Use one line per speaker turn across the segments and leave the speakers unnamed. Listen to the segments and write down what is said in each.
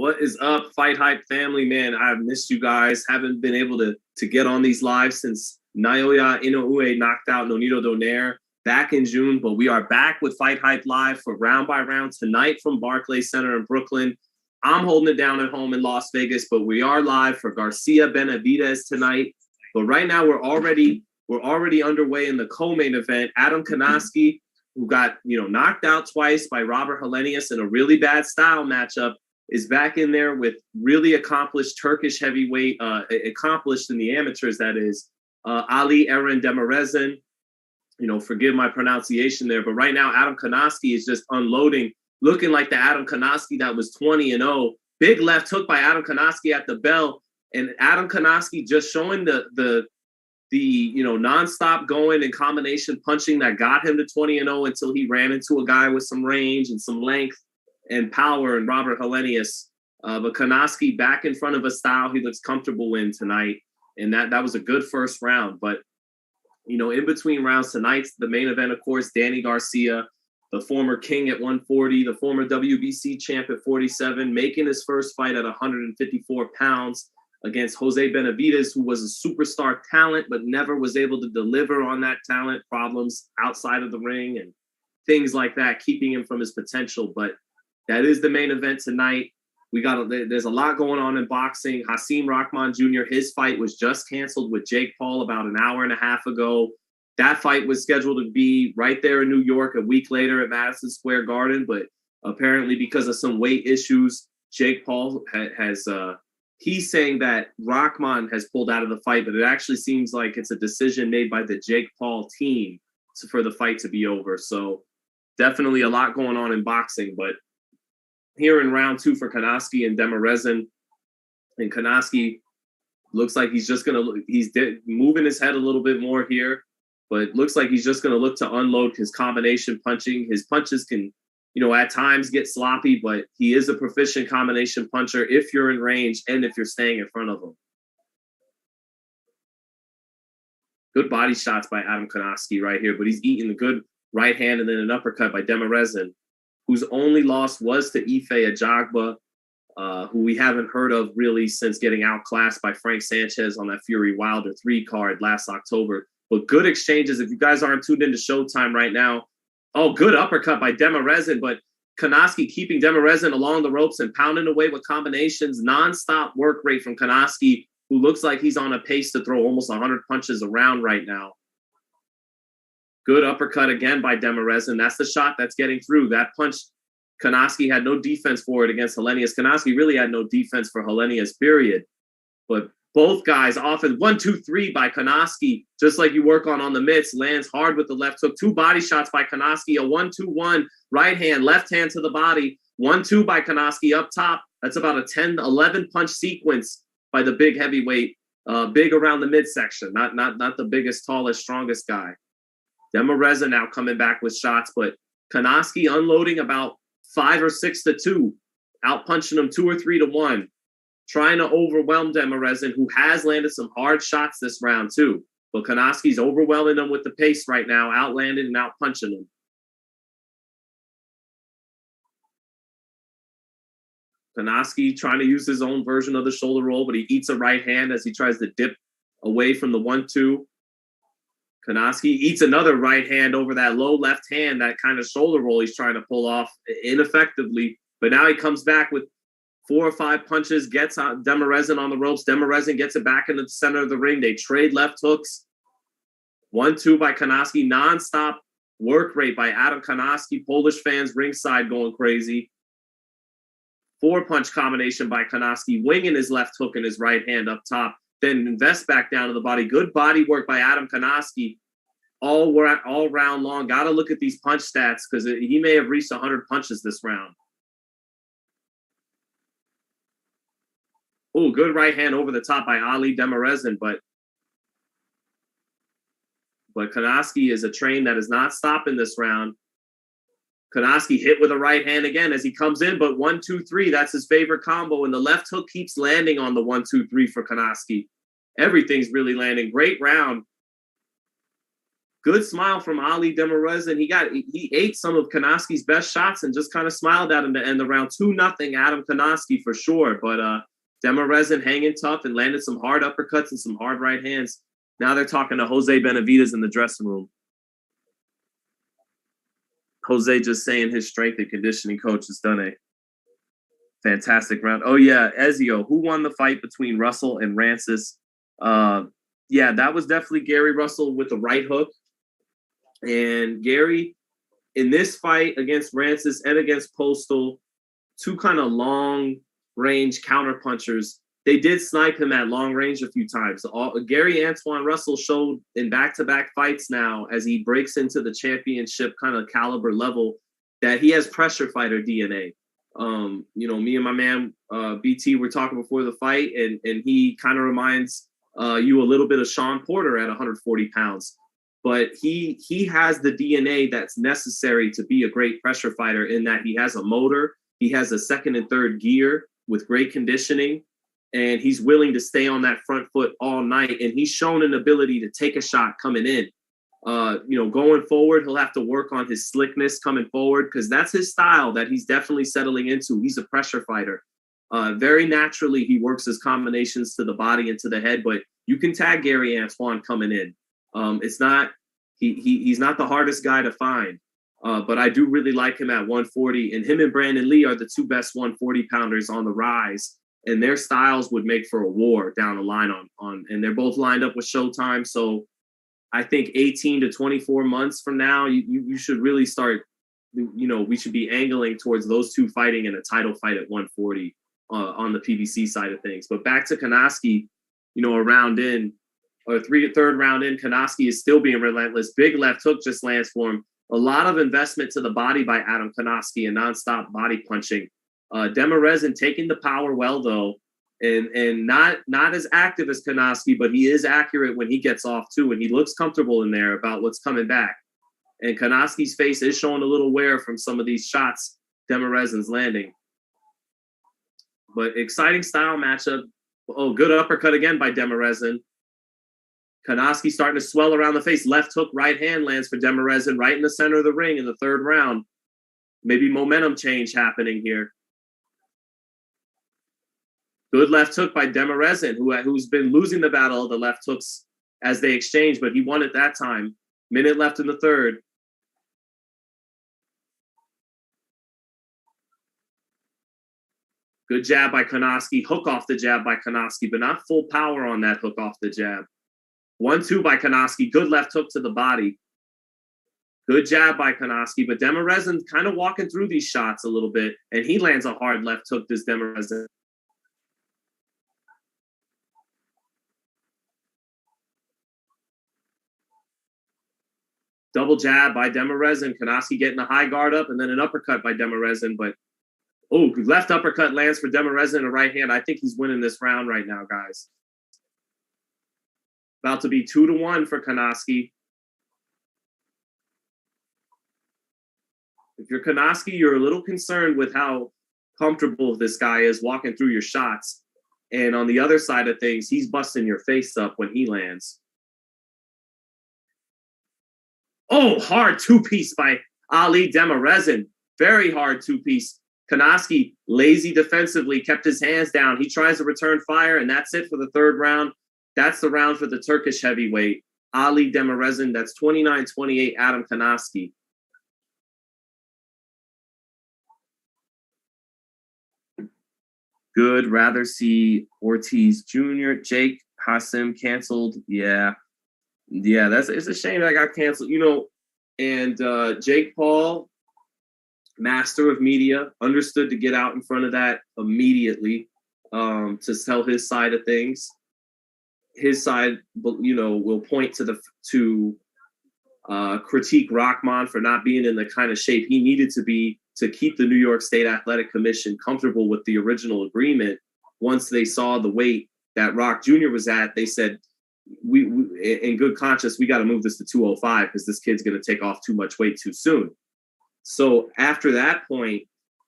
What is up, Fight Hype family? Man, I've missed you guys. Haven't been able to get on these lives since Naoya Inoue knocked out Nonito Donaire back in June. But we are back with Fight Hype Live for round by round tonight from Barclays Center in Brooklyn. I'm holding it down at home in Las Vegas, but we are live for Garcia Benavidez tonight. But right now we're already underway in the co-main event. Adam Konoski, who got knocked out twice by Robert Helenius in a really bad style matchup, is back in there with really accomplished Turkish heavyweight, accomplished in the amateurs, that is, Ali Eren Demirezin. Forgive my pronunciation there, but right now Adam Konoski is just unloading, looking like the Adam Konoski that was 20-0. Big left hook by Adam Konoski at the bell, and Adam Konoski just showing the nonstop going and combination punching that got him to 20-0 until he ran into a guy with some range and some length and power and Robert Helenius. But Konoski back in front of a style he looks comfortable in tonight. And that was a good first round. But, in between rounds tonight's the main event, of course, Danny Garcia, the former king at 140, the former WBC champ at 47, making his first fight at 154 pounds against Jose Benavidez, who was a superstar talent, but never was able to deliver on that talent, problems outside of the ring and things like that, keeping him from his potential. But that is the main event tonight. There's a lot going on in boxing. Hasim Rahman Jr., his fight was just canceled with Jake Paul about an hour and a half ago. That fight was scheduled to be right there in New York a week later at Madison Square Garden, but apparently because of some weight issues, Jake Paul he's saying that Rahman has pulled out of the fight, but it actually seems like it's a decision made by the Jake Paul team for the fight to be over. So definitely a lot going on in boxing, but here in round two for Konoski and Demirezin, and Konoski looks like he's moving his head a little bit more here, but looks like he's just going to look to unload his combination punching. His punches can, at times get sloppy, but he is a proficient combination puncher if you're in range and if you're staying in front of him. Good body shots by Adam Konoski right here, but he's eating a good right hand and then an uppercut by Demirezin, whose only loss was to Ife Ajagba, who we haven't heard of really since getting outclassed by Frank Sanchez on that Fury Wilder 3 card last October. But good exchanges. If you guys aren't tuned into Showtime right now, good uppercut by Demirezin, but Konoski keeping Demirezin along the ropes and pounding away with combinations. Nonstop work rate from Konoski, who looks like he's on a pace to throw almost 100 punches around right now. Good uppercut again by Demirezin. That's the shot that's getting through. That punch, Konoski had no defense for it against Helenius. Konoski really had no defense for Helenius, period. But both guys often 1, 2, 3 by Konoski, just like you work on the mitts, lands hard with the left hook. 2 body shots by Konoski, a 1-2-1 right hand, left hand to the body, 1-2 by Konoski up top. That's about a 10, 11 punch sequence by the big heavyweight, big around the midsection, not the biggest, tallest, strongest guy. Demirezin now coming back with shots, but Konoski unloading about 5 or 6 to 2, out punching him 2 or 3 to 1, trying to overwhelm Demirezin, who has landed some hard shots this round too. But Konoski's overwhelming him with the pace right now, outlanded and out punching him. Konoski trying to use his own version of the shoulder roll, but he eats a right hand as he tries to dip away from the 1-2. Konoski eats another right hand over that low left hand, that kind of shoulder roll he's trying to pull off ineffectively. But now he comes back with 4 or 5 punches, gets Demirezin on the ropes. Demirezin gets it back into the center of the ring. They trade left hooks. 1-2 by Konoski. Nonstop work rate by Adam Konoski. Polish fans ringside going crazy. 4-punch combination by Konoski, winging his left hook and his right hand up top. Then invest back down to the body. Good body work by Adam Konoski all round long. Got to look at these punch stats because he may have reached 100 punches this round. Oh, good right hand over the top by Ali Demirezin, but Konoski is a train that is not stopping this round. Konoski hit with a right hand again as he comes in, but 1, 2, 3, that's his favorite combo. And the left hook keeps landing on the 1, 2, 3 for Konoski. Everything's really landing. Great round. good smile from Ali Demirezin. He ate some of Konoski's best shots and just kind of smiled at him to end the round. 2-0 Adam Konoski for sure. But Demirezin hanging tough and landed some hard uppercuts and some hard right hands. Now they're talking to Jose Benavidez in the dressing room. Jose just saying his strength and conditioning coach has done a fantastic round. Oh, yeah, Ezio, who won the fight between Russell and Rancis? Yeah, that was definitely Gary Russell with the right hook. And Gary, in this fight against Rancis and against Postal, two kind of long-range counterpunchers, they did snipe him at long range a few times. Gary Antoine Russell showed in back-to-back fights now, as he breaks into the championship kind of caliber level, that he has pressure fighter DNA. Me and my man BT were talking before the fight, and he kind of reminds you a little bit of Sean Porter at 140 pounds. But he has the DNA that's necessary to be a great pressure fighter, in that he has a motor, he has a second and third gear with great conditioning, and he's willing to stay on that front foot all night. And he's shown an ability to take a shot coming in. Going forward, he'll have to work on his slickness coming forward, because that's his style that he's definitely settling into. He's a pressure fighter. Very naturally, he works his combinations to the body and to the head, but you can tag Gary Antoine coming in. He's not the hardest guy to find, but I do really like him at 140. And him and Brandon Lee are the two best 140 pounders on the rise, and their styles would make for a war down the line and they're both lined up with Showtime. So I think 18 to 24 months from now, you should really start, we should be angling towards those two fighting in a title fight at 140 on the PBC side of things. But back to Konoski, a round in, or third round in, Konoski is still being relentless. Big left hook just lands for him. A lot of investment to the body by Adam Konoski and nonstop body punching. Demirezin taking the power well, though, and not as active as Konoski, but he is accurate when he gets off too, and he looks comfortable in there about what's coming back. And Konoski's face is showing a little wear from some of these shots Demirezin's landing. But exciting style matchup. Oh, good uppercut again by Demirezin. Konoski starting to swell around the face. Left hook, right hand lands for Demirezin right in the center of the ring in the third round. Maybe momentum change happening here. Good left hook by Demirezin, who's been losing the battle of the left hooks as they exchange, but he won it that time. Minute left in the third. Good jab by Konoski. Hook off the jab by Konoski, but not full power on that hook off the jab. 1-2 by Konoski. Good left hook to the body. Good jab by Konoski, but Demirezin kind of walking through these shots a little bit, and he lands a hard left hook, this Demirezin. Double jab by Demirezin. Konoski getting a high guard up, and then an uppercut by Demirezin, but left uppercut lands for Demirezin, a right hand. I think he's winning this round right now, guys. About to be 2-1 for Konoski. If you're Konoski, you're a little concerned with how comfortable this guy is walking through your shots. And on the other side of things, he's busting your face up when he lands. Oh, hard two-piece by Ali Demirezin. Very hard two-piece. Konoski, lazy defensively, kept his hands down. He tries to return fire, and that's it for the third round. That's the round for the Turkish heavyweight, Ali Demirezin. That's 29-28, Adam Konoski. Good. Rather see Ortiz Jr. Jake Hassim canceled. Yeah, it's a shame that got canceled. And Jake Paul, master of media, understood to get out in front of that immediately to tell his side of things. His side, will point to critique Rahman for not being in the kind of shape he needed to be to keep the New York State Athletic Commission comfortable with the original agreement. Once they saw the weight that Rock Jr. was at, they said, we in good conscience, we got to move this to 205 because this kid's going to take off too much weight too soon. So after that point,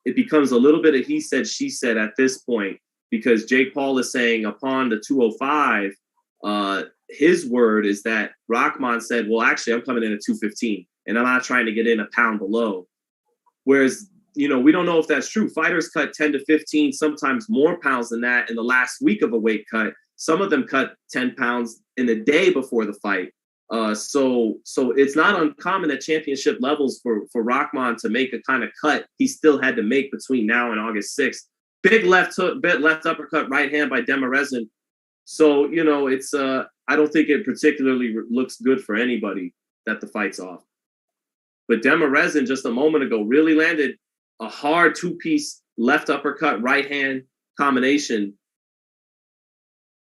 it becomes a little bit of he said, she said at this point, because Jake Paul is saying upon the 205, his word is that Rahman said, well, actually, I'm coming in at 215, and I'm not trying to get in a pound below. Whereas, we don't know if that's true. Fighters cut 10 to 15, sometimes more pounds than that in the last week of a weight cut. Some of them cut 10 pounds in the day before the fight. So it's not uncommon at championship levels for Rahman to make a kind of cut he still had to make between now and August 6th. Big left uppercut, right hand by Demirezin. So, it's I don't think it particularly looks good for anybody that the fight's off. But Demirezin just a moment ago really landed a hard two-piece left uppercut, right hand combination.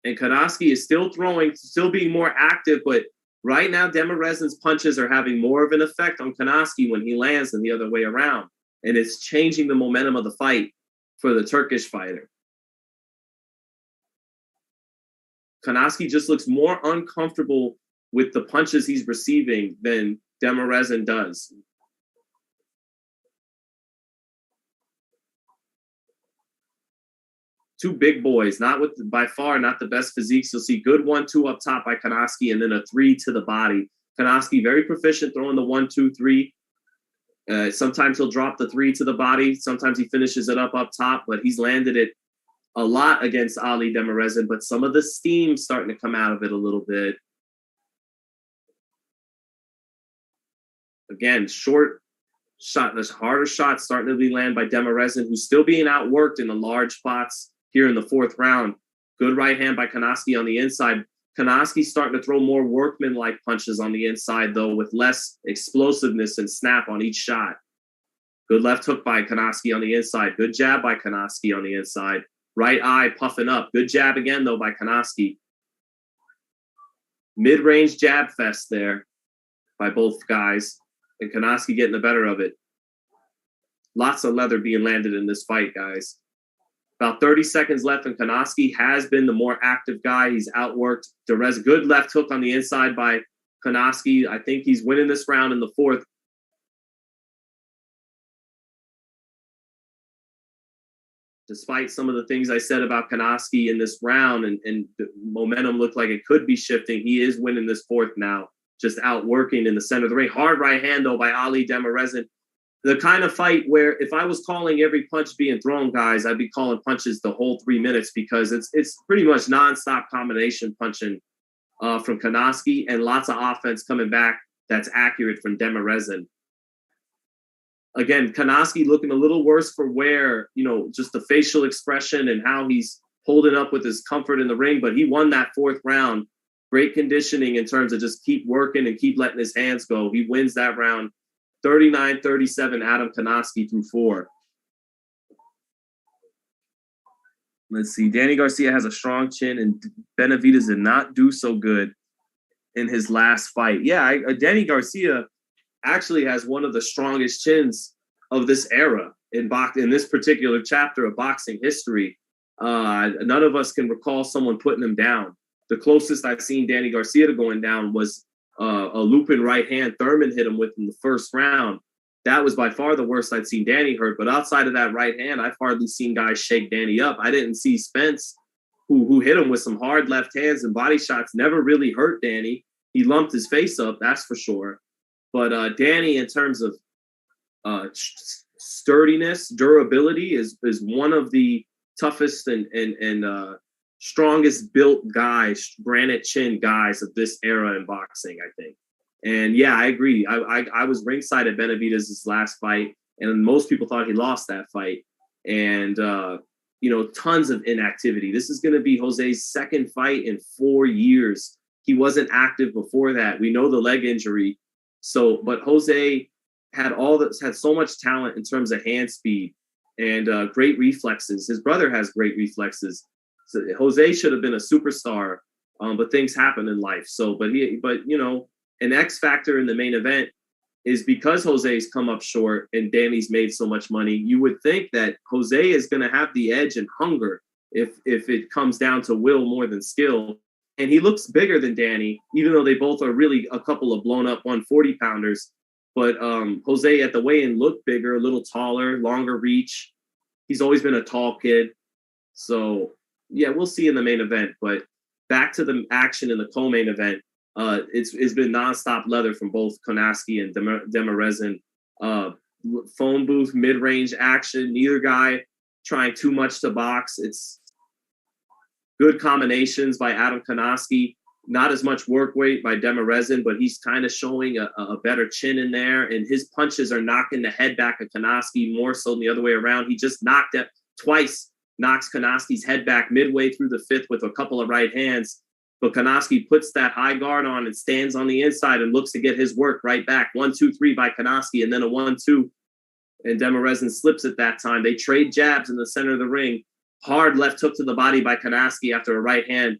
And Konoski is still throwing, still being more active, but right now Demirezin's punches are having more of an effect on Konoski when he lands than the other way around. And it's changing the momentum of the fight for the Turkish fighter. Konoski just looks more uncomfortable with the punches he's receiving than Demirezin does. Two big boys, by far not the best physiques. You'll see good 1-2 up top by Konoski and then a 3 to the body. Konoski very proficient throwing the 1-2-3. Sometimes he'll drop the 3 to the body. Sometimes he finishes it up top, but he's landed it a lot against Ali Demirezin, but some of the steam's starting to come out of it a little bit. Again, short shot, this harder shot starting to be landed by Demirezin, who's still being outworked in the large spots here in the fourth round. Good right hand by Konoski on the inside. Konoski's starting to throw more workman-like punches on the inside, though, with less explosiveness and snap on each shot. Good left hook by Konoski on the inside. Good jab by Konoski on the inside. Right eye puffing up. Good jab again, though, by Konoski. Mid-range jab fest there by both guys. And Konoski getting the better of it. Lots of leather being landed in this fight, guys. About 30 seconds left, and Konoski has been the more active guy. He's outworked Derez. Good left hook on the inside by Konoski. I think he's winning this round in the fourth. Despite some of the things I said about Konoski in this round and the momentum looked like it could be shifting, he is winning this fourth now, just outworking in the center of the ring. Hard right hand, though, by Ali Demirezin. The kind of fight where if I was calling every punch being thrown, guys, I'd be calling punches the whole 3 minutes because it's pretty much nonstop combination punching from Konoski and lots of offense coming back that's accurate from Demirezin. Again, Konoski looking a little worse for wear, just the facial expression and how he's holding up with his comfort in the ring. But he won that fourth round. Great conditioning in terms of just keep working and keep letting his hands go. He wins that round 39-37, Adam Konoski through 4. Let's see. Danny Garcia has a strong chin, and Benavidez did not do so good in his last fight. Yeah, Danny Garcia actually has one of the strongest chins of this era in this particular chapter of boxing history. None of us can recall someone putting him down. The closest I've seen Danny Garcia to going down was a looping right hand Thurman hit him with in the first round. That was by far the worst I'd seen Danny hurt. But outside of that right hand, I've hardly seen guys shake Danny up. I didn't see Spence, who hit him with some hard left hands and body shots, never really hurt Danny. He lumped his face up, that's for sure. But Danny, in terms of sturdiness, durability, is one of the toughest and strongest built guys, granite chin guys of this era in boxing, I think. And yeah, I agree. I was ringside at Benavidez's last fight, and most people thought he lost that fight. And tons of inactivity. This is going to be Jose's second fight in 4 years. He wasn't active before that. We know the leg injury. But Jose had so much talent in terms of hand speed and great reflexes. His brother has great reflexes. So Jose should have been a superstar, but things happen in life. An X factor in the main event is because Jose's come up short and Danny's made so much money. You would think that Jose is going to have the edge and hunger if it comes down to will more than skill. And he looks bigger than Danny, even though they both are really a couple of blown up 140-pounders. But Jose at the weigh-in looked bigger, a little taller, longer reach. He's always been a tall kid. So, yeah, we'll see in the main event. But back to the action in the co-main event. It's been nonstop leather from both Konaski and Demirezin. Phone booth, mid-range action. Neither guy trying too much to box. It's good combinations by Adam Konaski. Not as much work weight by Demirezin, but he's kind of showing a better chin in there. And his punches are knocking the head back of Konaski more so than the other way around. He just knocked it twice, knocks Konaski's head back midway through the fifth with a couple of right hands. But Konaski puts that high guard on and stands on the inside and looks to get his work right back. 1-2-3 by Konaski, and then a 1-2. And Demirezin slips at that time. They trade jabs in the center of the ring. Hard left hook to the body by Konaski after a right hand.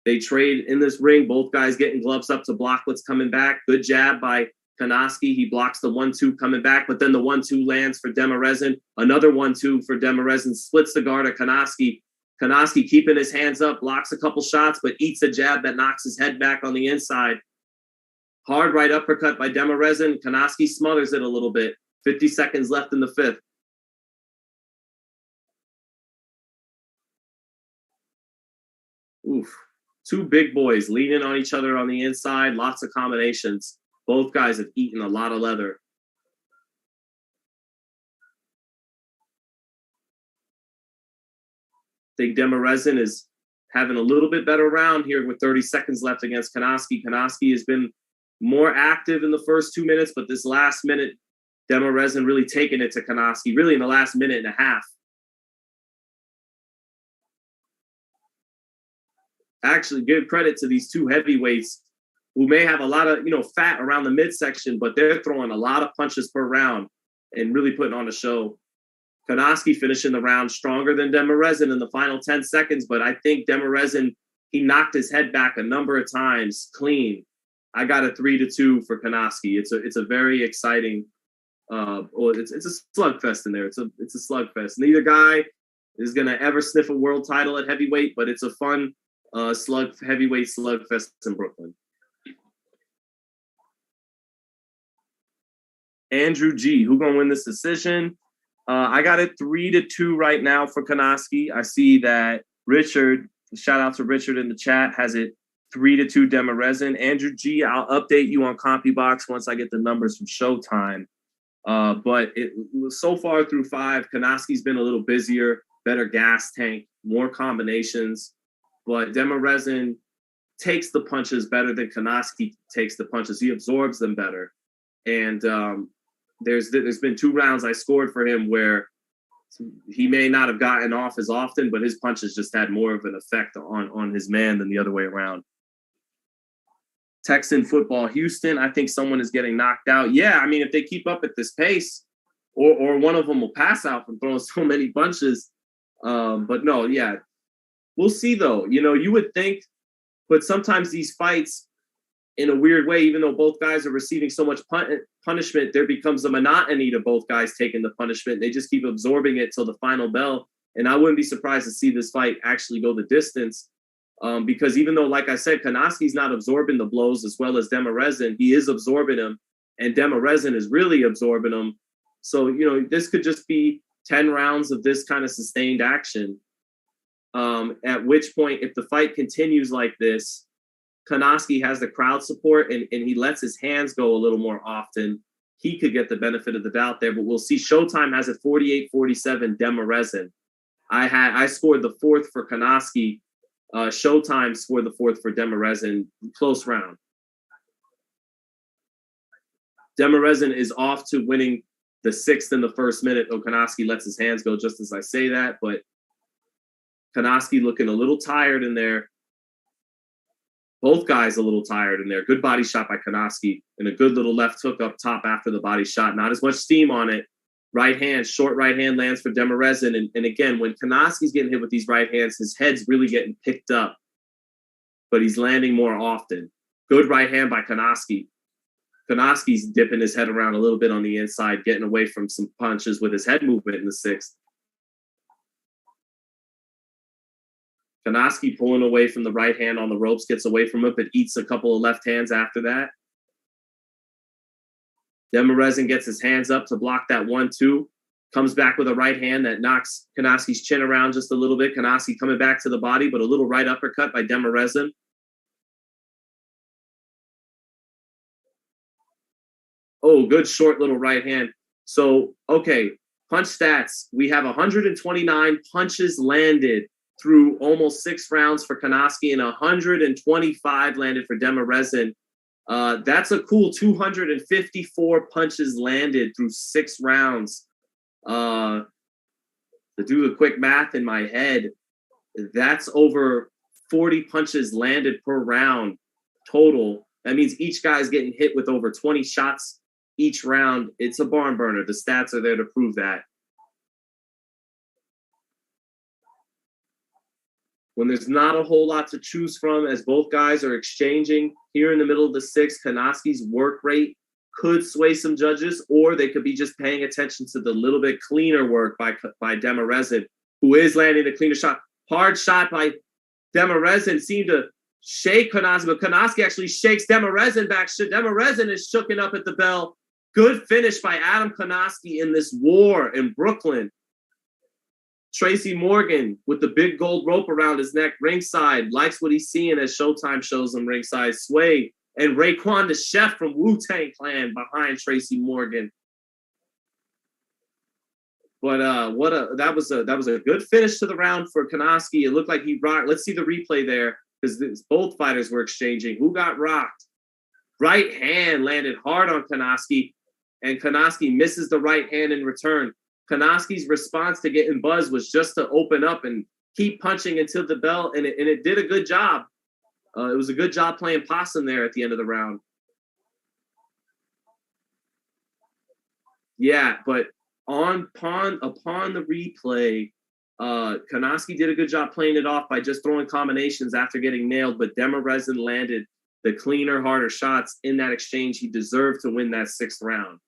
They trade in this ring, both guys getting gloves up to block what's coming back. Good jab by Konaski. He blocks the 1-2 coming back, but then the 1-2 lands for Demirezin. Another 1-2 for Demirezin, splits the guard of Konaski. Konaski keeping his hands up, blocks a couple shots, but eats a jab that knocks his head back on the inside. Hard right uppercut by Demirezin. Konaski smothers it a little bit. 50 seconds left in the fifth. Oof. Two big boys leaning on each other on the inside. Lots of combinations. Both guys have eaten a lot of leather. I think Demirezin is having a little bit better round here with 30 seconds left against Konaski. Konaski has been more active in the first 2 minutes, but this last minute, Demirezin really taking it to Konaski, really in the last minute and a half. Actually, give credit to these two heavyweights who may have a lot of, fat around the midsection, but they're throwing a lot of punches per round and really putting on a show. Konaski finishing the round stronger than Demirezin in the final 10 seconds, but I think Demirezin, he knocked his head back a number of times clean. I got a 3-2 for Konaski. It's a very exciting, it's a slugfest in there. It's a slugfest. Neither guy is gonna ever sniff a world title at heavyweight, but it's a fun heavyweight slugfest in Brooklyn. Andrew G, who gonna win this decision? I got it 3-2 right now for Konaski. I see that Richard, shout out to Richard in the chat, has it 3-2 Demirezin. Andrew G, I'll update you on CompuBox once I get the numbers from Showtime. But so far through 5, Konaski's been a little busier, better gas tank, more combinations. But Demirezin takes the punches better than Konaski takes the punches. He absorbs them better. And there's been 2 rounds I scored for him where he may not have gotten off as often, but his punches just had more of an effect on his man than the other way around. Texan football, Houston, I think someone is getting knocked out. Yeah, I mean, if they keep up at this pace, or one of them will pass out from throwing so many punches. But no, yeah. We'll see, though. You would think, but sometimes these fights, in a weird way, even though both guys are receiving so much punishment, there becomes a monotony to both guys taking the punishment. They just keep absorbing it till the final bell. And I wouldn't be surprised to see this fight actually go the distance. Because even though, like I said, Konaski's not absorbing the blows as well as Demirezin, he is absorbing them. And Demirezin is really absorbing them. So, this could just be 10 rounds of this kind of sustained action. At which point, if the fight continues like this, Konaski has the crowd support and he lets his hands go a little more often, he could get the benefit of the doubt there. But we'll see. Showtime has it 48-47 Demirezin. I scored the 4th for Konaski. Showtime scored the 4th for Demirezin. Close round. Demirezin is off to winning the 6th in the first minute. Konaski lets his hands go just as I say that, but Konaski looking a little tired in there. Both guys a little tired in there. Good body shot by Konaski and a good little left hook up top after the body shot. Not as much steam on it. Right hand, short right hand lands for Demirezin. And again, when Konaski's getting hit with these right hands, his head's really getting picked up, but he's landing more often. Good right hand by Konaski. Konaski's dipping his head around a little bit on the inside, getting away from some punches with his head movement in the 6th. Konaski pulling away from the right hand on the ropes, gets away from it, but eats a couple of left hands after that. Demirezin gets his hands up to block that 1-2. Comes back with a right hand that knocks Konoski's chin around just a little bit. Konoski coming back to the body, but a little right uppercut by Demirezin. Oh, good short little right hand. So, okay, punch stats. We have 129 punches landed through almost 6 rounds for Konoski and 125 landed for Demirezin. That's a cool 254 punches landed through 6 rounds. To do the quick math in my head, that's over 40 punches landed per round total. That means each guy's getting hit with over 20 shots each round. It's a barn burner. The stats are there to prove that. When there's not a whole lot to choose from, as both guys are exchanging here in the middle of the 6th, Konoski's work rate could sway some judges, or they could be just paying attention to the little bit cleaner work by Demirezin, who is landing the cleaner shot. Hard shot by Demirezin seemed to shake Konoski, but Konoski actually shakes Demirezin back. Demirezin is shooken up at the bell. Good finish by Adam Konoski in this war in Brooklyn. Tracy Morgan with the big gold rope around his neck ringside, likes what he's seeing as Showtime shows him ringside. Sway and Raekwon the Chef from Wu-Tang Clan behind Tracy Morgan. But that was a good finish to the round for Konoski. It looked like he rocked. Let's see the replay there, because both fighters were exchanging. Who got rocked? Right hand landed hard on Konoski, and Konoski misses the right hand in return. Konoski's response to getting buzzed was just to open up and keep punching until the bell, and it did a good job. It was a good job playing possum there at the end of the round. Yeah, but upon the replay, Konoski did a good job playing it off by just throwing combinations after getting nailed, but Demirezin landed the cleaner, harder shots in that exchange. He deserved to win that 6th round.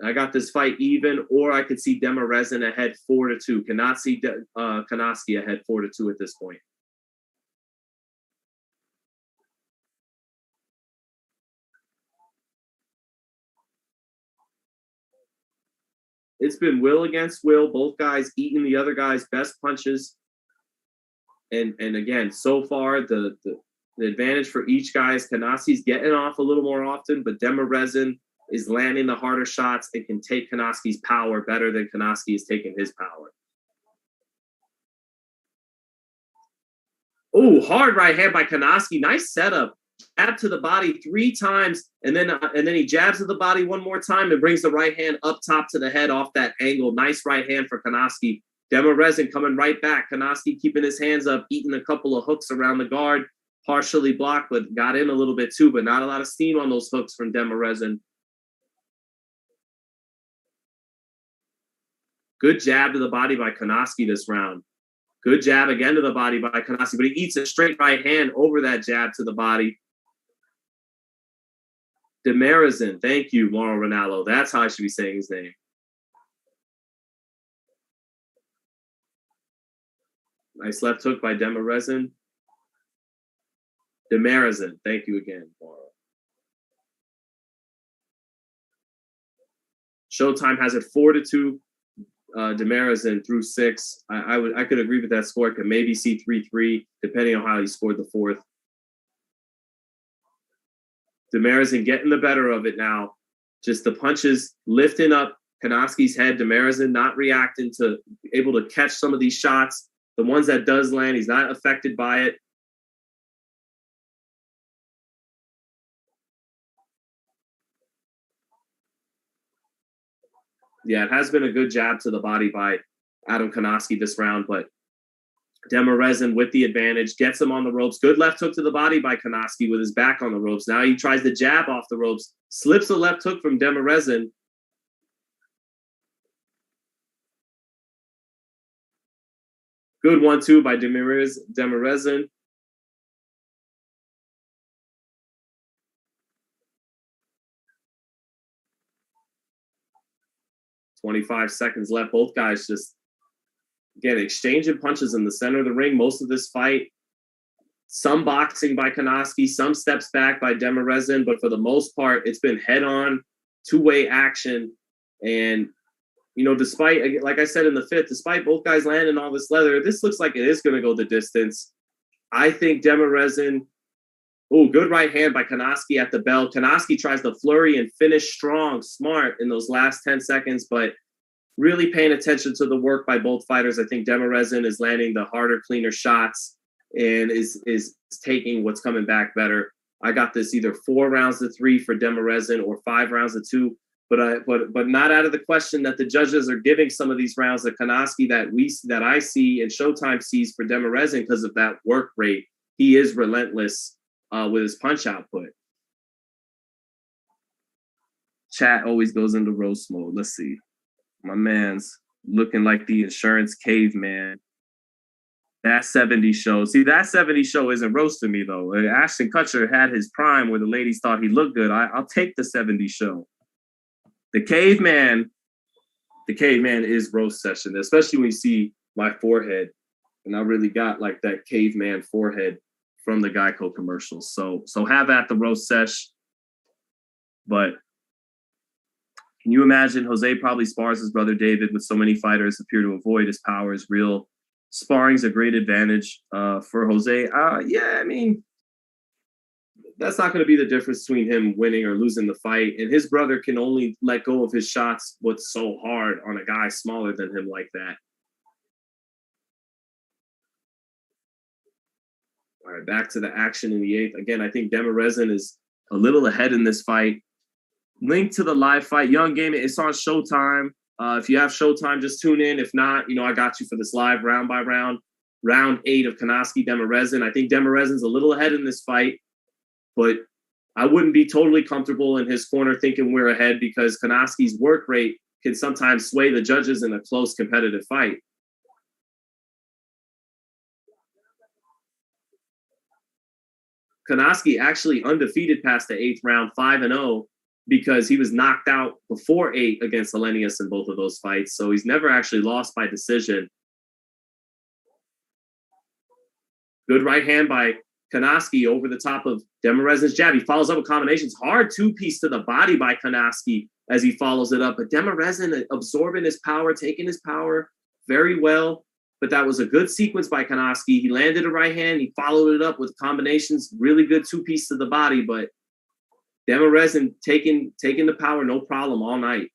I got this fight even, or I could see Demirezin ahead 4-2. Cannot see Konoski ahead 4-2 at this point. It's been will against will, both guys eating the other guy's best punches. And again, so far, the advantage for each guy is Konoski's getting off a little more often, but Demirezin is landing the harder shots and can take Konoski's power better than Konoski is taking his power. Oh, hard right hand by Konoski. Nice setup. Jab to the body 3 times, and then he jabs to the body one more time and brings the right hand up top to the head off that angle. Nice right hand for Konoski. Demirezin coming right back. Konoski keeping his hands up, eating a couple of hooks around the guard. Partially blocked, but got in a little bit too, but not a lot of steam on those hooks from Demirezin. Good jab to the body by Konoski this round. Good jab again to the body by Konoski, but he eats a straight right hand over that jab to the body. Demirezin, thank you, Mauro Ranallo. That's how I should be saying his name. Nice left hook by Demirezin. Demirezin, thank you again, Mauro. Showtime has it 4-2. Demirezin through 6. I could agree with that score. I could maybe see 3-3, depending on how he scored the 4th. Demirezin getting the better of it now. Just the punches lifting up Konoski's head. Demirezin not reacting to, able to catch some of these shots. The ones that does land, he's not affected by it. Yeah, it has been a good jab to the body by Adam Konoski this round, but Demirezin with the advantage, gets him on the ropes. Good left hook to the body by Konoski with his back on the ropes. Now he tries the jab off the ropes, slips a left hook from Demirezin. Good 1-2 by Demirezin. .25 seconds left. Both guys just, again, exchanging punches in the center of the ring most of this fight. Some boxing by Konoski, some steps back by Demirezin, but for the most part, it's been head-on, two-way action. And, you know, despite, like I said in the fifth, despite both guys landing all this leather, this looks like it is going to go the distance. I think Demirezin, good right hand by Konoski at the bell. Konoski tries to flurry and finish strong, smart in those last 10 seconds, but really paying attention to the work by both fighters. I think Demirezin is landing the harder, cleaner shots and is taking what's coming back better. I got this either 4 rounds to 3 for Demirezin or 5 rounds to 2, but not out of the question that the judges are giving some of these rounds to Konoski that I see and Showtime sees for Demirezin because of that work rate. He is relentless with his punch output. Chat always goes into roast mode. Let's see. My man's looking like the insurance caveman. That 70 show. See, that 70 show isn't roasting me, though. Ashton Kutcher had his prime where the ladies thought he looked good. I'll take the 70 show. The caveman is roast session, especially when you see my forehead. And I really got like that caveman forehead from the Geico commercials. So have at the roast sesh. But can you imagine Jose probably spars his brother David with so many fighters appear to avoid his power is real. Sparring's a great advantage for Jose. Yeah, I mean, that's not going to be the difference between him winning or losing the fight. And his brother can only let go of his shots what's so hard on a guy smaller than him like that. All right, back to the action in the 8th. Again, I think Demirezin is a little ahead in this fight. Link to the live fight, Young Game. It's on Showtime. If you have Showtime, just tune in. If not, you know, I got you for this live round by round. Round 8 of Konoski Demirezin. I think Demirezin's a little ahead in this fight, but I wouldn't be totally comfortable in his corner thinking we're ahead because Konoski's work rate can sometimes sway the judges in a close competitive fight. Konoski actually undefeated past the 8th round, 5-0, because he was knocked out before 8 against Helenius in both of those fights. So he's never actually lost by decision. Good right hand by Konoski over the top of Demirezin's jab. He follows up with combinations. Hard 2-piece to the body by Konoski as he follows it up. But Demirezin absorbing his power, taking his power very well. But that was a good sequence by Konoski. He landed a right hand. He followed it up with combinations. Really good 2-piece to the body. But Demirezin taking the power, no problem, all night.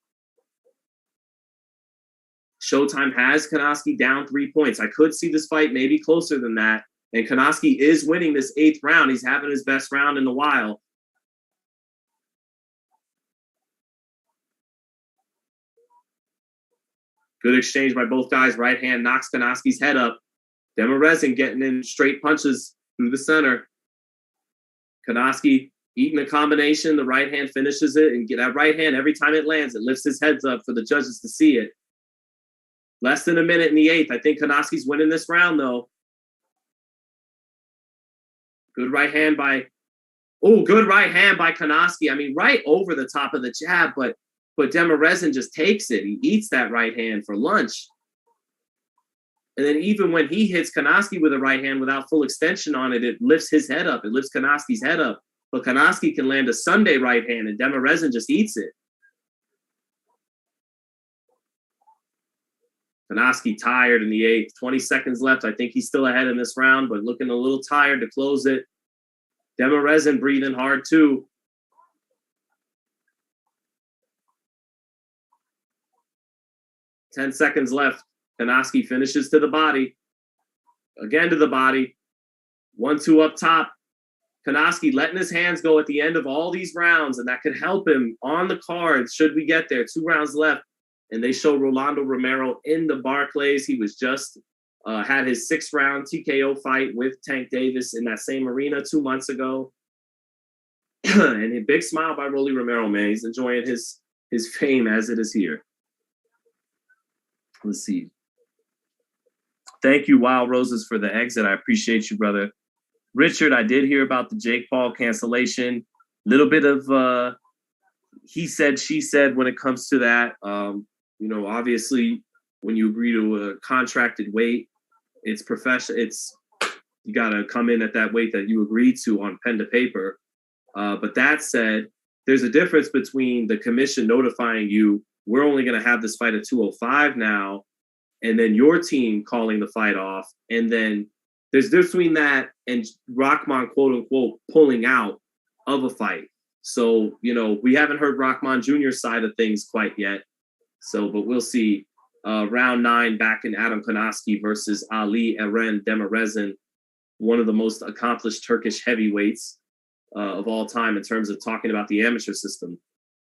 Showtime has Konoski down 3 points. I could see this fight maybe closer than that. And Konoski is winning this 8th round. He's having his best round in a while. Good exchange by both guys. Right hand knocks Konoski's head up. Demirezin getting in straight punches through the center. Konoski eating a combination. The right hand finishes it. And get that right hand, every time it lands, it lifts his heads up for the judges to see it. Less than a minute in the 8th. I think Konoski's winning this round, though. Good right hand by Konoski. I mean, right over the top of the jab, but Demirezin just takes it. He eats that right hand for lunch. And then even when he hits Konoski with a right hand without full extension on it, it lifts his head up. It lifts Konoski's head up. But Konoski can land a Sunday right hand, and Demirezin just eats it. Konoski tired in the 8th. 20 seconds left. I think he's still ahead in this round, but looking a little tired to close it. Demirezin breathing hard, too. Ten seconds left. Konoski finishes to the body. Again to the body. 1-2 up top. Konoski letting his hands go at the end of all these rounds, and that could help him on the card should we get there. 2 rounds left. And they show Rolando Romero in the Barclays. He was just had his 6th-round TKO fight with Tank Davis in that same arena 2 months ago. And a big smile by Rolly Romero, man. He's enjoying his fame as it is here. Let's see. Thank you, Wild Roses, for the exit. I appreciate you, brother. Richard, I did hear about the Jake Paul cancellation. Little bit of he said, she said when it comes to that. You know, obviously, when you agree to a contracted weight, it's professional. You got to come in at that weight that you agreed to on pen to paper. But that said, there's a difference between the commission notifying you we're only going to have this fight at 205 now, and then your team calling the fight off, and then there's difference between that and Rahman, quote unquote, pulling out of a fight. So, you know, we haven't heard Rahman Jr.'s side of things quite yet. So, but we'll see. Round 9 back in Adam Konoski versus Ali Eren Demirezen, one of the most accomplished Turkish heavyweights of all time in terms of talking about the amateur system.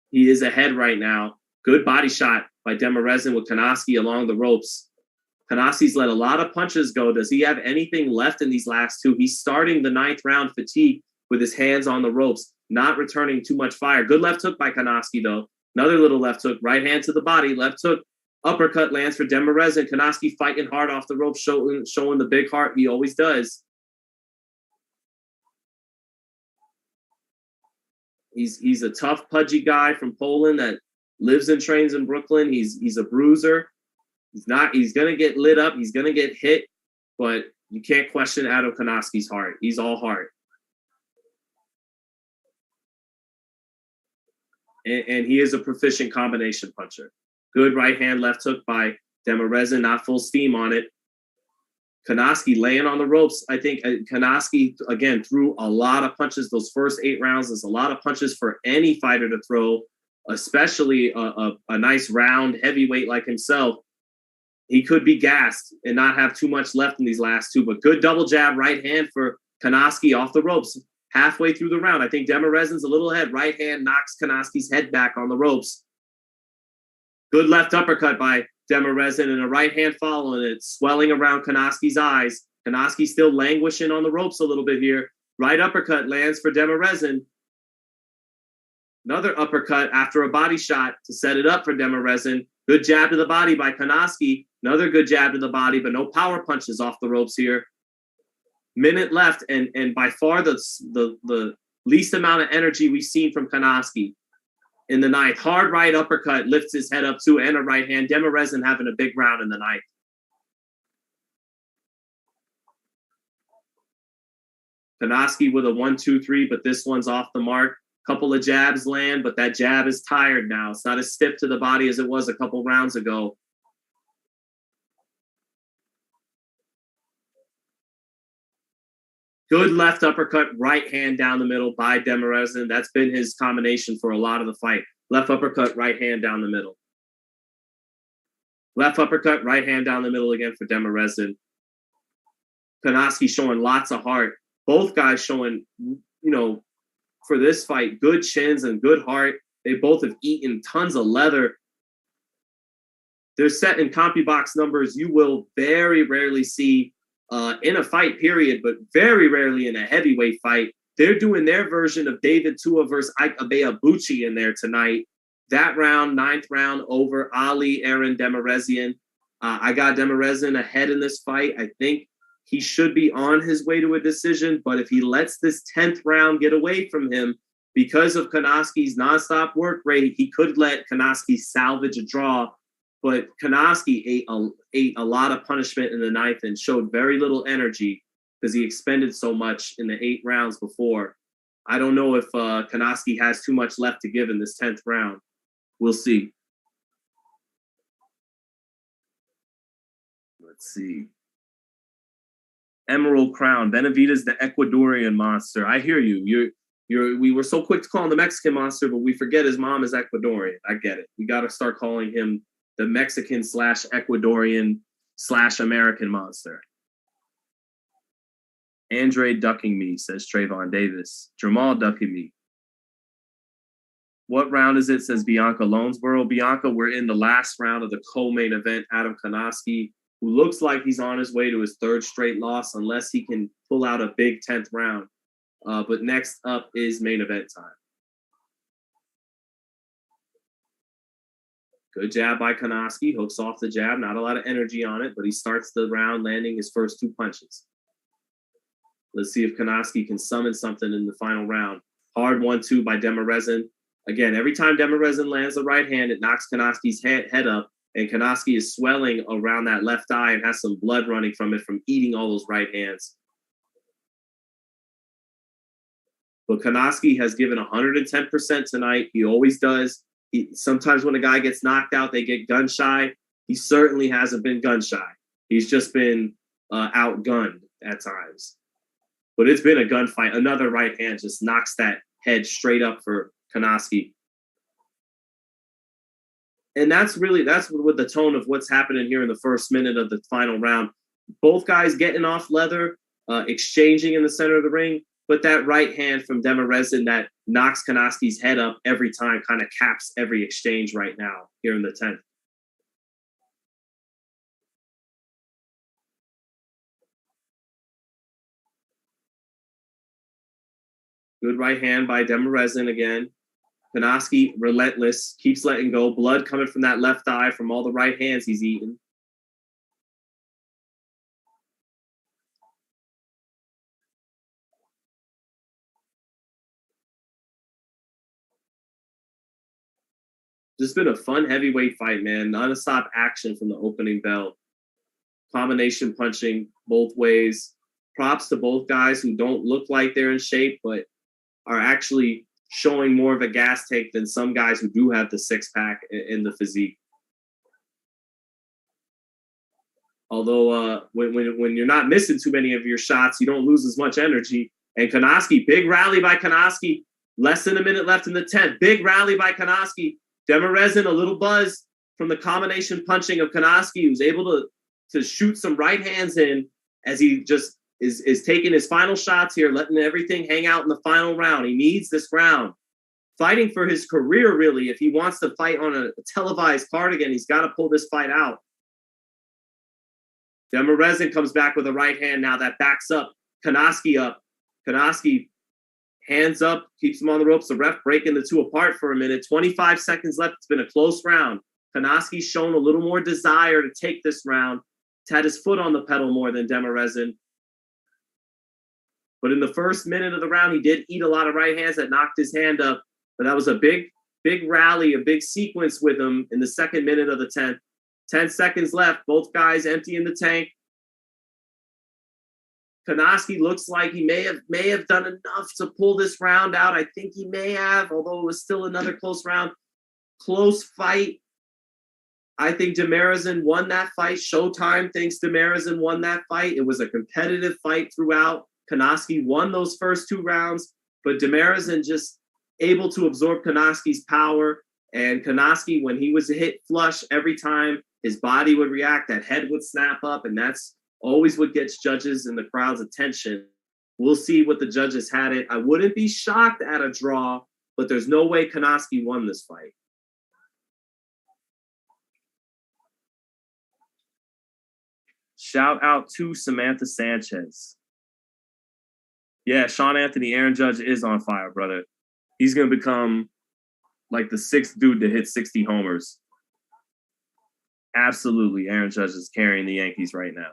He is ahead right now. Good body shot by Demirezen with Konoski along the ropes. Konoski's let a lot of punches go. Does he have anything left in these last two? He's starting the 9th round fatigued with his hands on the ropes, not returning too much fire. Good left hook by Konoski, though. Another little left hook, right hand to the body, left hook, uppercut lands for Demirezen. Konoski fighting hard off the ropes, showing the big heart he always does. He's a tough, pudgy guy from Poland that lives and trains in Brooklyn. He's a bruiser. He's gonna get lit up. He's gonna get hit, but you can't question Adam Konoski's heart. He's all heart. And he is a proficient combination puncher. Good right hand, left hook by Demirezen, not full steam on it. Konoski laying on the ropes. I think Konoski, again, threw a lot of punches those first 8 rounds. There's a lot of punches for any fighter to throw, especially a nice round heavyweight like himself. He could be gassed and not have too much left in these last 2, but good double jab right hand for Konoski off the ropes. Halfway through the round, I think Demirezen's a little ahead. Right hand knocks Konoski's head back on the ropes. Good left uppercut by Demirezen and a right hand following it, swelling around Konoski's eyes. Konoski still languishing on the ropes a little bit here. Right uppercut lands for Demirezen. Another uppercut after a body shot to set it up for Demirezen. Good jab to the body by Konoski. Another good jab to the body, but no power punches off the ropes here. Minute left, and by far the least amount of energy we've seen from Konoski in the 9th. Hard right uppercut lifts his head up too, and a right hand. Demirezen having a big round in the 9th. Konoski with a 1-2-3, but this one's off the mark. Couple of jabs land, but that jab is tired now. It's not as stiff to the body as it was a couple rounds ago. Good left uppercut, right hand down the middle by Demirezen. That's been his combination for a lot of the fight. Left uppercut, right hand down the middle. Left uppercut, right hand down the middle again for Demirezen. Konoski showing lots of heart. Both guys showing, you know, for this fight, good chins and good heart. They both have eaten tons of leather. They're set in CompuBox numbers you will very rarely see in a fight, period, but very rarely in a heavyweight fight. They're doing their version of David Tua versus Ike Abeabuchi in there tonight. That round, 9th round, over Ali Eren Demirezen. I got Demirezen ahead in this fight. I think he should be on his way to a decision, but if he lets this 10th round get away from him because of Konoski's nonstop work rate, he could let Konoski salvage a draw. But Konoski ate a lot of punishment in the 9th and showed very little energy because he expended so much in the 8 rounds before. I don't know if Konoski has too much left to give in this 10th round. We'll see. Let's see. Emerald Crown. Benavidez, the Ecuadorian monster. I hear you. We were so quick to call him the Mexican monster, but we forget his mom is Ecuadorian. I get it. We got to start calling him the Mexican / Ecuadorian / American monster. Andre ducking me, says Trayvon Davis. Jamal ducking me. What round is it, says Bianca Lonesboro. Bianca, we're in the last round of the co-main event. Adam Konoski, who looks like he's on his way to his 3rd straight loss unless he can pull out a big 10th round. But next up is main event time. Good jab by Konoski, hooks off the jab, not a lot of energy on it, but he starts the round landing his first 2 punches. Let's see if Konoski can summon something in the final round. Hard 1-2 by Demirezen. Again, every time Demirezen lands the right hand, it knocks Konoski's head up, and Konoski is swelling around that left eye and has some blood running from it from eating all those right hands. But Konoski has given 110% tonight. He always does. Sometimes when a guy gets knocked out, they get gun shy. He certainly hasn't been gun shy. He's just been outgunned at times. But it's been a gunfight. Another right hand just knocks that head straight up for Konoski. And that's with the tone of what's happening here in the first minute of the final round. Both guys getting off leather, exchanging in the center of the ring, but that right hand from Demirezin that knocks Konoski's head up every time kind of caps every exchange right now here in the 10th. Good right hand by Demirezin again. Konoski, relentless, keeps letting go. Blood coming from that left eye from all the right hands he's eaten. Just been a fun heavyweight fight, man. Non-stop action from the opening bell. Combination punching both ways. Props to both guys who don't look like they're in shape, but are actually showing more of a gas tank than some guys who do have the six-pack in the physique. Although when you're not missing too many of your shots, you don't lose as much energy. And Konoski, big rally by Konoski. Less than a minute left in the 10th. Big rally by Konoski. Demirezin, a little buzz from the combination punching of Konoski, who's able to shoot some right hands in as he just is taking his final shots here, letting everything hang out in the final round. He needs this round. Fighting for his career, really. If he wants to fight on a televised card again, he's got to pull this fight out. Demirezin comes back with a right hand now that backs up Konoski up. Konoski hands up, keeps him on the ropes. The ref breaking the two apart for a minute. 25 seconds left. It's been a close round. Konoski's shown a little more desire to take this round. He's had his foot on the pedal more than Demirezin. But in the first minute of the round, he did eat a lot of right hands that knocked his hand up. But that was a big rally, a big sequence with him in the second minute of the 10th. 10 seconds left. Both guys emptying the tank. Konoski looks like he may have done enough to pull this round out. I think he may have, although it was still another close round. Close fight. I think Demirezin won that fight. Showtime thinks Demirezin won that fight. It was a competitive fight throughout. Konoski won those first two rounds, but Demirezin just able to absorb Konoski's power. And Konoski, when he was hit flush, every time his body would react, that head would snap up, and that's always what gets judges and the crowd's attention. We'll see what the judges had it. I wouldn't be shocked at a draw, but there's no way Konoski won this fight. Shout out to Samantha Sanchez. Yeah, Sean Anthony, Aaron Judge is on fire, brother. He's going to become like the sixth dude to hit 60 homers. Absolutely, Aaron Judge is carrying the Yankees right now.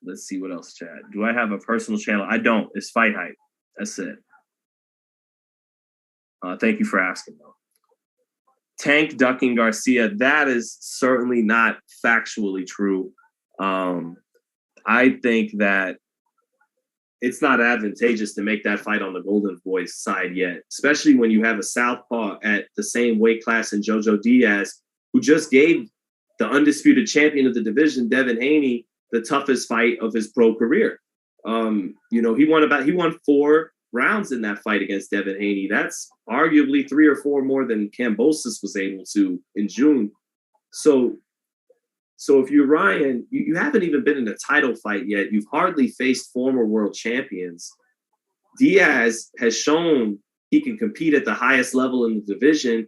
Let's see what else, Chad. Do I have a personal channel? I don't. It's FightHype. That's it. Thank you for asking, though. Tank ducking Garcia. That is certainly not factually true. I think that it's not advantageous to make that fight on the Golden Boy's side yet, especially when you have a southpaw at the same weight class in Jojo Diaz, who just gave the undisputed champion of the division, Devin Haney, the toughest fight of his pro career. He won 4 rounds in that fight against Devin Haney. That's arguably 3 or 4 more than Kambosos was able to in June. So if you're Ryan, you haven't even been in a title fight yet. You've hardly faced former world champions. Diaz has shown he can compete at the highest level in the division.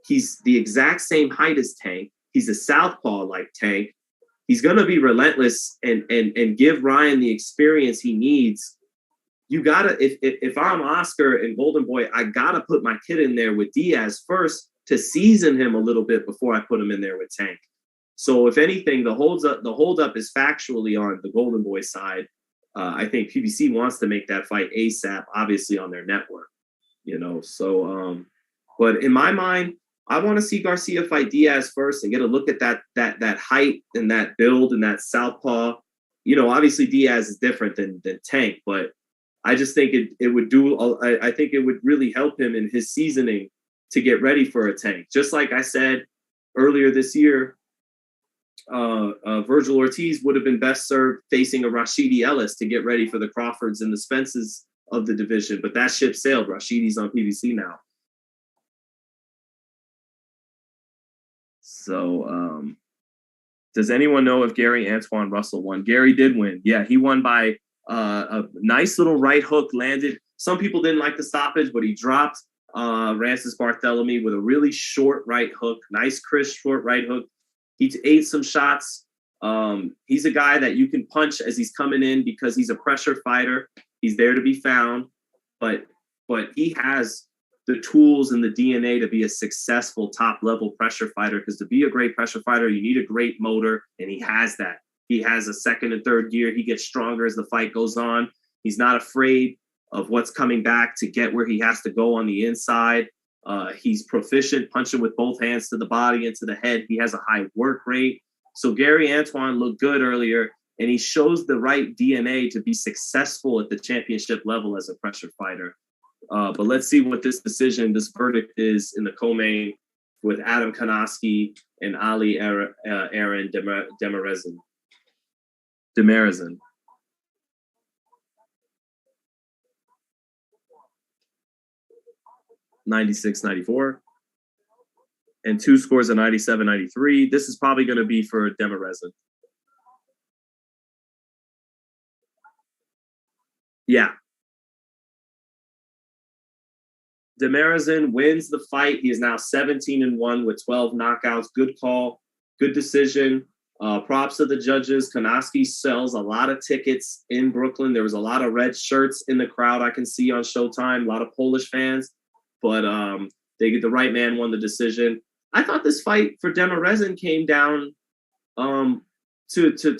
He's the exact same height as Tank. He's a southpaw like Tank. He's going to be relentless and give Ryan the experience he needs. You got to, if I'm Oscar and Golden Boy, I got to put my kid in there with Diaz first to season him a little bit before I put him in there with Tank. So if anything, the holdup is factually on the Golden Boy side. I think PBC wants to make that fight ASAP, obviously on their network, but in my mind, I want to see Garcia fight Diaz first and get a look at that height and that build and that southpaw. Obviously Diaz is different than Tank, but I just think it would do. I think it would really help him in his seasoning to get ready for a tank. Just like I said earlier this year, Virgil Ortiz would have been best served facing a Rashidi Ellis to get ready for the Crawfords and the Spences of the division. But that ship sailed. Rashidi's on PBC now. So does anyone know if Gary Antoine Russell won? Gary did win. Yeah, he won by a nice little right hook landed. Some people didn't like the stoppage, but he dropped Rancis Barthélemy with a really short right hook. Nice, crisp, short right hook. He ate some shots. He's a guy that you can punch as he's coming in because he's a pressure fighter. He's there to be found, but he has the tools and the DNA to be a successful top-level pressure fighter, because to be a great pressure fighter, you need a great motor, and he has that. He has a second and third gear. He gets stronger as the fight goes on. He's not afraid of what's coming back to get where he has to go on the inside. He's proficient punching with both hands to the body and to the head. He has a high work rate. So Gary Antoine looked good earlier, and he shows the right DNA to be successful at the championship level as a pressure fighter. But let's see what this verdict is in the co-main with Adam Konoski and Ali Aaron Demirezen. 96-94. And 2 scores of 97-93. This is probably going to be for Demirezen. Yeah. Demirezen wins the fight. He is now 17-1 with 12 knockouts. Good call. Good decision. Props to the judges. Konoski sells a lot of tickets in Brooklyn. There was a lot of red shirts in the crowd I can see on Showtime. A lot of Polish fans. But the right man won the decision. I thought this fight for Demirezen came down to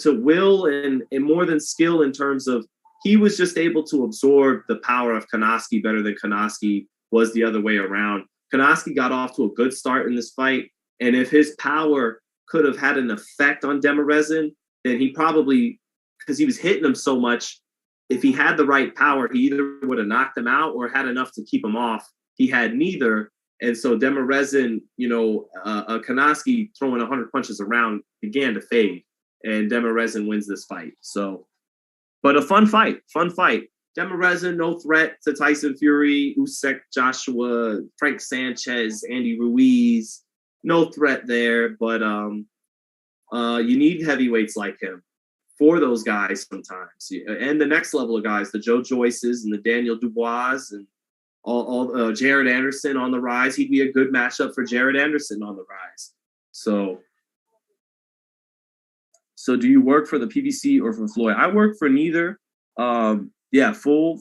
will and more than skill, in terms of he was just able to absorb the power of Konoski better than Konoski was the other way around. Konoski got off to a good start in this fight, and if his power could have had an effect on Demirezen, then he probably, because he was hitting him so much, if he had the right power, he either would have knocked him out or had enough to keep him off. He had neither. And so Demirezen, Konoski throwing 100 punches around began to fade, and Demirezen wins this fight. So, but a fun fight. Demirezen, no threat to Tyson Fury, Usyk, Joshua, Frank Sanchez, Andy Ruiz. No threat there, but you need heavyweights like him for those guys sometimes. And the next level of guys, the Joe Joyces and the Daniel Dubois and all Jared Anderson on the rise. He'd be a good matchup for Jared Anderson on the rise. So do you work for the PBC or for Floyd? I work for neither. Yeah, full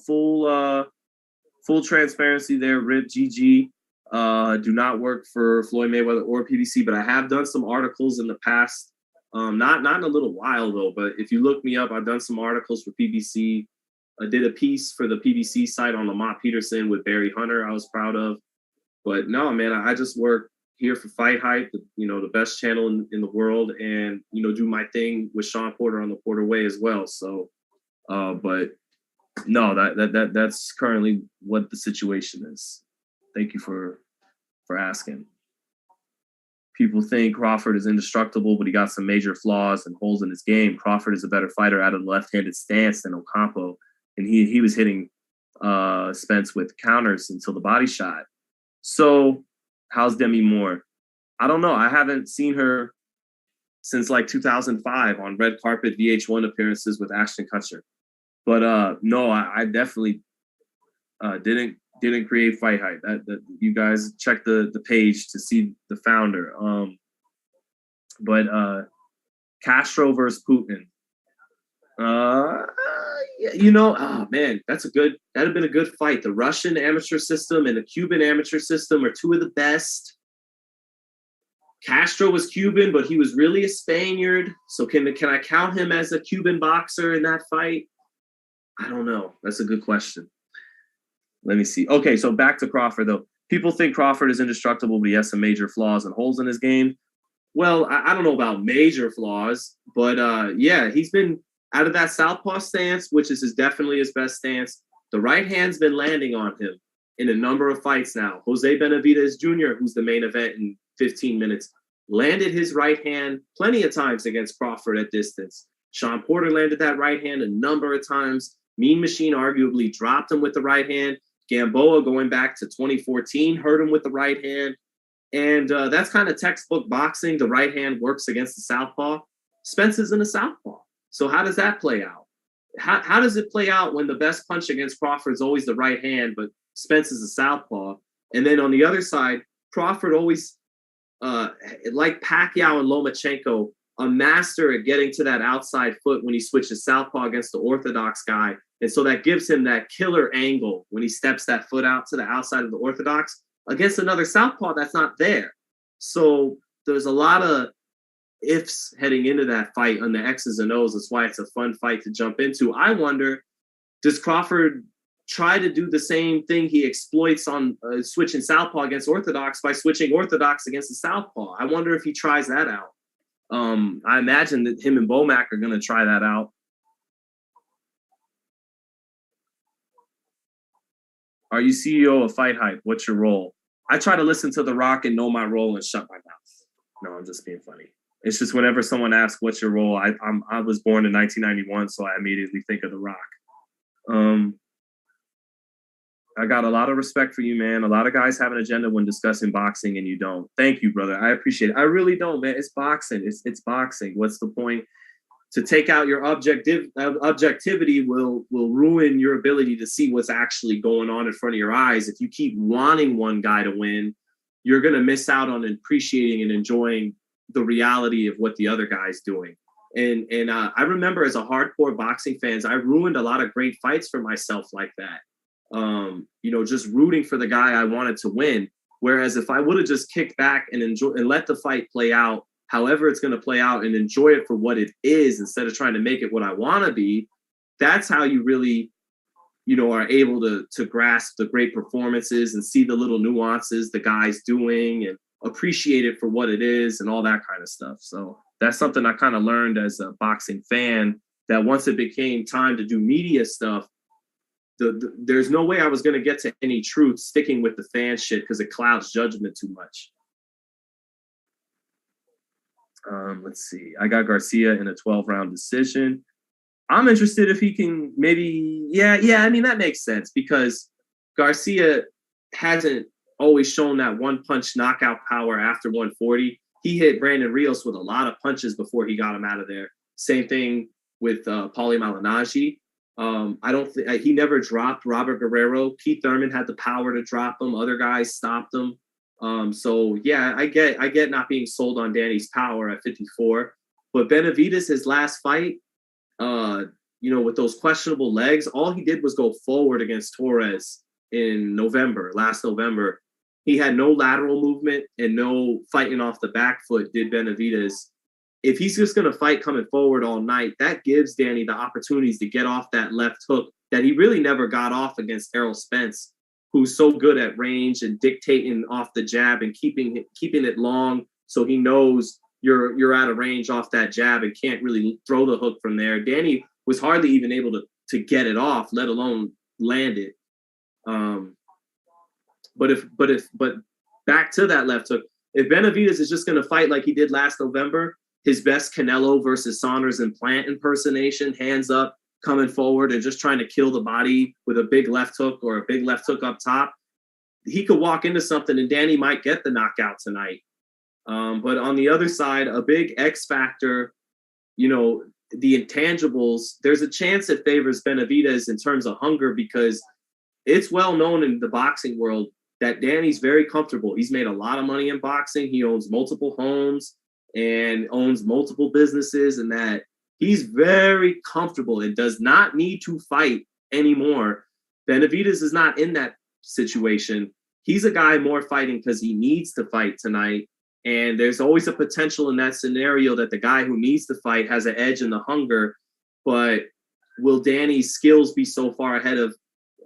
transparency there. Rip GG. Do not work for Floyd Mayweather or PBC, but I have done some articles in the past. Not in a little while though, but if you look me up, I've done some articles for PBC. I did a piece for the PBC site on Lamont Peterson with Barry Hunter I was proud of. But no, man, I just work here for FightHype, the best channel in the world, and, do my thing with Sean Porter on the Porter Way as well. So, but no, that's currently what the situation is. Thank you for asking. People think Crawford is indestructible, but he got some major flaws and holes in his game. Crawford is a better fighter out of the left-handed stance than Ocampo. And he was hitting Spence with counters until the body shot. So how's Demi Moore? I don't know. I haven't seen her since like 2005 on red carpet VH1 appearances with Ashton Kutcher. But no, I definitely didn't create FightHype. That you guys check the page to see the founder. But Castro versus Putin. Oh man, that'd have been a good fight. The Russian amateur system and the Cuban amateur system are two of the best. Castro was Cuban, but he was really a Spaniard. So can I count him as a Cuban boxer in that fight? I don't know. That's a good question. Let me see. Okay, so back to Crawford though. People think Crawford is indestructible, but he has some major flaws and holes in his game. Well, I don't know about major flaws, but yeah, he's been out of that southpaw stance, which is definitely his best stance. The right hand's been landing on him. in a number of fights now. Jose Benavidez Jr., who's the main event in 15 minutes, landed his right hand plenty of times against Crawford at distance. Sean Porter landed that right hand a number of times. Mean Machine arguably dropped him with the right hand. Gamboa, going back to 2014, hurt him with the right hand. And that's kind of textbook boxing. The right hand works against the southpaw. Spence isn't a southpaw. So how does that play out? How does it play out when the best punch against Crawford is always the right hand, but Spence is a southpaw? And then on the other side, Crawford always, like Pacquiao and Lomachenko, a master at getting to that outside foot when he switches southpaw against the orthodox guy. And so that gives him that killer angle when he steps that foot out to the outside of the orthodox against another southpaw that's not there. So there's a lot of ifs heading into that fight on the X's and O's. That's why it's a fun fight to jump into. I wonder, does Crawford try to do the same thing he exploits on switching southpaw against orthodox by switching orthodox against the southpaw? I wonder if he tries that out. I imagine that him and Bomac are going to try that out. Are you CEO of FightHype? What's your role? I try to listen to The Rock and know my role and shut my mouth. No, I'm just being funny. It's just whenever someone asks, what's your role? I was born in 1991, so I immediately think of The Rock. I got a lot of respect for you, man. A lot of guys have an agenda when discussing boxing, and you don't. Thank you, brother. I appreciate it. I really don't, man. It's boxing. It's boxing. What's the point? To take out your objectivity will ruin your ability to see what's actually going on in front of your eyes. If you keep wanting one guy to win, you're going to miss out on appreciating and enjoying the reality of what the other guy's doing. And I remember as a hardcore boxing fan, I ruined a lot of great fights for myself like that. Just rooting for the guy I wanted to win. Whereas if I would have just kicked back and enjoy and let the fight play out, however it's going to play out, and enjoy it for what it is instead of trying to make it what I want to be, that's how you really, are able to grasp the great performances and see the little nuances the guy's doing and appreciate it for what it is and all that kind of stuff. So that's something I kind of learned as a boxing fan, that once it became time to do media stuff, there's no way I was going to get to any truth sticking with the fan shit because it clouds judgment too much. Let's see. I got Garcia in a 12-round decision. I'm interested if he can maybe, I mean, that makes sense because Garcia hasn't always shown that one-punch knockout power after 140. He hit Brandon Rios with a lot of punches before he got him out of there. Same thing with Paulie Malignaggi. I don't think he never dropped Robert Guerrero. Keith Thurman had the power to drop him. Other guys stopped him. So yeah, I get not being sold on Danny's power at 54, but Benavidez, his last fight, with those questionable legs, all he did was go forward against Torres in last November. He had no lateral movement and no fighting off the back foot, did Benavidez. If he's just going to fight coming forward all night, that gives Danny the opportunities to get off that left hook that he really never got off against Errol Spence, who's so good at range and dictating off the jab and keeping it long so he knows you're out of range off that jab and can't really throw the hook from there. Danny was hardly even able to get it off, let alone land it. But back to that left hook, if Benavidez is just going to fight like he did last November, his best Canelo versus Saunders and Plant impersonation, hands up, coming forward and just trying to kill the body with a big left hook or a big left hook up top, he could walk into something and Danny might get the knockout tonight. But on the other side, a big X factor, the intangibles, there's a chance it favors Benavidez in terms of hunger because it's well known in the boxing world that Danny's very comfortable. He's made a lot of money in boxing. He owns multiple homes and owns multiple businesses, and that he's very comfortable and does not need to fight anymore. Benavidez is not in that situation. He's a guy more fighting because he needs to fight tonight. And there's always a potential in that scenario that the guy who needs to fight has an edge in the hunger. But will Danny's skills be so far ahead of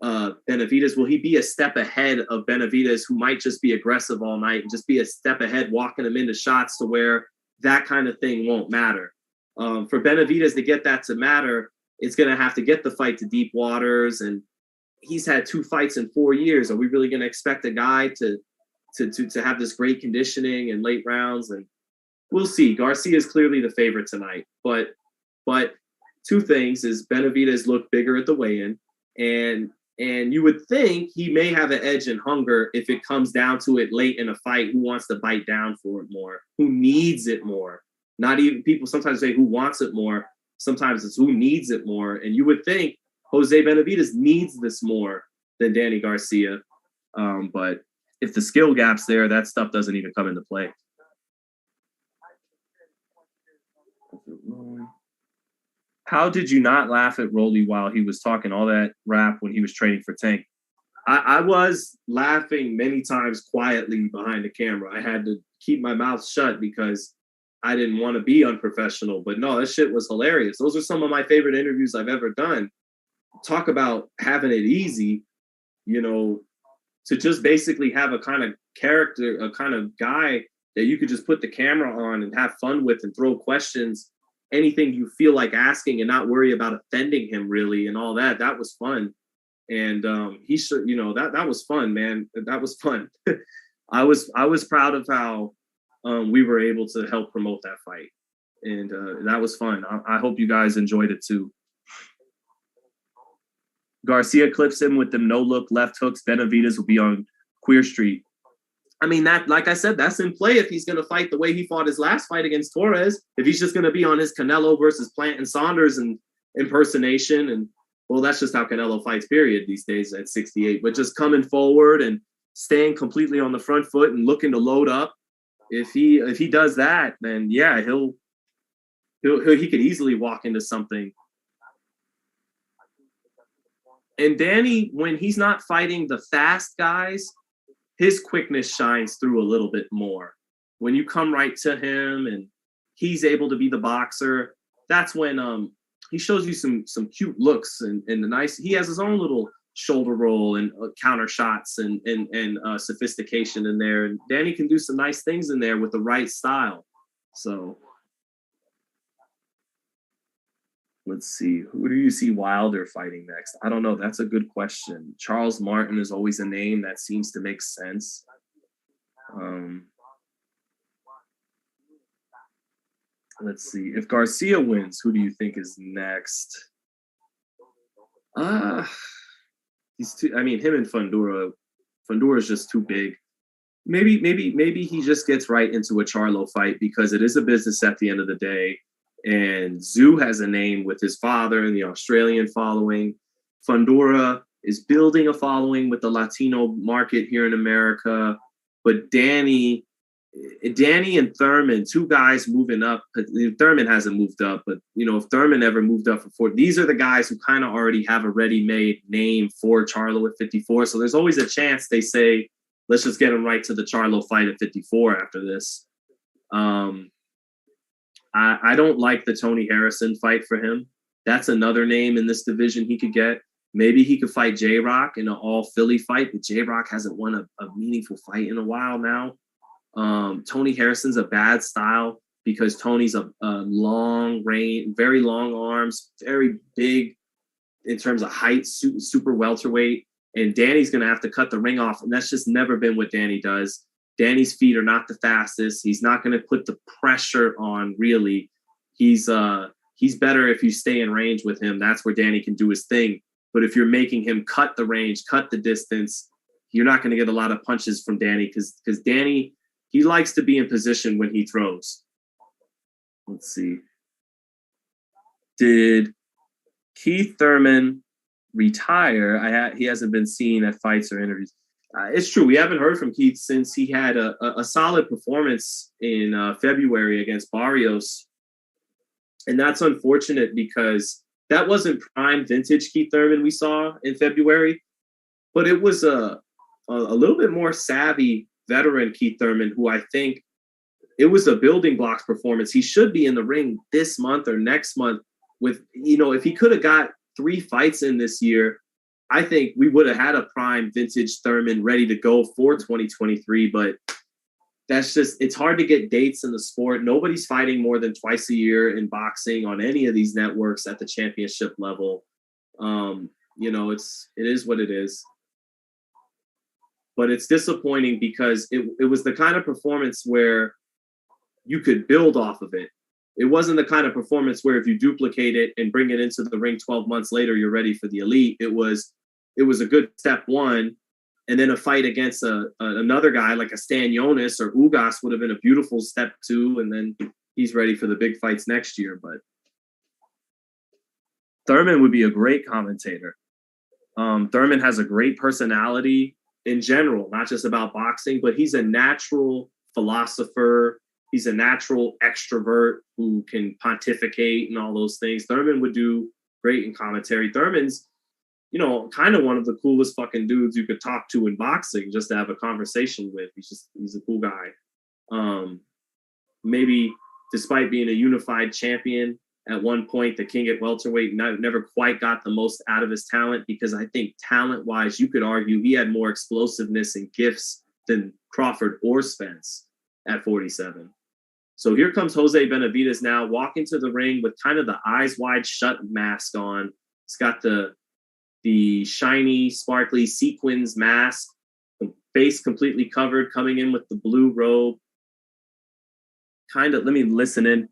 Benavidez? Will he be a step ahead of Benavidez, who might just be aggressive all night and just be a step ahead, walking him into shots to where that kind of thing won't matter? For Benavidez to get that to matter, it's going to have to get the fight to deep waters. And he's had 2 fights in 4 years. Are we really going to expect a guy to have this great conditioning and late rounds? And we'll see. Garcia is clearly the favorite tonight, but 2 things is Benavidez looked bigger at the weigh-in, and you would think he may have an edge in hunger if it comes down to it late in a fight. Who wants to bite down for it more? Who needs it more? Not even people sometimes say who wants it more. Sometimes it's who needs it more. And you would think Jose Benavidez needs this more than Danny Garcia. But if the skill gap's there, that stuff doesn't even come into play. How did you not laugh at Rolly while he was talking all that rap when he was training for Tank? I was laughing many times quietly behind the camera. I had to keep my mouth shut because I didn't want to be unprofessional. But no, that shit was hilarious. Those are some of my favorite interviews I've ever done. Talk about having it easy, you know, to just basically have a kind of character, a kind of guy that you could just put the camera on and have fun with and throw questions, anything you feel like asking, and not worry about offending him really and all that. That was fun. And he should, you know, that was fun, man. That was fun. I was proud of how we were able to help promote that fight. And that was fun. I hope you guys enjoyed it too. Garcia clips him with them no-look left hooks. Benavidez will be on Queer Street. I mean, that, like I said, that's in play if he's going to fight the way he fought his last fight against Torres. If he's just going to be on his Canelo versus Plant and Saunders and impersonation, and well, that's just how Canelo fights, period, these days at 68. But just coming forward and staying completely on the front foot and looking to load up. If he does that, then yeah, he could easily walk into something. And Danny, when he's not fighting the fast guys, his quickness shines through a little bit more. When you come right to him and he's able to be the boxer, that's when he shows you some cute looks and the nice. He has his own little shoulder roll and counter shots and sophistication in there. And Danny can do some nice things in there with the right style. So let's see. Who do you see Wilder fighting next? I don't know. That's a good question. Charles Martin is always a name that seems to make sense. Let's see. If Garcia wins, who do you think is next? He's too. I mean, him and Fundora. Fundora is just too big. Maybe he just gets right into a Charlo fight because it is a business at the end of the day. And Zoo has a name with his father and the Australian following. Fundora is building a following with the Latino market here in America. But Danny and Thurman, 2 guys moving up. Thurman hasn't moved up, but you know, if Thurman ever moved up before, these are the guys who kind of already have a ready-made name for Charlo at 54. So there's always a chance they say, let's just get him right to the Charlo fight at 54 after this. I don't like the Tony Harrison fight for him. That's another name in this division he could get. Maybe he could fight J-Rock in an all-Philly fight, but J-Rock hasn't won a meaningful fight in a while now. Tony Harrison's a bad style because Tony's a long range, very long arms, very big in terms of height, super welterweight. And Danny's going to have to cut the ring off, and that's just never been what Danny does. Danny's feet are not the fastest. He's not going to put the pressure on, really. He's better if you stay in range with him. That's where Danny can do his thing. But if you're making him cut the range, cut the distance, you're not going to get a lot of punches from Danny because Danny, he likes to be in position when he throws. Let's see. Did Keith Thurman retire? He hasn't been seen at fights or interviews. It's true. We haven't heard from Keith since he had a solid performance in February against Barrios. And that's unfortunate because that wasn't prime vintage Keith Thurman we saw in February, but it was a little bit more savvy veteran Keith Thurman, who I think it was a building blocks performance. He should be in the ring this month or next month with, you know, if he could have got 3 fights in this year, I think we would have had a prime vintage Thurman ready to go for 2023, but that's just, it's hard to get dates in the sport. Nobody's fighting more than twice a year in boxing on any of these networks at the championship level. You know, it is what it is. But it's disappointing because it was the kind of performance where you could build off of it. It wasn't the kind of performance where if you duplicate it and bring it into the ring 12 months later, you're ready for the elite. It was a good step one. And then a fight against another guy like a Stanionis or Ugas would have been a beautiful step two. And then he's ready for the big fights next year. But Thurman would be a great commentator. Thurman has a great personality in general, not just about boxing, but he's a natural philosopher. He's a natural extrovert who can pontificate and all those things. Thurman would do great in commentary. Thurman's, you know, kind of one of the coolest fucking dudes you could talk to in boxing just to have a conversation with. He's a cool guy. Maybe despite being a unified champion at one point, the king at welterweight never quite got the most out of his talent, because I think talent-wise, you could argue he had more explosiveness and gifts than Crawford or Spence at 47. So here comes Jose Benavidez now, walking to the ring with kind of the eyes wide shut mask on. He's got the shiny, sparkly sequins mask, the face completely covered, coming in with the blue robe. Kind of, let me listen in.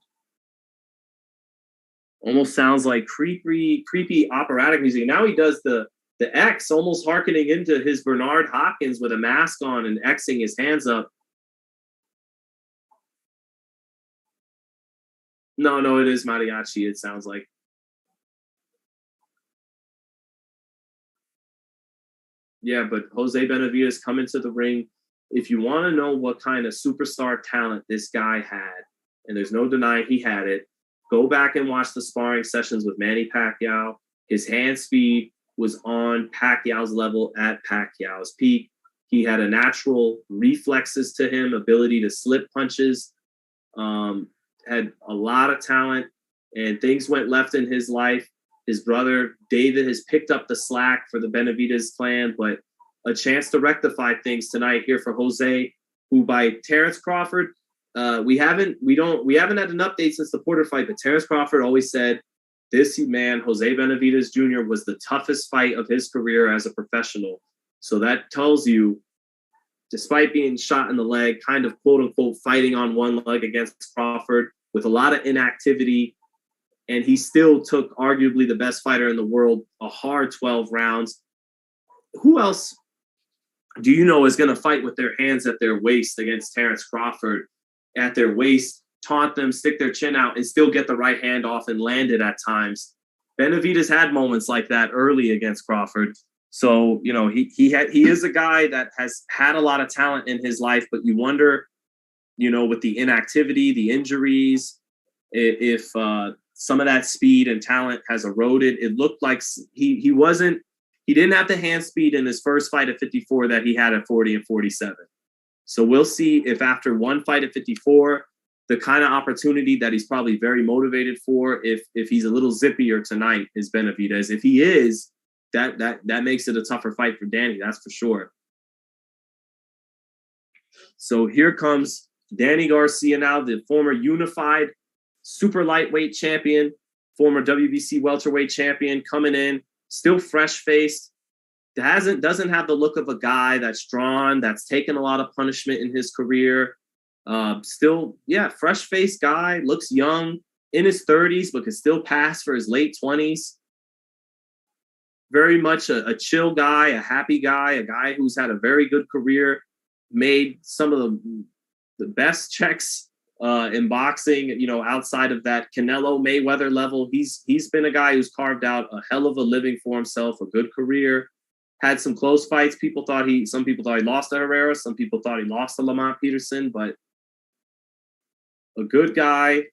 Almost sounds like creepy operatic music. Now he does the X, almost hearkening into his Bernard Hopkins with a mask on and Xing his hands up. No, it is mariachi, it sounds like. Yeah, but Jose Benavidez coming to the ring. If you want to know what kind of superstar talent this guy had, and there's no denying he had it, go back and watch the sparring sessions with Manny Pacquiao. His hand speed was on Pacquiao's level at Pacquiao's peak. He had a natural reflexes to him, ability to slip punches, had a lot of talent, and things went left in his life. His brother, David, has picked up the slack for the Benavidez clan, but a chance to rectify things tonight here for Jose, who by Terrence Crawford, we haven't had an update since the Porter fight, but Terrence Crawford always said this man, Jose Benavidez Jr., was the toughest fight of his career as a professional. So that tells you, despite being shot in the leg, kind of quote unquote fighting on one leg against Crawford with a lot of inactivity, and he still took arguably the best fighter in the world a hard 12 rounds. Who else do you know is going to fight with their hands at their waist against Terrence Crawford at their waist, taunt them, stick their chin out, and still get the right hand off and land it at times? Benavidez had moments like that early against Crawford. So, you know, he is a guy that has had a lot of talent in his life, but you wonder, you know, with the inactivity, the injuries, if some of that speed and talent has eroded. It looked like he didn't have the hand speed in his first fight at 54 that he had at 40 and 47. So we'll see if after one fight at 54, the kind of opportunity that he's probably very motivated for, if he's a little zippier tonight, is Benavidez. If he is, that makes it a tougher fight for Danny, that's for sure. So here comes Danny Garcia now, the former unified super lightweight champion, former WBC welterweight champion, coming in, still fresh-faced. Doesn't have the look of a guy that's drawn, that's taken a lot of punishment in his career. Still, fresh-faced guy, looks young, in his 30s, but can still pass for his late 20s. Very much a chill guy, a happy guy, a guy who's had a very good career, made some of the best checks in boxing, you know, outside of that Canelo Mayweather level. He's been a guy who's carved out a hell of a living for himself, a good career. Had some close fights. Some people thought he lost to Herrera. Some people thought he lost to Lamont Peterson, but a good guy.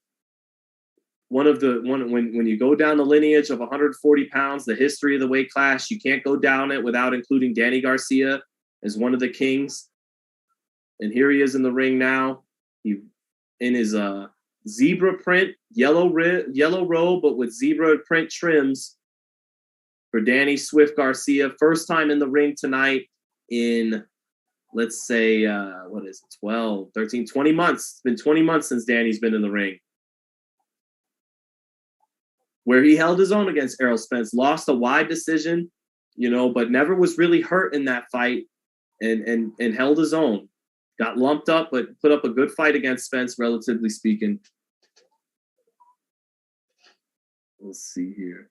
When you go down the lineage of 140 pounds, the history of the weight class, you can't go down it without including Danny Garcia as one of the kings. And here he is in the ring now. He in his zebra print, yellow robe, but with zebra print trims for Danny Swift Garcia. First time in the ring tonight in, let's say, 12, 13, 20 months. It's been 20 months since Danny's been in the ring, where he held his own against Errol Spence, lost a wide decision but never was really hurt in that fight and held his own. Got lumped up, but put up a good fight against Spence, relatively speaking. Let's see here.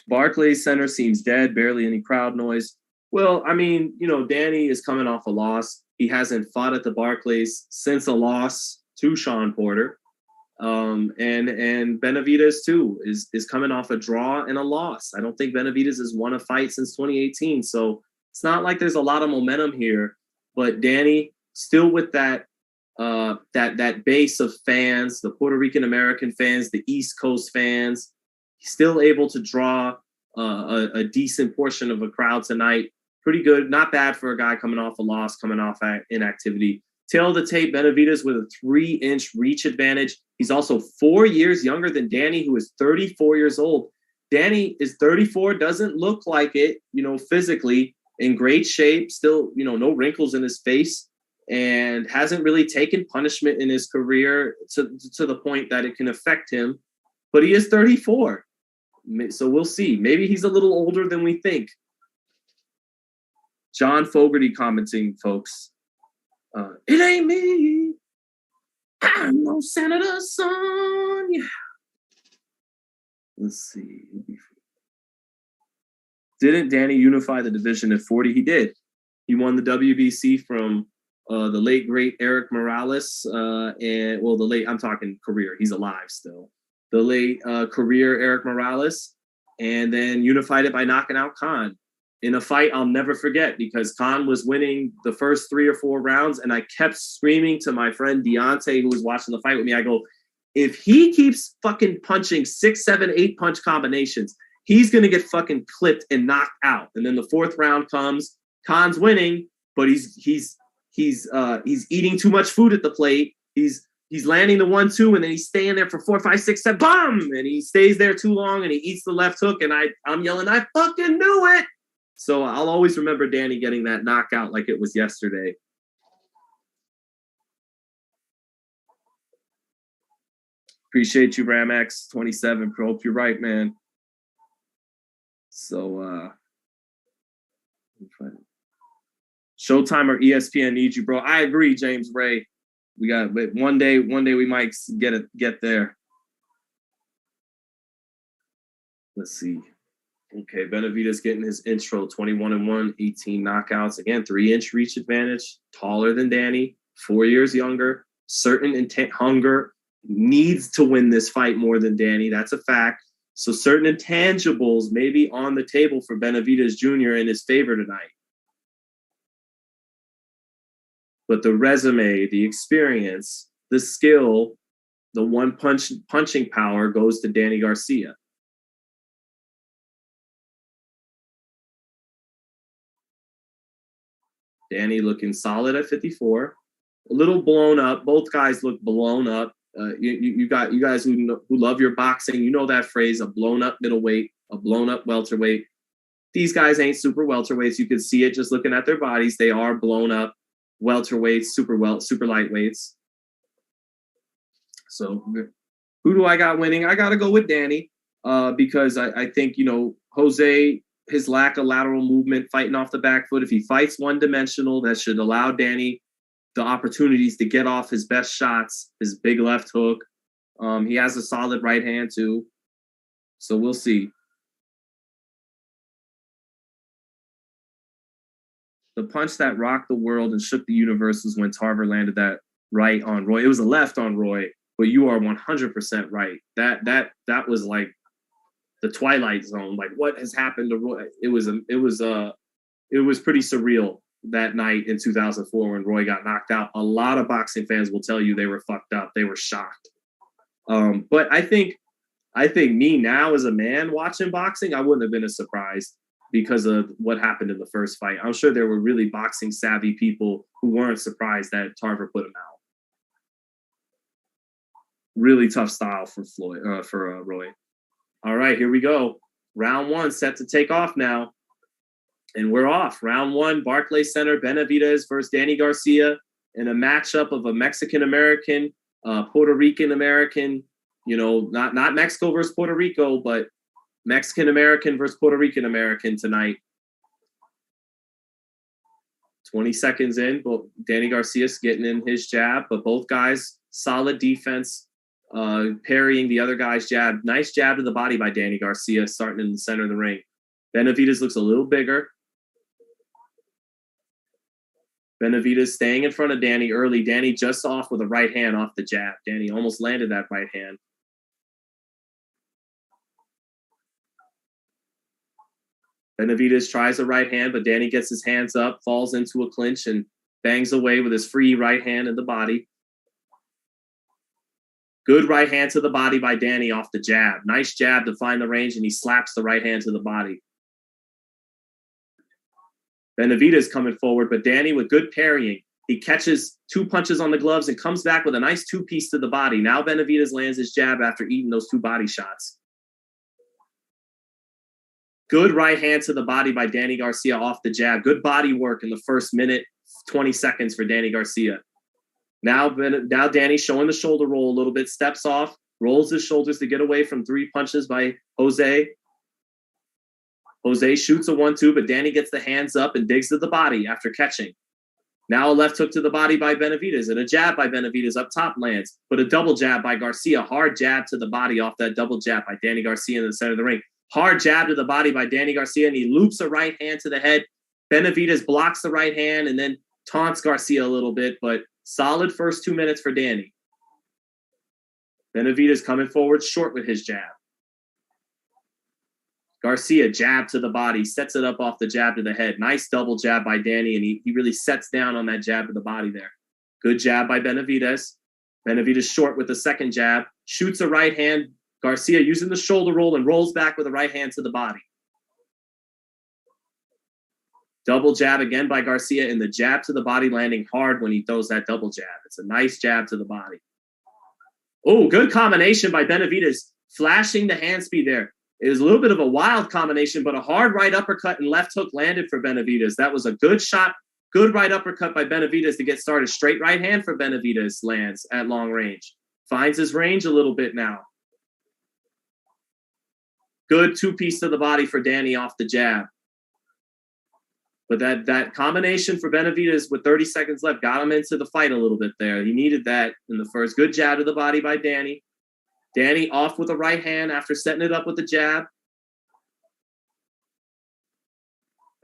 Barclays Center seems dead, barely any crowd noise. Well, I mean, Danny is coming off a loss. He hasn't fought at the Barclays since a loss to Sean Porter. And Benavidez too is coming off a draw and a loss. I don't think Benavidez has won a fight since 2018. So it's not like there's a lot of momentum here, but Danny still with that base of fans, the Puerto Rican American fans, the East Coast fans, he's still able to draw a decent portion of a crowd tonight. Pretty good, not bad for a guy coming off a loss, coming off inactivity. Tail of the tape, Benavidez with a 3-inch reach advantage. He's also 4 years younger than Danny, who is 34 years old. Danny is 34, doesn't look like it, physically, in great shape, still, no wrinkles in his face, and hasn't really taken punishment in his career to the point that it can affect him. But he is 34. So we'll see. Maybe he's a little older than we think. John Fogerty commenting, folks. It ain't me. I'm no senator's son. Yeah. Let's see. Didn't Danny unify the division at 40? He did. He won the WBC from the late, great Eric Morales. I'm talking career. He's alive still. The late career Eric Morales. And then unified it by knocking out Khan in a fight I'll never forget, because Khan was winning the first 3 or 4 rounds, and I kept screaming to my friend Deontay, who was watching the fight with me. I go, if he keeps fucking punching 6, 7, 8 punch combinations, he's going to get fucking clipped and knocked out. And then the 4th round comes, Khan's winning, but he's eating too much food at the plate. He's landing the 1-2, and then he's staying there for 4, 5, 6, 7, boom! And he stays there too long, and he eats the left hook, and I'm yelling, I fucking knew it! So I'll always remember Danny getting that knockout like it was yesterday. Appreciate you, RamX27. Hope you're right, man. So, Showtime or ESPN needs you, bro. I agree, James Ray. We got one day we might get there. Let's see. Okay, Benavidez getting his intro, 21-1, 18 knockouts. Again, 3-inch reach advantage, taller than Danny, 4 years younger, certain intent, hunger, needs to win this fight more than Danny. That's a fact. So certain intangibles may be on the table for Benavidez Jr. in his favor tonight. But the resume, the experience, the skill, the punching power goes to Danny Garcia. Danny looking solid at 54, a little blown up. Both guys look blown up. You guys who love your boxing, you know that phrase: a blown up middleweight, a blown up welterweight. These guys ain't super welterweights. You can see it just looking at their bodies. They are blown up welterweights, super lightweights. So who do I got winning? I got to go with Danny because I think, Jose, his lack of lateral movement, fighting off the back foot. If he fights one-dimensional, that should allow Danny the opportunities to get off his best shots, his big left hook. He has a solid right hand, too. So we'll see. The punch that rocked the world and shook the universe was when Tarver landed that right on Roy. It was a left on Roy, but you are 100% right. That was like the Twilight Zone. Like, what has happened to Roy? It was pretty surreal that night in 2004 when Roy got knocked out. A lot of boxing fans will tell you they were fucked up. They were shocked. But I think me now as a man watching boxing, I wouldn't have been as surprised because of what happened in the first fight. I'm sure there were really boxing savvy people who weren't surprised that Tarver put him out. Really tough style for Roy. All right, here we go. Round 1 set to take off now. And we're off. Round 1, Barclays Center, Benavidez versus Danny Garcia in a matchup of a Mexican-American, Puerto Rican-American, not Mexico versus Puerto Rico, but Mexican-American versus Puerto Rican-American tonight. 20 seconds in, Danny Garcia's getting in his jab, but both guys, solid defense, parrying the other guy's jab. Nice jab to the body by Danny Garcia, starting in the center of the ring. Benavidez looks a little bigger. Benavidez staying in front of Danny early. Danny just off with a right hand off the jab. Danny almost landed that right hand. Benavidez tries a right hand, but Danny gets his hands up, falls into a clinch, and bangs away with his free right hand in the body. Good right hand to the body by Danny off the jab. Nice jab to find the range, and he slaps the right hand to the body. Benavidez coming forward, but Danny with good parrying. He catches 2 punches on the gloves and comes back with a nice 2-piece to the body. Now Benavidez lands his jab after eating those 2 body shots. Good right hand to the body by Danny Garcia off the jab. Good body work in the first minute, 20 seconds for Danny Garcia. Now Danny showing the shoulder roll a little bit, steps off, rolls his shoulders to get away from 3 punches by Jose. Jose shoots a 1-2, but Danny gets the hands up and digs to the body after catching. Now a left hook to the body by Benavidez and a jab by Benavidez up top lands, but a double jab by Garcia. Hard jab to the body off that double jab by Danny Garcia in the center of the ring. Hard jab to the body by Danny Garcia, and he loops a right hand to the head. Benavidez blocks the right hand and then taunts Garcia a little bit, but solid first 2 minutes for Danny. Benavidez coming forward short with his jab. Garcia jab to the body, sets it up off the jab to the head. Nice double jab by Danny, and he really sets down on that jab to the body there. Good jab by Benavidez. Benavidez short with the second jab, shoots a right hand. Garcia using the shoulder roll and rolls back with a right hand to the body. Double jab again by Garcia, and the jab to the body landing hard when he throws that double jab. It's a nice jab to the body. Oh, good combination by Benavidez, flashing the hand speed there. It was a little bit of a wild combination, but a hard right uppercut and left hook landed for Benavidez. That was a good shot, good right uppercut by Benavidez to get started. Straight right hand for Benavidez lands at long range. Finds his range a little bit now. Good 2-piece to the body for Danny off the jab. But that combination for Benavidez with 30 seconds left got him into the fight a little bit there. He needed that in the first. Good jab to the body by Danny. Danny off with a right hand after setting it up with the jab.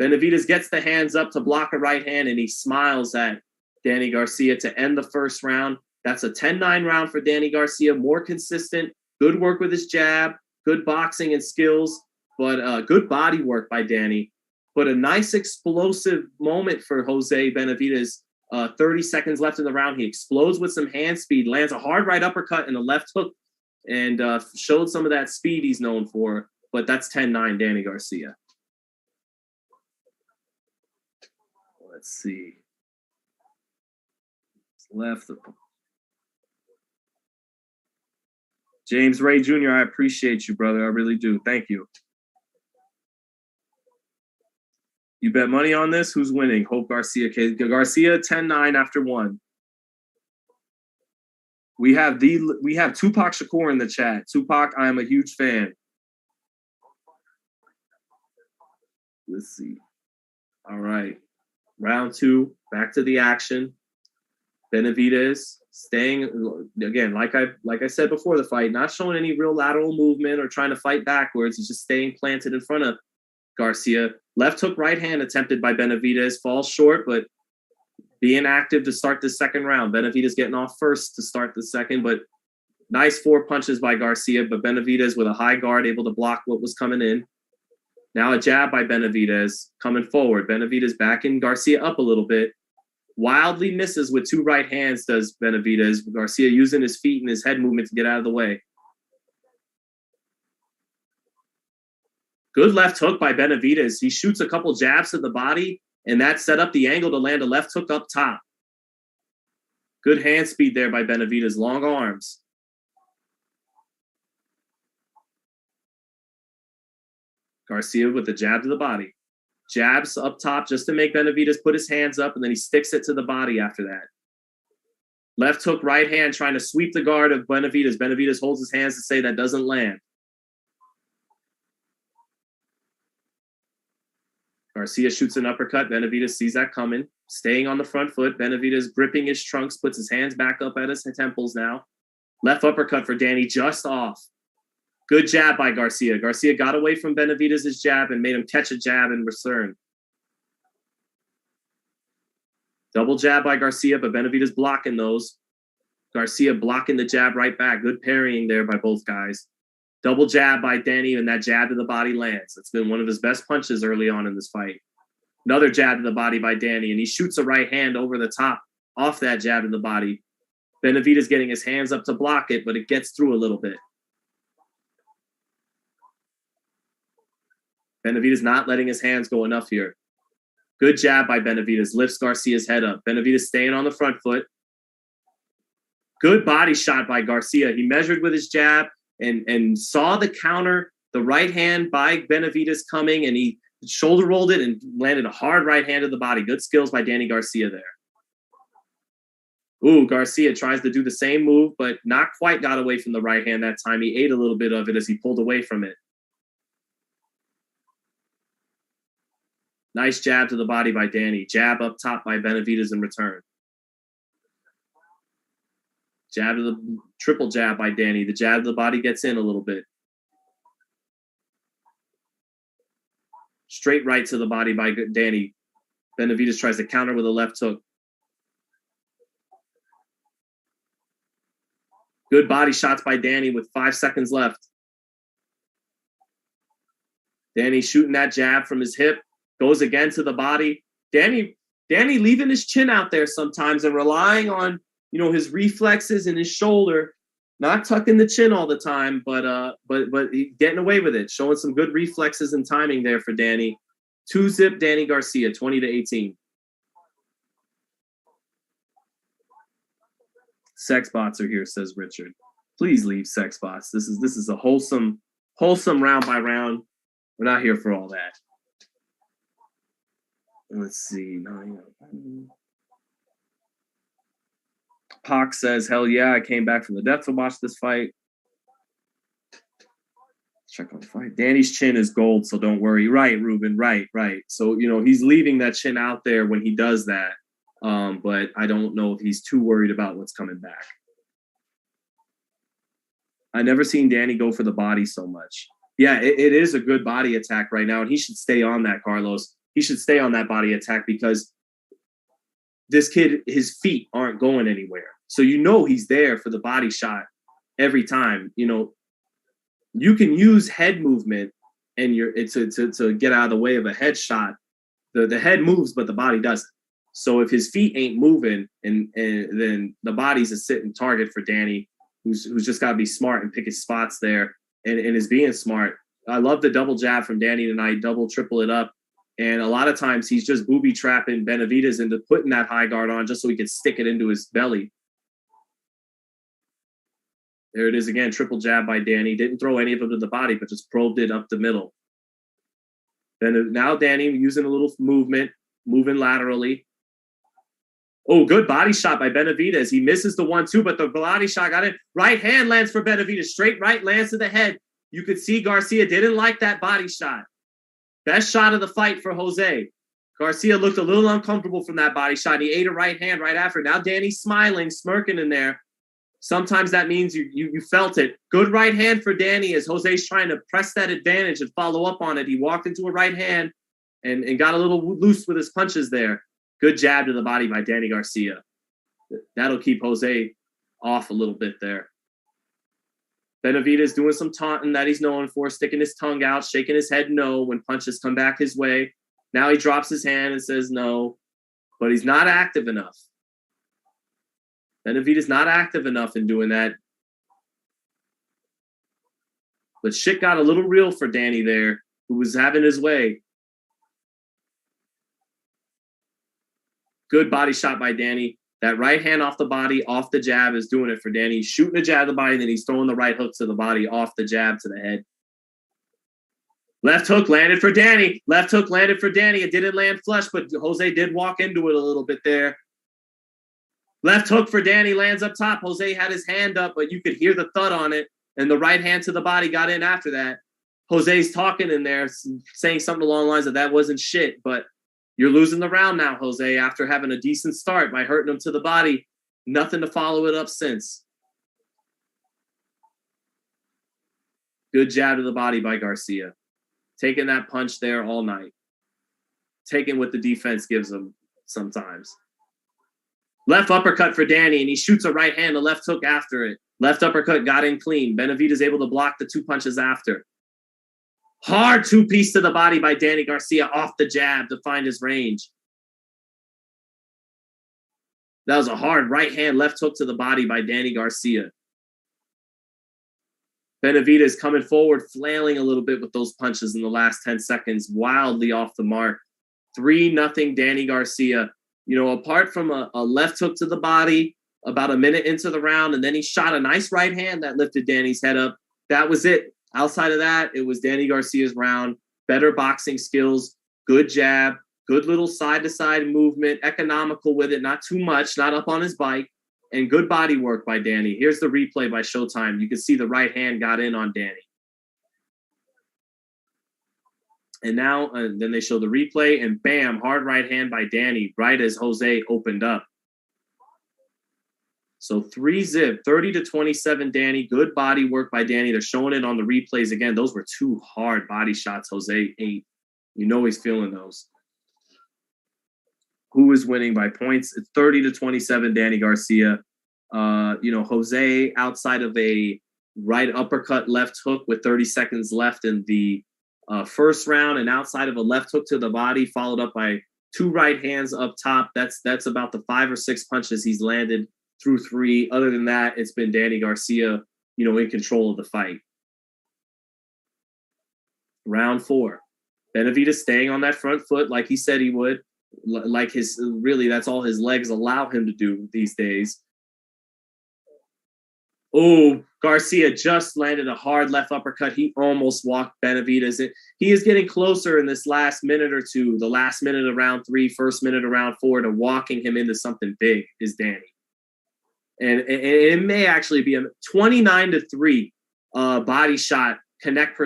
Benavidez gets the hands up to block a right hand, and he smiles at Danny Garcia to end the first round. That's a 10-9 round for Danny Garcia. More consistent, good work with his jab, good boxing and skills, but good body work by Danny. But a nice explosive moment for Jose Benavidez. 30 seconds left in the round. He explodes with some hand speed, lands a hard right uppercut and a left hook, and showed some of that speed he's known for. But that's 10-9 Danny Garcia. Let's see. Left. James Ray Jr., I appreciate you, brother. I really do. Thank you. You bet money on this? Who's winning? Hope Garcia. Garcia 10-9 after 1. We have Tupac Shakur in the chat. Tupac, I am a huge fan. Let's see. All right. Round 2. Back to the action. Benavidez staying again, like I said before the fight, not showing any real lateral movement or trying to fight backwards. He's just staying planted in front of Garcia. Left hook right hand attempted by Benavidez, falls short, but being active to start the second round. Benavidez getting off first to start the second, but nice 4 punches by Garcia, but Benavidez with a high guard able to block what was coming in. Now a jab by Benavidez coming forward. Benavidez backing Garcia up a little bit. Wildly misses with 2 right hands does Benavidez. Garcia using his feet and his head movement to get out of the way. Good left hook by Benavidez. He shoots a couple jabs to the body, and that set up the angle to land a left hook up top. Good hand speed there by Benavidez. Long arms. Garcia with the jab to the body. Jabs up top just to make Benavidez put his hands up, and then he sticks it to the body after that. Left hook, right hand, trying to sweep the guard of Benavidez. Benavidez holds his hands to say that doesn't land. Garcia shoots an uppercut. Benavidez sees that coming, staying on the front foot. Benavidez gripping his trunks, puts his hands back up at his temples now. Left uppercut for Danny, just off. Good jab by Garcia. Garcia got away from Benavidez's jab and made him catch a jab in return. Double jab by Garcia, but Benavidez blocking those. Garcia blocking the jab right back. Good parrying there by both guys. Double jab by Danny, and that jab to the body lands. It's been one of his best punches early on in this fight. Another jab to the body by Danny, and he shoots a right hand over the top off that jab to the body. Benavidez getting his hands up to block it, but it gets through a little bit. Benavidez not letting his hands go enough here. Good jab by Benavidez. Lifts Garcia's head up. Benavidez staying on the front foot. Good body shot by Garcia. He measured with his jab and saw the counter, the right hand by Benavidez coming, and he shoulder rolled it and landed a hard right hand to the body. Good skills by Danny Garcia there. Ooh, Garcia tries to do the same move, but not quite got away from the right hand that time. He ate a little bit of it as he pulled away from it. Nice jab to the body by Danny. Jab up top by Benavidez in return. Jab to the triple jab by Danny. The jab to the body gets in a little bit. Straight right to the body by Danny. Benavidez tries to counter with a left hook. Good body shots by Danny with 5 seconds left. Danny shooting that jab from his hip. Goes again to the body. Danny leaving his chin out there sometimes and relying on, his reflexes and his shoulder, not tucking the chin all the time, but getting away with it, showing some good reflexes and timing there for Danny. 2-zip Danny Garcia, 20-18. Sex bots are here, says Richard. Please leave sex bots. This is a wholesome round by round. We're not here for all that. Let's see. Pac says, hell yeah, I came back from the death to watch this fight. Check out the fight. Danny's chin is gold, so don't worry. Right, Ruben, right. So, he's leaving that chin out there when he does that. But I don't know if he's too worried about what's coming back. I never seen Danny go for the body so much. Yeah, it is a good body attack right now, and he should stay on that, Carlos. He should stay on that body attack because this kid, his feet aren't going anywhere. So he's there for the body shot every time. You can use head movement and to get out of the way of a head shot. The head moves, but the body doesn't. So if his feet ain't moving, and then the body's a sitting target for Danny, who's just got to be smart and pick his spots there and is being smart. I love the double jab from Danny tonight, double, triple it up. And a lot of times he's just booby trapping Benavidez into putting that high guard on just so he could stick it into his belly. There it is again, triple jab by Danny. Didn't throw any of it to the body, but just probed it up the middle. Then now Danny using a little movement, moving laterally. Oh, good body shot by Benavidez. He misses the 1-2, but the body shot got in. Right hand lands for Benavidez. Straight right lands to the head. You could see Garcia didn't like that body shot. Best shot of the fight for Jose. Garcia looked a little uncomfortable from that body shot. He ate a right hand right after. Now Danny's smiling, smirking in there. Sometimes that means you felt it. Good right hand for Danny as Jose's trying to press that advantage and follow up on it. He walked into a right hand and got a little loose with his punches there. Good jab to the body by Danny Garcia. That'll keep Jose off a little bit there. Benavidez doing some taunting that he's known for, sticking his tongue out, shaking his head no when punches come back his way. Now he drops his hand and says no, but he's not active enough. Benavidez not active enough in doing that. But shit got a little real for Danny there, who was having his way. Good body shot by Danny. That right hand off the body, off the jab is doing it for Danny. He's shooting a jab to the body, then he's throwing the right hook to the body, off the jab to the head. Left hook landed for Danny. Left hook landed for Danny. It didn't land flush, but Jose did walk into it a little bit there. Left hook for Danny lands up top. Jose had his hand up, but you could hear the thud on it, and the right hand to the body got in after that. Jose's talking in there, saying something along the lines of that wasn't shit, but you're losing the round now, Jose, after having a decent start by hurting him to the body. Nothing to follow it up since. Good jab to the body by Garcia. Taking that punch there all night. Taking what the defense gives him sometimes. Left uppercut for Danny, and he shoots a right hand, a left hook after it. Left uppercut got in clean. Benavidez able to block the 2 punches after. Hard 2-piece to the body by Danny Garcia off the jab to find his range. That was a hard right hand, left hook to the body by Danny Garcia. Benavidez coming forward, flailing a little bit with those punches in the last 10 seconds, wildly off the mark. 3-0 Danny Garcia. You know, apart from a left hook to the body about a minute into the round, and then he shot a nice right hand that lifted Danny's head up. That was it. Outside of that, it was Danny Garcia's round. Better boxing skills, good jab, good little side-to-side movement, economical with it, not too much, not up on his bike, and good body work by Danny. Here's the replay by Showtime. You can see the right hand got in on Danny. And now, then they show the replay, and bam, hard right hand by Danny, right as Jose opened up. So 3-0, 30-27 Danny. Good body work by Danny. They're showing it on the replays again. Those were 2 hard body shots Jose ate. You know he's feeling those. Who is winning by points? It's 30-27 Danny Garcia. You know, Jose, outside of a right uppercut left hook with 30 seconds left in the first round, and outside of a left hook to the body, followed up by 2 right hands up top. That's about the 5 or 6 punches he's landed through 3. Other than that, it's been Danny Garcia, you know, in control of the fight. Round 4. Benavidez staying on that front foot like he said he would. Like really, that's all his legs allow him to do these days. Oh, Garcia just landed a hard left uppercut. He almost walked Benavidez. He is getting closer in this last minute or two, the last minute of round 3, first minute of round 4, to walking him into something big is Danny. And it may actually be a 29-3 body shot connect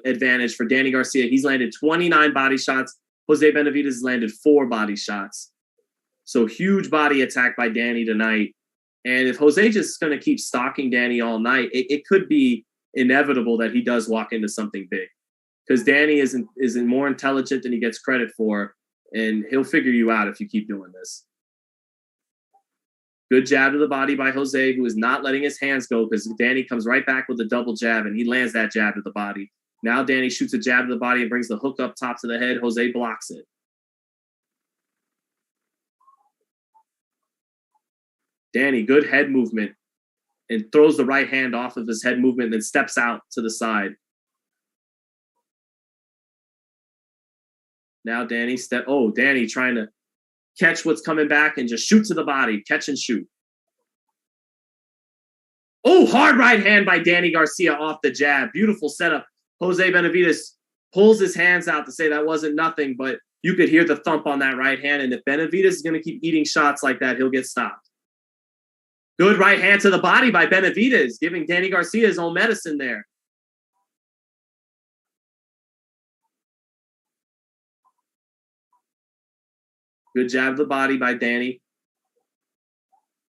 advantage for Danny Garcia. He's landed 29 body shots. Jose Benavidez has landed 4 body shots. So huge body attack by Danny tonight. And if Jose just is going to keep stalking Danny all night, it could be inevitable that he does walk into something big. Because Danny isn't more intelligent than he gets credit for, and he'll figure you out if you keep doing this. Good jab to the body by Jose, who is not letting his hands go, because Danny comes right back with a double jab, and he lands that jab to the body. Now Danny shoots a jab to the body and brings the hook up top to the head. Jose blocks it. Danny, good head movement, and throws the right hand off of his head movement and then steps out to the side. Now Danny Danny trying to catch what's coming back and just shoot to the body. Catch and shoot. Oh, hard right hand by Danny Garcia off the jab. Beautiful setup. Jose Benavidez pulls his hands out to say that wasn't nothing, but you could hear the thump on that right hand. And if Benavidez is going to keep eating shots like that, he'll get stopped. Good right hand to the body by Benavidez, giving Danny Garcia his own medicine there. Good jab to the body by Danny.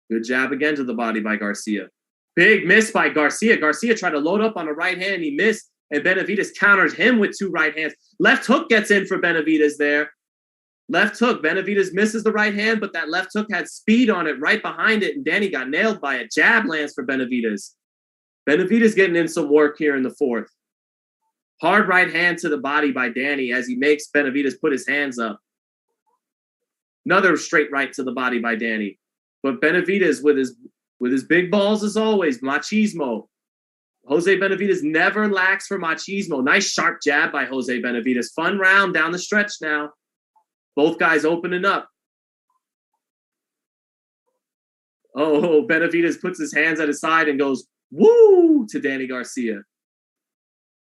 Good jab again to the body by Garcia. Big miss by Garcia. Garcia tried to load up on a right hand. He missed, and Benavidez counters him with 2 right hands. Left hook gets in for Benavidez there. Left hook. Benavidez misses the right hand, but that left hook had speed on it right behind it, and Danny got nailed by it. Jab lands for Benavidez. Benavidez getting in some work here in the 4th. Hard right hand to the body by Danny as he makes Benavidez put his hands up. Another straight right to the body by Danny. But Benavidez with his big balls as always, machismo. Jose Benavidez never lacks for machismo. Nice sharp jab by Jose Benavidez. Fun round down the stretch now. Both guys opening up. Oh, Benavidez puts his hands at his side and goes, woo, to Danny Garcia.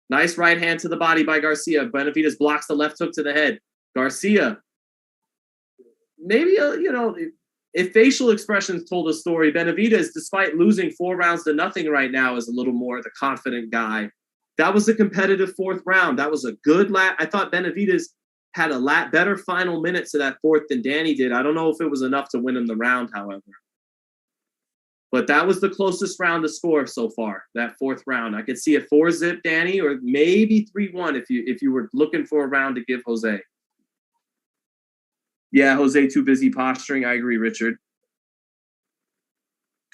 Nice right hand to the body by Garcia. Benavidez blocks the left hook to the head. Garcia, maybe, if facial expressions told a story, Benavidez, despite losing 4 rounds to nothing right now, is a little more the confident guy. That was a competitive fourth round. That was a good I thought Benavidez had a better final minutes of that fourth than Danny did. I don't know if it was enough to win him the round, however. But that was the closest round to score so far, that fourth round. I could see a 4-zip Danny or maybe 3-1 if you were looking for a round to give Jose. Yeah, Jose too busy posturing. I agree, Richard.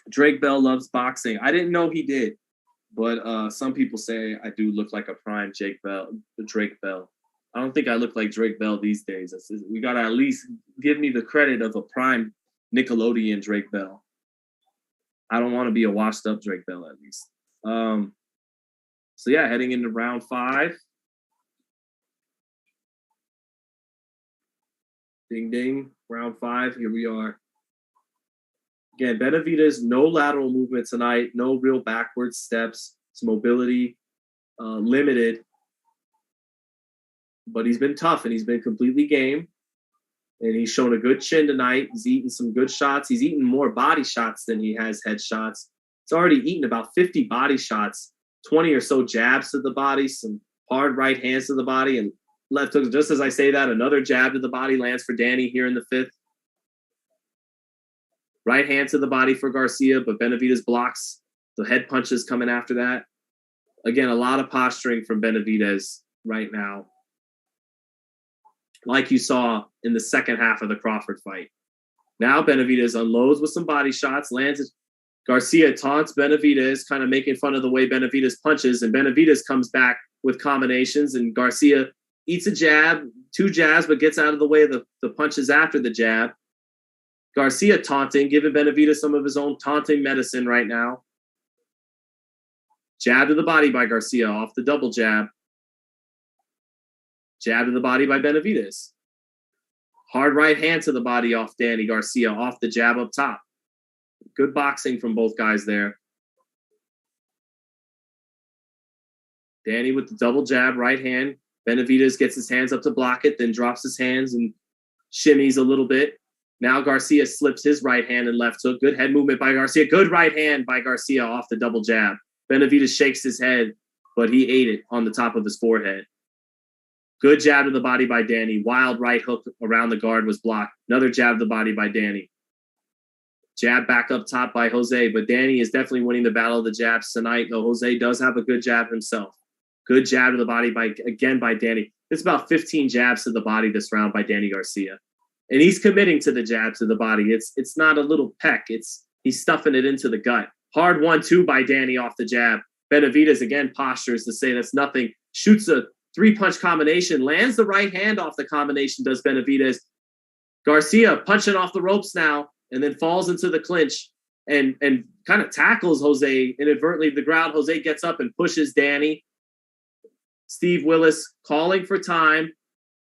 Drake Bell loves boxing. I didn't know he did, but some people say I do look like a prime Drake Bell. I don't think I look like Drake Bell these days. We got to at least give me the credit of a prime Nickelodeon Drake Bell. I don't want to be a washed up Drake Bell at least. So yeah, heading into round 5. Ding, ding. Round 5. Here we are. Again, Benavidez, no lateral movement tonight. No real backwards steps. His mobility limited. But he's been tough and he's been completely game. And he's shown a good chin tonight. He's eaten some good shots. He's eaten more body shots than he has head shots. He's already eaten about 50 body shots, 20 or so jabs to the body, some hard right hands to the body, and left hooks. Just as I say that, another jab to the body lands for Danny here in the 5th. Right hand to the body for Garcia, but Benavidez blocks the head punches coming after that. Again, a lot of posturing from Benavidez right now, like you saw in the second half of the Crawford fight. Now Benavidez unloads with some body shots, lands it. Garcia taunts Benavidez, kind of making fun of the way Benavidez punches, and Benavidez comes back with combinations, and Garcia eats a jab, 2 jabs, but gets out of the way of the punches after the jab. Garcia taunting, giving Benavidez some of his own taunting medicine right now. Jab to the body by Garcia off the double jab. Jab to the body by Benavidez. Hard right hand to the body off Danny Garcia, off the jab up top. Good boxing from both guys there. Danny with the double jab, right hand. Benavidez gets his hands up to block it, then drops his hands and shimmies a little bit. Now Garcia slips his right hand and left hook. Good head movement by Garcia. Good right hand by Garcia off the double jab. Benavidez shakes his head, but he ate it on the top of his forehead. Good jab to the body by Danny. Wild right hook around the guard was blocked. Another jab to the body by Danny. Jab back up top by Jose, but Danny is definitely winning the battle of the jabs tonight, though Jose does have a good jab himself. Good jab to the body by Danny. It's about 15 jabs to the body this round by Danny Garcia. And he's committing to the jab to the body. It's not a little peck. He's stuffing it into the gut. Hard 1-2 by Danny off the jab. Benavidez again postures to say that's nothing. Shoots a 3-punch combination. Lands the right hand off the combination, does Benavidez. Garcia punching off the ropes now and then falls into the clinch and kind of tackles Jose inadvertently. The ground, Jose gets up and pushes Danny. Steve Willis calling for time.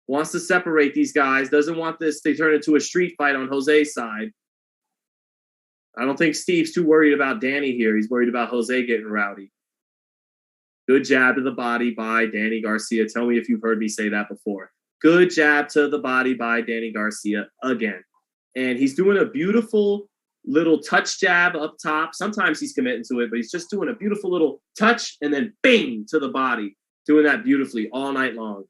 Wants to separate these guys. Doesn't want this to turn into a street fight on Jose's side. I don't think Steve's too worried about Danny here. He's worried about Jose getting rowdy. Good jab to the body by Danny Garcia. Tell me if you've heard me say that before. Good jab to the body by Danny Garcia again. And he's doing a beautiful little touch jab up top. Sometimes he's committing to it, but he's just doing a beautiful little touch and then bing to the body. Doing that beautifully all night long.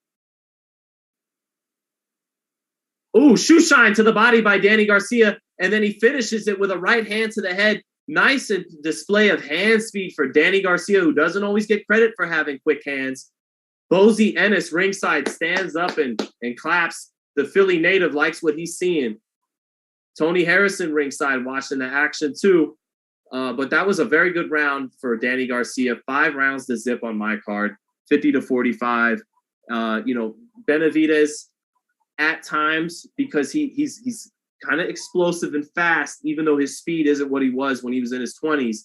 Ooh, shoe shine to the body by Danny Garcia. And then he finishes it with a right hand to the head. Nice display of hand speed for Danny Garcia, who doesn't always get credit for having quick hands. Bozy Ennis ringside stands up and claps. The Philly native likes what he's seeing. Tony Harrison ringside watching the action too. But that was a very good round for Danny Garcia. 5 rounds to zip on my card, 50-45. Benavidez at times, because he's kind of explosive and fast, even though his speed isn't what he was when he was in his 20s.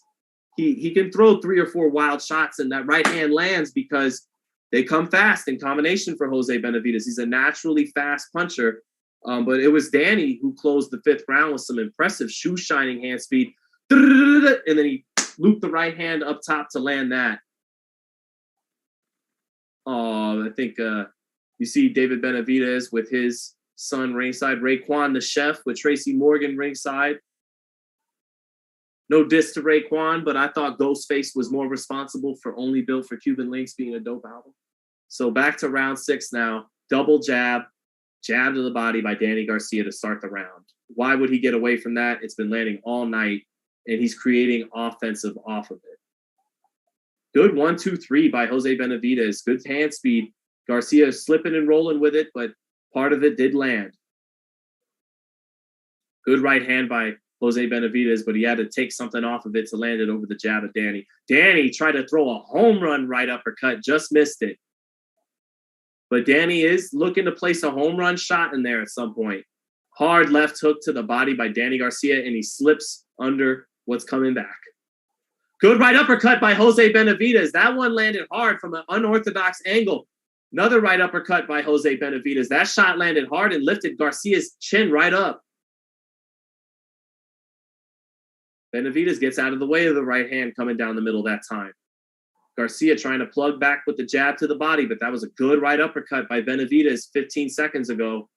He can throw 3 or 4 wild shots, and that right hand lands because they come fast in combination for Jose Benavidez. He's a naturally fast puncher. But it was Danny who closed the 5th round with some impressive shoe-shining hand speed. And then he looped the right hand up top to land that. I think you see David Benavidez with his son ringside. Raekwon the chef with Tracy Morgan ringside. No diss to Raekwon, but I thought Ghostface was more responsible for Only Built for Cuban Links being a dope album. So back to round 6 now. Double jab to the body by Danny Garcia to start the round. Why would he get away from that? It's been landing all night, and he's creating offensive off of it. Good 1-2-3 by Jose Benavidez. Good hand speed. Garcia slipping and rolling with it, but part of it did land. Good right hand by Jose Benavidez, but he had to take something off of it to land it over the jab of Danny. Danny tried to throw a home run right uppercut, just missed it. But Danny is looking to place a home run shot in there at some point. Hard left hook to the body by Danny Garcia, and he slips under what's coming back. Good right uppercut by Jose Benavidez. That one landed hard from an unorthodox angle. Another right uppercut by Jose Benavidez. That shot landed hard and lifted Garcia's chin right up. Benavidez gets out of the way of the right hand coming down the middle that time. Garcia trying to plug back with the jab to the body, but that was a good right uppercut by Benavidez 15 seconds ago.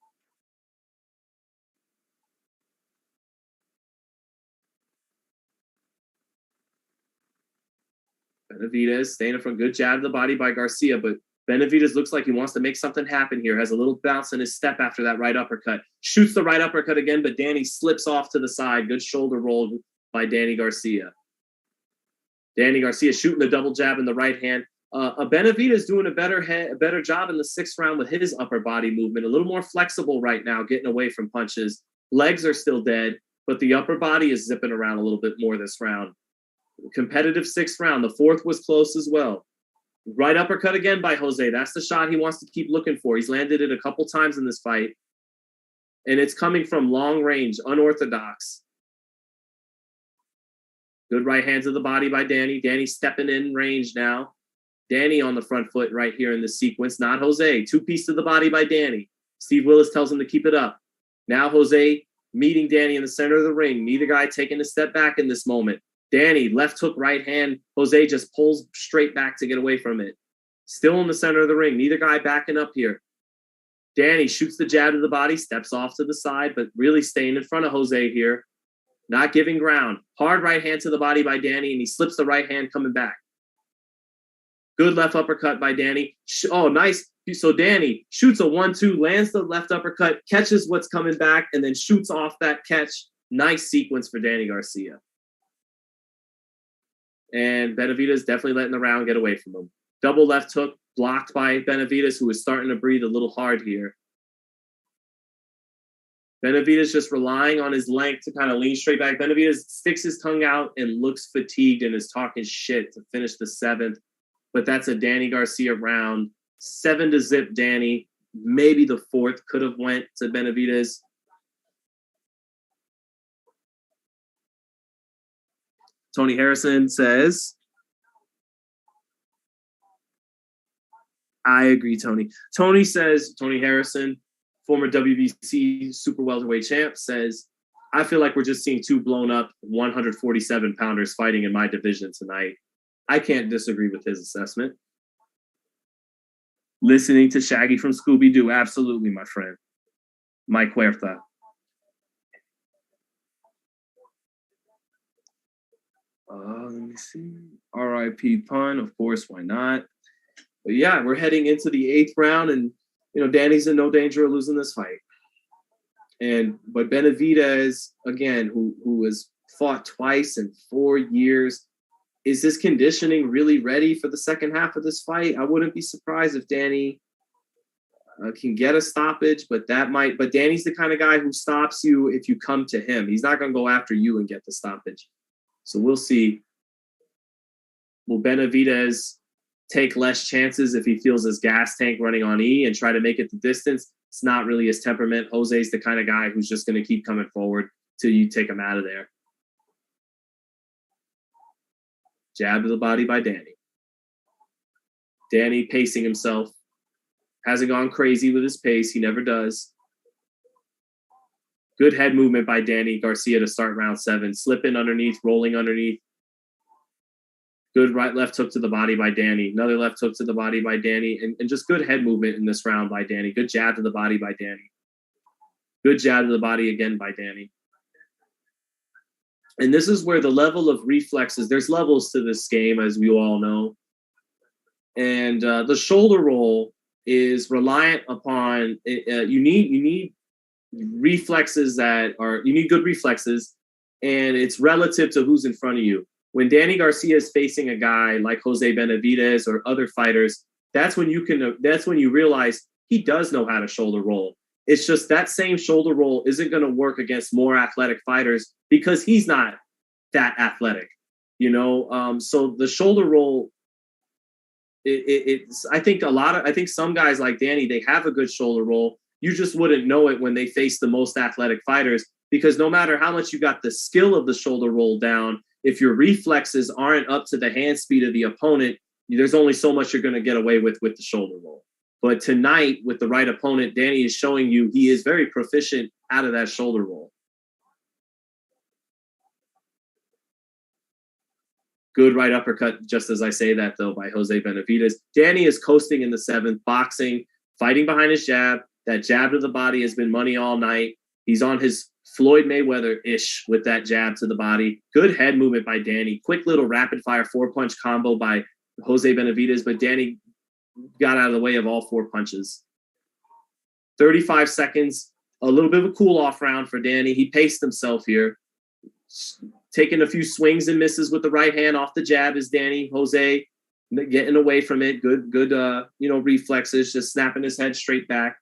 Benavidez staying in front. Good jab to the body by Garcia, but Benavidez looks like he wants to make something happen here. Has a little bounce in his step after that right uppercut. Shoots the right uppercut again, but Danny slips off to the side. Good shoulder roll by Danny Garcia. Danny Garcia shooting the double jab in the right hand. Benavidez doing a better job in the 6th round with his upper body movement. A little more flexible right now, getting away from punches. Legs are still dead, but the upper body is zipping around a little bit more this round. Competitive 6th round. The 4th was close as well. Right uppercut again by Jose. That's the shot he wants to keep looking for. He's landed it a couple times in this fight. And it's coming from long range, unorthodox. Good right hand to the body by Danny. Danny stepping in range now. Danny on the front foot right here in this sequence, not Jose. 2-piece to the body by Danny. Steve Willis tells him to keep it up. Now Jose meeting Danny in the center of the ring. Neither guy taking a step back in this moment. Danny, left hook, right hand. Jose just pulls straight back to get away from it. Still in the center of the ring. Neither guy backing up here. Danny shoots the jab to the body, steps off to the side, but really staying in front of Jose here. Not giving ground. Hard right hand to the body by Danny, and he slips the right hand coming back. Good left uppercut by Danny. Oh, nice. So Danny shoots a 1-2, lands the left uppercut, catches what's coming back, and then shoots off that catch. Nice sequence for Danny Garcia. And Benavidez definitely letting the round get away from him. Double left hook blocked by Benavidez, who is starting to breathe a little hard here. Benavidez just relying on his length to kind of lean straight back. Benavidez sticks his tongue out and looks fatigued and is talking shit to finish the 7th. But that's a Danny Garcia round. 7-0 Danny. Maybe the 4th could have went to Benavidez. Tony Harrison says, I agree, Tony. Tony says, Tony Harrison, former WBC super welterweight champ, says, I feel like we're just seeing 2 blown up 147-pounders fighting in my division tonight. I can't disagree with his assessment. Listening to Shaggy from Scooby-Doo, absolutely, my friend. Mike Huerta. Let me see. R.I.P. Pun, of course, why not? But yeah, we're heading into the 8th round, and Danny's in no danger of losing this fight. But Benavidez, again, who has fought twice in 4 years, is his conditioning really ready for the second half of this fight? I wouldn't be surprised if Danny can get a stoppage, but Danny's the kind of guy who stops you if you come to him. He's not going to go after you and get the stoppage. So we'll see. Will Benavidez take less chances if he feels his gas tank running on E and try to make it the distance? It's not really his temperament. Jose's the kind of guy who's just going to keep coming forward till you take him out of there. Jab to the body by Danny. Danny pacing himself. Hasn't gone crazy with his pace. He never does. Good head movement by Danny Garcia to start round 7. Slipping underneath, rolling underneath. Good right-left hook to the body by Danny. Another left hook to the body by Danny. And just good head movement in this round by Danny. Good jab to the body by Danny. Good jab to the body again by Danny. And this is where the level of reflexes, there's levels to this game, as we all know. And the shoulder roll is reliant upon, you need reflexes you need good reflexes, and it's relative to who's in front of you. When Danny Garcia is facing a guy like Jose Benavidez or other fighters, that's when you realize he does know how to shoulder roll. It's just that same shoulder roll isn't going to work against more athletic fighters because he's not that athletic, so the shoulder roll, I think some guys like Danny, they have a good shoulder roll. You just wouldn't know it when they face the most athletic fighters, because no matter how much you got the skill of the shoulder roll down, if your reflexes aren't up to the hand speed of the opponent, there's only so much you're going to get away with the shoulder roll. But tonight, with the right opponent, Danny is showing you he is very proficient out of that shoulder roll. Good right uppercut, just as I say that, though, by Jose Benavidez. Danny is coasting in the 7th, boxing, fighting behind his jab. That jab to the body has been money all night. He's on his Floyd Mayweather-ish with that jab to the body. Good head movement by Danny. Quick little rapid-fire 4-punch combo by Jose Benavidez, but Danny got out of the way of all 4 punches. 35 seconds, a little bit of a cool-off round for Danny. He paced himself here. Taking a few swings and misses with the right hand off the jab is Danny. Jose getting away from it. Good, reflexes, just snapping his head straight back.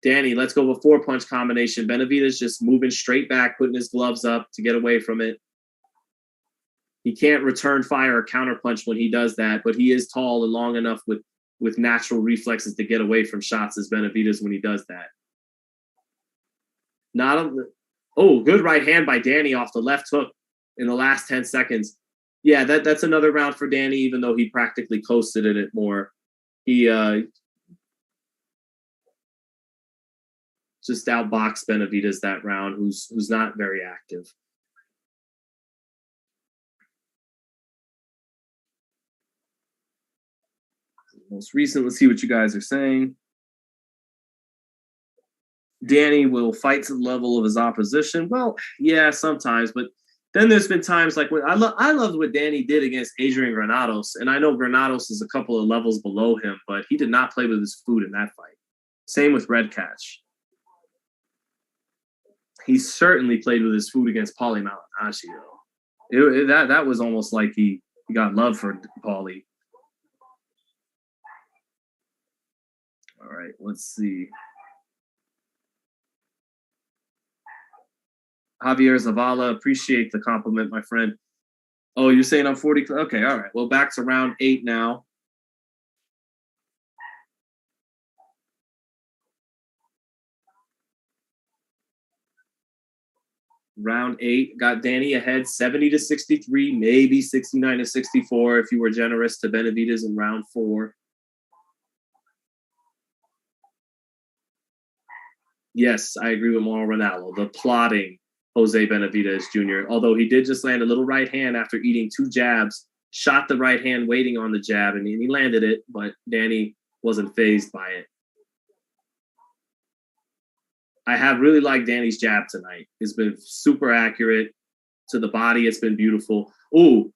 Danny, let's go with 4-punch combination. Benavidez just moving straight back, putting his gloves up to get away from it. He can't return fire or counterpunch when he does that, but he is tall and long enough with natural reflexes to get away from shots as Benavidez when he does that. Good right hand by Danny off the left hook in the last 10 seconds. Yeah, that's another round for Danny, even though he practically coasted in it more. He just outboxed Benavidez that round, who's not very active. Most recent, let's see what you guys are saying. Danny will fight to the level of his opposition. Well, yeah, sometimes, but then there's been times like when I loved what Danny did against Adrian Granados, and I know Granados is a couple of levels below him, but he did not play with his food in that fight. Same with Red Catch. He certainly played with his food against Paulie Malignaggi, though. That was almost like he got love for Paulie. All right, let's see. Javier Zavala, appreciate the compliment, my friend. Oh, you're saying I'm 40? Okay, all right. Well, back to round 8 now. Round 8 got Danny ahead 70-63, maybe 69-64 if you were generous to Benavidez in round 4. Yes, I agree with Mauro Ranallo. The plotting Jose Benavidez Jr., although he did just land a little right hand after eating 2 jabs, shot the right hand waiting on the jab, and he landed it, but Danny wasn't fazed by it. I have really liked Danny's jab tonight. It's been super accurate to the body. It's been beautiful. Ooh,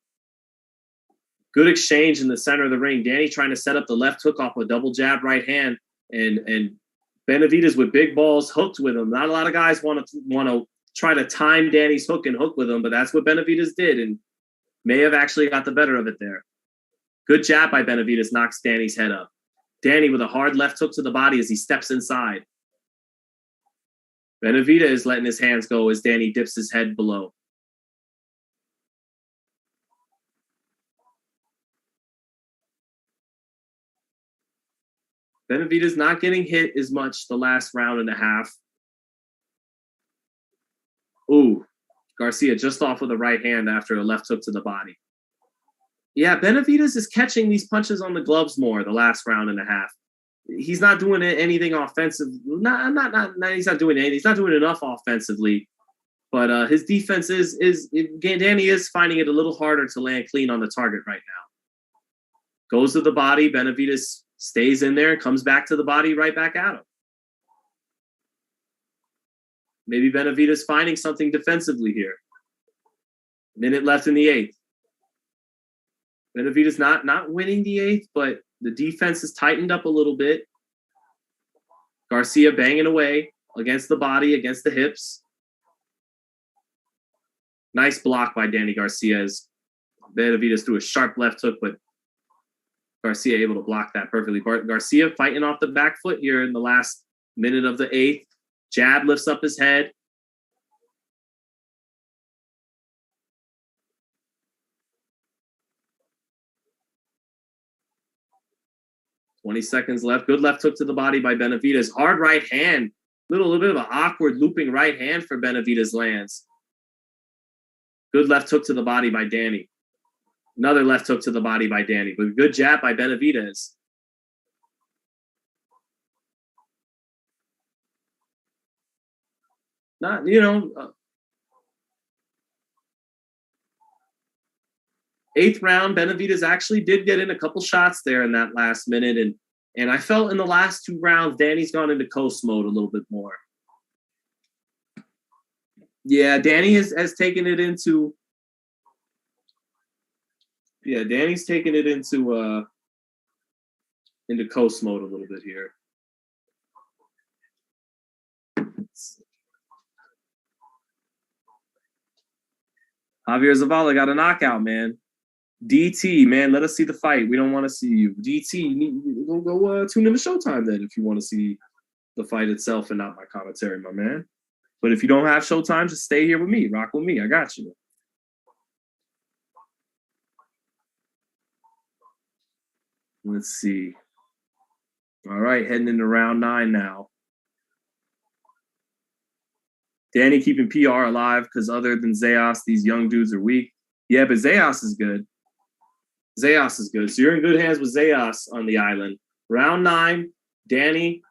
good exchange in the center of the ring. Danny trying to set up the left hook off a double jab right hand, and Benavidez with big balls hooked with him. Not a lot of guys want to try to time Danny's hook and hook with him, but that's what Benavidez did, and may have actually got the better of it there. Good jab by Benavidez, knocks Danny's head up. Danny with a hard left hook to the body as he steps inside. Benavidez letting his hands go as Danny dips his head below. Benavidez not getting hit as much the last round and a half. Ooh, Garcia just off with a right hand after a left hook to the body. Yeah, Benavidez is catching these punches on the gloves more the last round and a half. He's not doing anything offensive. He's not doing anything. He's not doing enough offensively. But his defense Danny is finding it a little harder to land clean on the target right now. Goes to the body. Benavidez stays in there, comes back to the body, right back at him. Maybe Benavidez finding something defensively here. Minute left in the 8th. Benavidez not winning the 8th, but the defense is tightened up a little bit. Garcia banging away against the body, against the hips. Nice block by Danny Garcia as Benavidez threw a sharp left hook, but Garcia able to block that perfectly. Garcia fighting off the back foot here in the last minute of the 8th. Jab lifts up his head. $20 seconds left. Good left hook to the body by Benavidez. Hard right hand. Little bit of an awkward looping right hand for Benavidez lands. Good left hook to the body by Danny. Another left hook to the body by Danny. But good jab by Benavidez. Not, 8th round, Benavidez actually did get in a couple shots there in that last minute. And I felt in the last 2 rounds, Danny's gone into coast mode a little bit more. Yeah, Danny has taken it into... Yeah, Danny's taking it into coast mode a little bit here. Javier Zavala got a knockout, man. DT, man, let us see the fight. We don't want to see you. DT, you need to go tune in to Showtime then if you want to see the fight itself and not my commentary, my man. But if you don't have Showtime, just stay here with me. Rock with me. I got you. Let's see. All right, heading into round 9 now. Danny keeping PR alive because other than Zayas, these young dudes are weak. Yeah, but Zayas is good. Zayas is good. So you're in good hands with Zayas on the island. Round 9, Danny.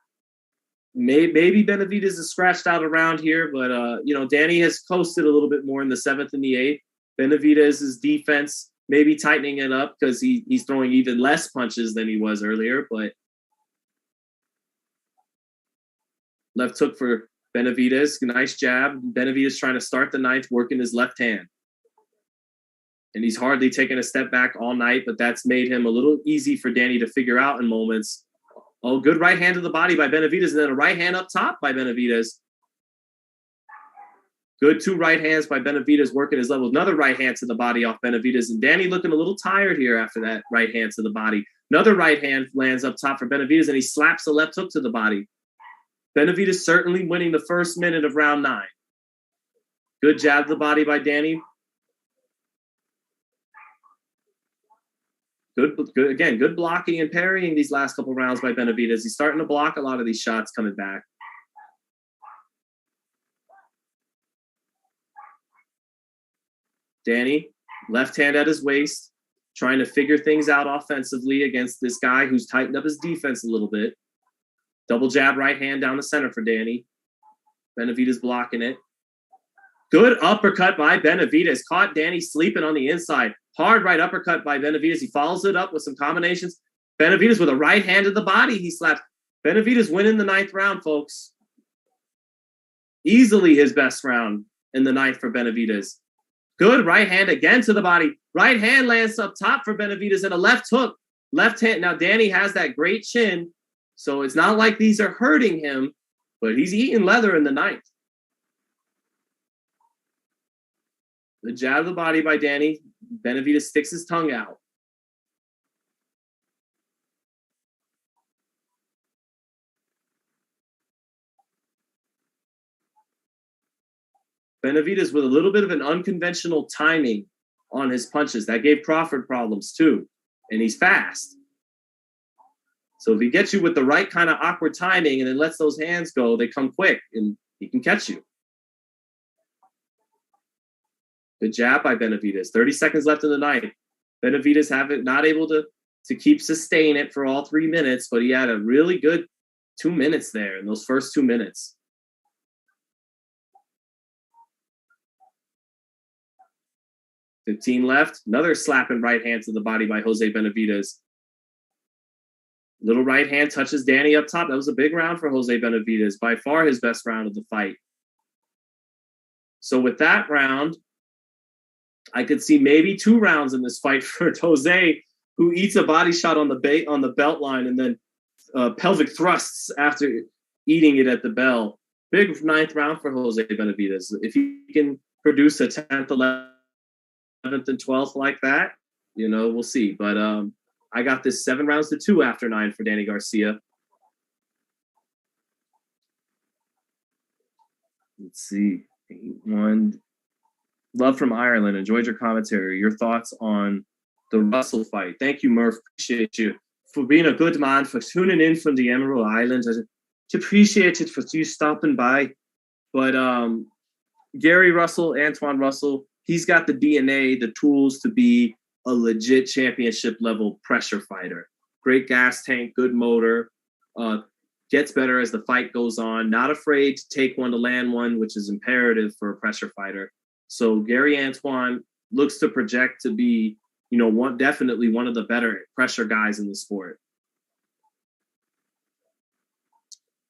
Maybe Benavidez is scratched out around here, but Danny has coasted a little bit more in the 7th and the 8th. Benavidez's defense maybe tightening it up because he's throwing even less punches than he was earlier. But left hook for Benavidez, nice jab. Benavidez trying to start the 9th, working his left hand. And he's hardly taken a step back all night, but that's made him a little easy for Danny to figure out in moments. Oh, good right hand to the body by Benavidez, and then a right hand up top by Benavidez. Good 2 right hands by Benavidez working his levels. Another right hand to the body off Benavidez, and Danny looking a little tired here after that right hand to the body. Another right hand lands up top for Benavidez, and he slaps a left hook to the body. Benavidez certainly winning the first minute of round 9. Good jab to the body by Danny. Good blocking and parrying these last couple rounds by Benavidez. He's starting to block a lot of these shots coming back. Danny, left hand at his waist, trying to figure things out offensively against this guy who's tightened up his defense a little bit. Double jab right hand down the center for Danny. Benavidez blocking it. Good uppercut by Benavidez. Caught Danny sleeping on the inside. Hard right uppercut by Benavidez. He follows it up with some combinations. Benavidez with a right hand to the body. He slaps. Benavidez winning the 9th round, folks. Easily his best round in the 9th for Benavidez. Good right hand again to the body. Right hand lands up top for Benavidez and a left hook. Left hand. Now, Danny has that great chin, so it's not like these are hurting him, but he's eating leather in the 9th. The jab of the body by Danny. Benavidez sticks his tongue out. Benavidez with a little bit of an unconventional timing on his punches. That gave Crawford problems too. And he's fast. So if he gets you with the right kind of awkward timing and then lets those hands go, they come quick and he can catch you. Good jab by Benavidez. 30 seconds left in the 9th. Benavidez not able to keep sustain it for all 3 minutes, but he had a really good 2 minutes there in those first 2 minutes. $15 left. Another slapping right hand to the body by Jose Benavidez. Little right hand touches Danny up top. That was a big round for Jose Benavidez. By far his best round of the fight. So with that round, I could see maybe 2 rounds in this fight for Jose, who eats a body shot on the belt line and then pelvic thrusts after eating it at the bell. Big 9th round for Jose Benavidez. If he can produce a 10th, 11th, and 12th like that, we'll see. But I got this 7 rounds to 2 after 9 for Danny Garcia. Let's see. 8-1. Love from Ireland. Enjoyed your commentary. Your thoughts on the Russell fight. Thank you, Murph. Appreciate you for being a good man, for tuning in from the Emerald Islands. I appreciate it for you stopping by. But Gary Russell, Antoine Russell, he's got the DNA, the tools to be a legit championship level pressure fighter. Great gas tank, good motor, gets better as the fight goes on. Not afraid to take one to land one, which is imperative for a pressure fighter. So Gary Antoine looks to project to be, definitely one of the better pressure guys in the sport.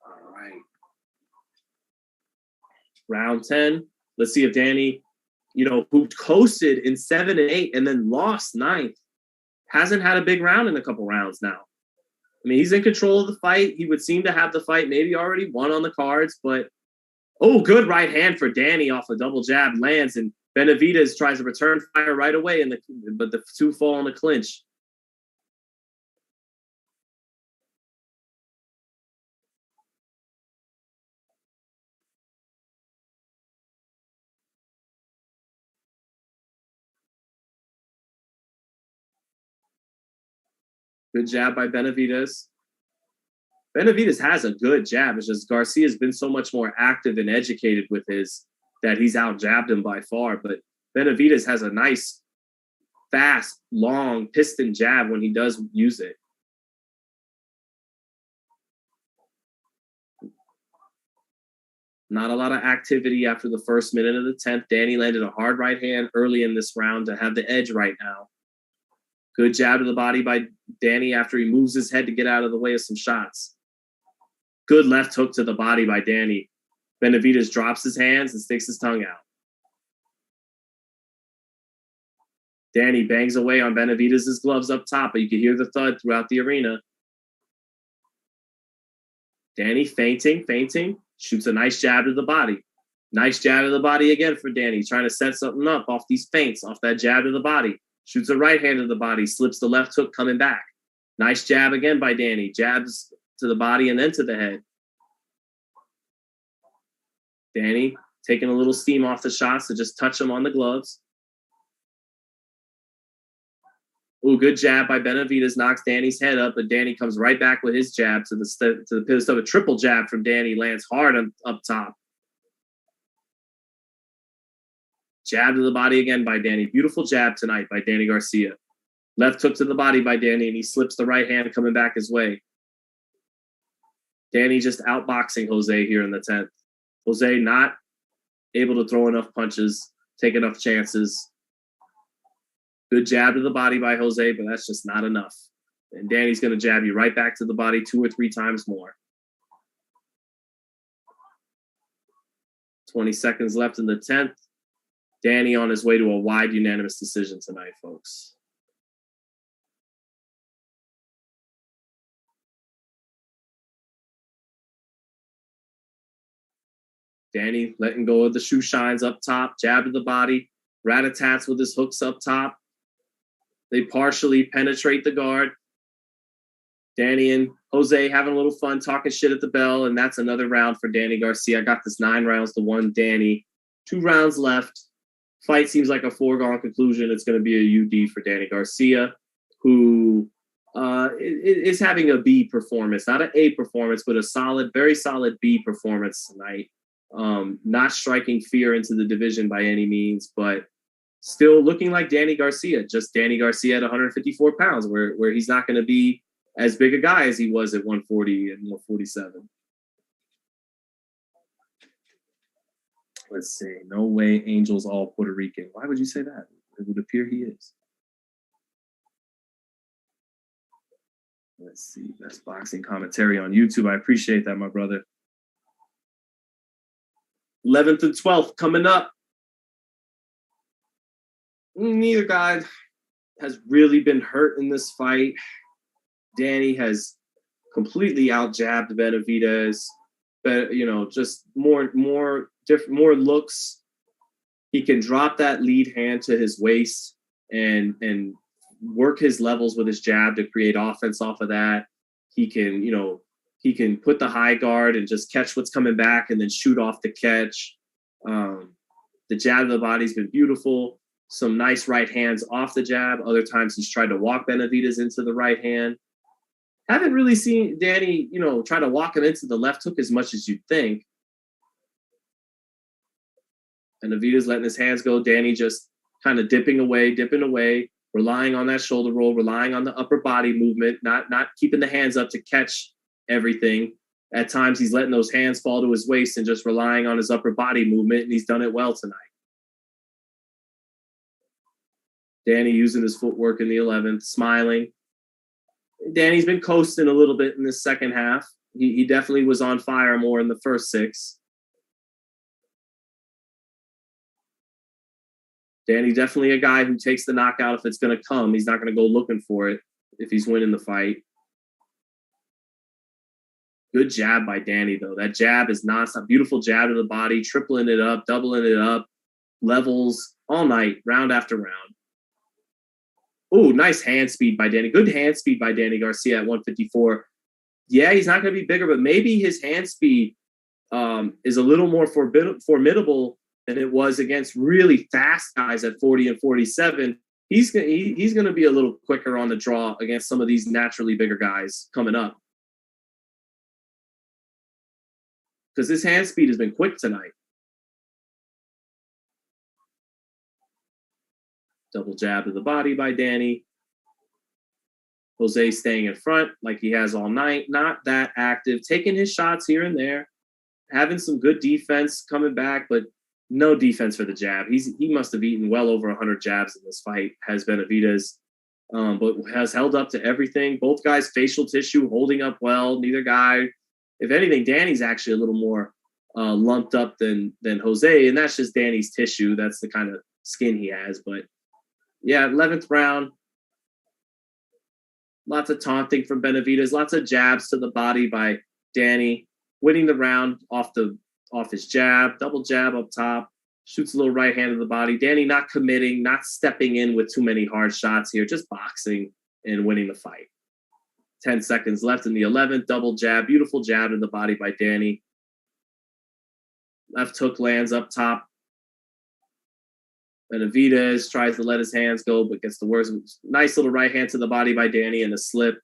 All right. Round 10. Let's see if Danny, who coasted in 7 and 8 and then lost 9th, hasn't had a big round in a couple rounds now. I mean, he's in control of the fight. He would seem to have the fight maybe already won on the cards, but good right hand for Danny off a double jab, lands, and Benavidez tries to return fire right away, but the 2 fall in the clinch. Good jab by Benavidez. Benavidez has a good jab. It's just Garcia's been so much more active and educated with his that he's out-jabbed him by far. But Benavidez has a nice, fast, long piston jab when he does use it. Not a lot of activity after the first minute of the 10th. Danny landed a hard right hand early in this round to have the edge right now. Good jab to the body by Danny after he moves his head to get out of the way of some shots. Good left hook to the body by Danny. Benavidez drops his hands and sticks his tongue out. Danny bangs away on Benavidez's gloves up top, but you can hear the thud throughout the arena. Danny feinting, shoots a nice jab to the body. Nice jab to the body again for Danny, trying to set something up off these feints, off that jab to the body. Shoots a right hand to the body, slips the left hook coming back. Nice jab again by Danny. Jabs to the body and then to the head. Danny taking a little steam off the shots to just touch him on the gloves. Good jab by Benavidez, knocks Danny's head up, but Danny comes right back with his jab to the pivot. A triple jab from Danny lands hard up top. Jab to the body again by Danny. Beautiful jab tonight by Danny Garcia. Left hook to the body by Danny, and he slips the right hand coming back his way. Danny just outboxing Jose here in the 10th. Jose not able to throw enough punches, take enough chances. Good jab to the body by Jose, but that's just not enough. And Danny's going to jab you right back to the body 2 or 3 times more. 20 seconds left in the 10th. Danny on his way to a wide unanimous decision tonight, folks. Danny letting go of the shoe shines up top, jab to the body, rat-a-tats with his hooks up top. They partially penetrate the guard. Danny and Jose having a little fun, talking shit at the bell, and that's another round for Danny Garcia. I got this 9 rounds to 1 Danny. 2 rounds left. Fight seems like a foregone conclusion. It's going to be a UD for Danny Garcia, who is having a B performance. Not an A performance, but a solid, very solid B performance tonight. Not striking fear into the division by any means, but still looking like Danny Garcia, just Danny Garcia at 154 pounds, where he's not going to be as big a guy as he was at 140 and 147. Let's see. No way Angel's all Puerto Rican. Why would you say that? It would appear he is. Let's see. Best boxing commentary on YouTube. I appreciate that, my brother. 11th and 12th coming up. Neither guy has really been hurt in this fight. Danny has completely out-jabbed Benavidez, but just more looks. He can drop that lead hand to his waist and work his levels with his jab to create offense off of that. He can put the high guard and just catch what's coming back and then shoot off the catch. The jab of the body's been beautiful. Some nice right hands off the jab. Other times he's tried to walk Benavidez into the right hand. Haven't really seen Danny, try to walk him into the left hook as much as you'd think. And Benavidez letting his hands go. Danny just kind of dipping away, relying on that shoulder roll, relying on the upper body movement, not keeping the hands up to catch everything. At times he's letting those hands fall to his waist and just relying on his upper body movement, and he's done it well tonight. Danny using his footwork in the 11th, smiling. Danny's been coasting a little bit in this second half. He definitely was on fire more in the first 6. Danny definitely a guy who takes the knockout if it's going to come. He's not going to go looking for it if he's winning the fight. Good jab by Danny, though. That jab is nonstop. Beautiful jab to the body, tripling it up, doubling it up, levels all night, round after round. Oh, nice hand speed by Danny. Good hand speed by Danny Garcia at 154. Yeah, he's not going to be bigger, but maybe his hand speed is a little more formidable than it was against really fast guys at 40 and 47. He's going to be a little quicker on the draw against some of these naturally bigger guys coming up. Because his hand speed has been quick tonight. Double jab to the body by Danny. Jose staying in front like he has all night. Not that active. Taking his shots here and there. Having some good defense coming back, but no defense for the jab. He must have eaten well over 100 jabs in this fight, has Benavidez, but has held up to everything. Both guys' facial tissue holding up well. Neither guy, if anything, Danny's actually a little more lumped up than Jose, and that's just Danny's tissue. That's the kind of skin he has. But yeah, 11th round. Lots of taunting from Benavidez. Lots of jabs to the body by Danny. Winning the round off his jab. Double jab up top. Shoots a little right hand to the body. Danny not committing, not stepping in with too many hard shots here. Just boxing and winning the fight. 10 seconds left in the 11th. Double jab. Beautiful jab to the body by Danny. Left hook lands up top. Benavidez tries to let his hands go, but gets the worst. Nice little right hand to the body by Danny and a slip.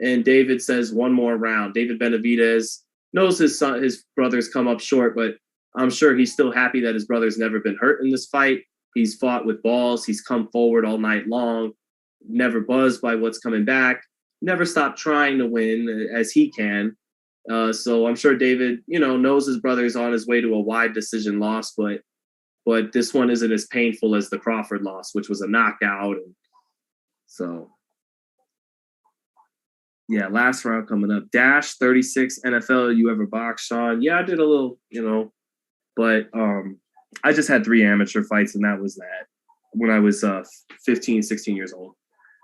And David says one more round. David Benavidez knows his brother's come up short, but I'm sure he's still happy that his brother's never been hurt in this fight. He's fought with balls. He's come forward all night long. Never buzzed by what's coming back. Never stopped trying to win as he can. So I'm sure David, knows his brother's on his way to a wide decision loss, but this one isn't as painful as the Crawford loss, which was a knockout. And so, yeah, last round coming up. Dash 36 NFL. You ever box, Sean? Yeah, I did a little, but I just had 3 amateur fights, and that was that when I was 15, 16 years old.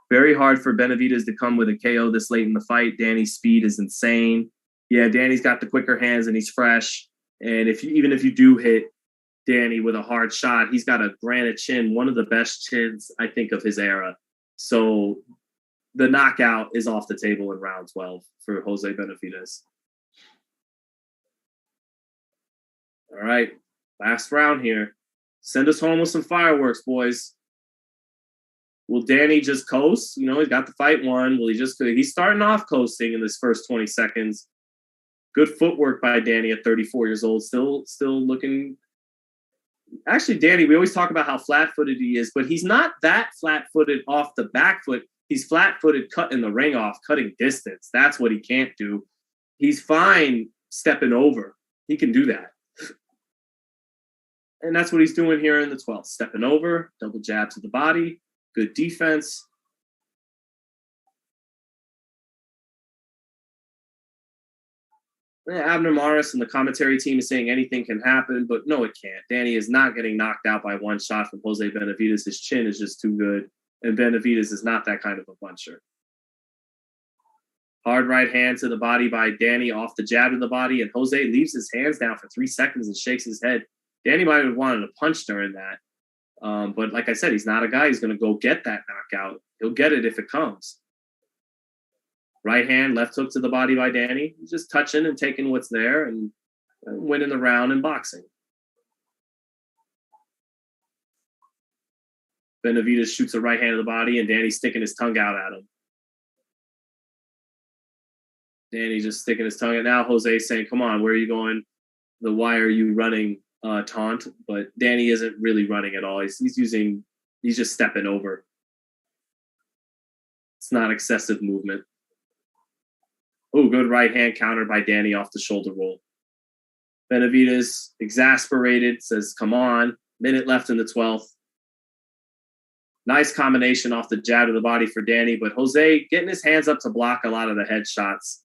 Very hard for Benavidez to come with a KO this late in the fight. Danny's speed is insane. Yeah, Danny's got the quicker hands, and he's fresh. And even if you do hit Danny with a hard shot, he's got a granite chin, one of the best chins, I think, of his era. So the knockout is off the table in round 12 for Jose Benavidez. All right, last round here. Send us home with some fireworks, boys. Will Danny just coast? He's got the fight won. Will he he's starting off coasting in this first 20 seconds. Good footwork by Danny at 34 years old. Still looking. Actually, Danny, we always talk about how flat-footed he is, but he's not that flat-footed off the back foot. He's flat-footed cutting the ring off, cutting distance. That's what he can't do. He's fine stepping over. He can do that. And that's what he's doing here in the 12th. Stepping over, double jab to the body, good defense. Abner Maris and the commentary team is saying anything can happen, but no, it can't. Danny is not getting knocked out by one shot from Jose Benavidez. His chin is just too good, and Benavidez is not that kind of a puncher. Hard right hand to the body by Danny off the jab to the body, and Jose leaves his hands down for 3 seconds and shakes his head. Danny might have wanted a punch during that. But like I said, he's not a guy who's going to go get that knockout. He'll get it if it comes. Right hand, left hook to the body by Danny. He's just touching and taking what's there and winning the round in boxing. Benavidez shoots a right hand to the body, and Danny's sticking his tongue out at him. Danny just sticking his tongue out. Now Jose's saying, come on, where are you going? Why are you running taunt? But Danny isn't really running at all. He's just stepping over. It's not excessive movement. Oh, good right hand counter by Danny off the shoulder roll. Benavidez, exasperated, says, come on. Minute left in the 12th. Nice combination off the jab to the body for Danny, but Jose getting his hands up to block a lot of the headshots.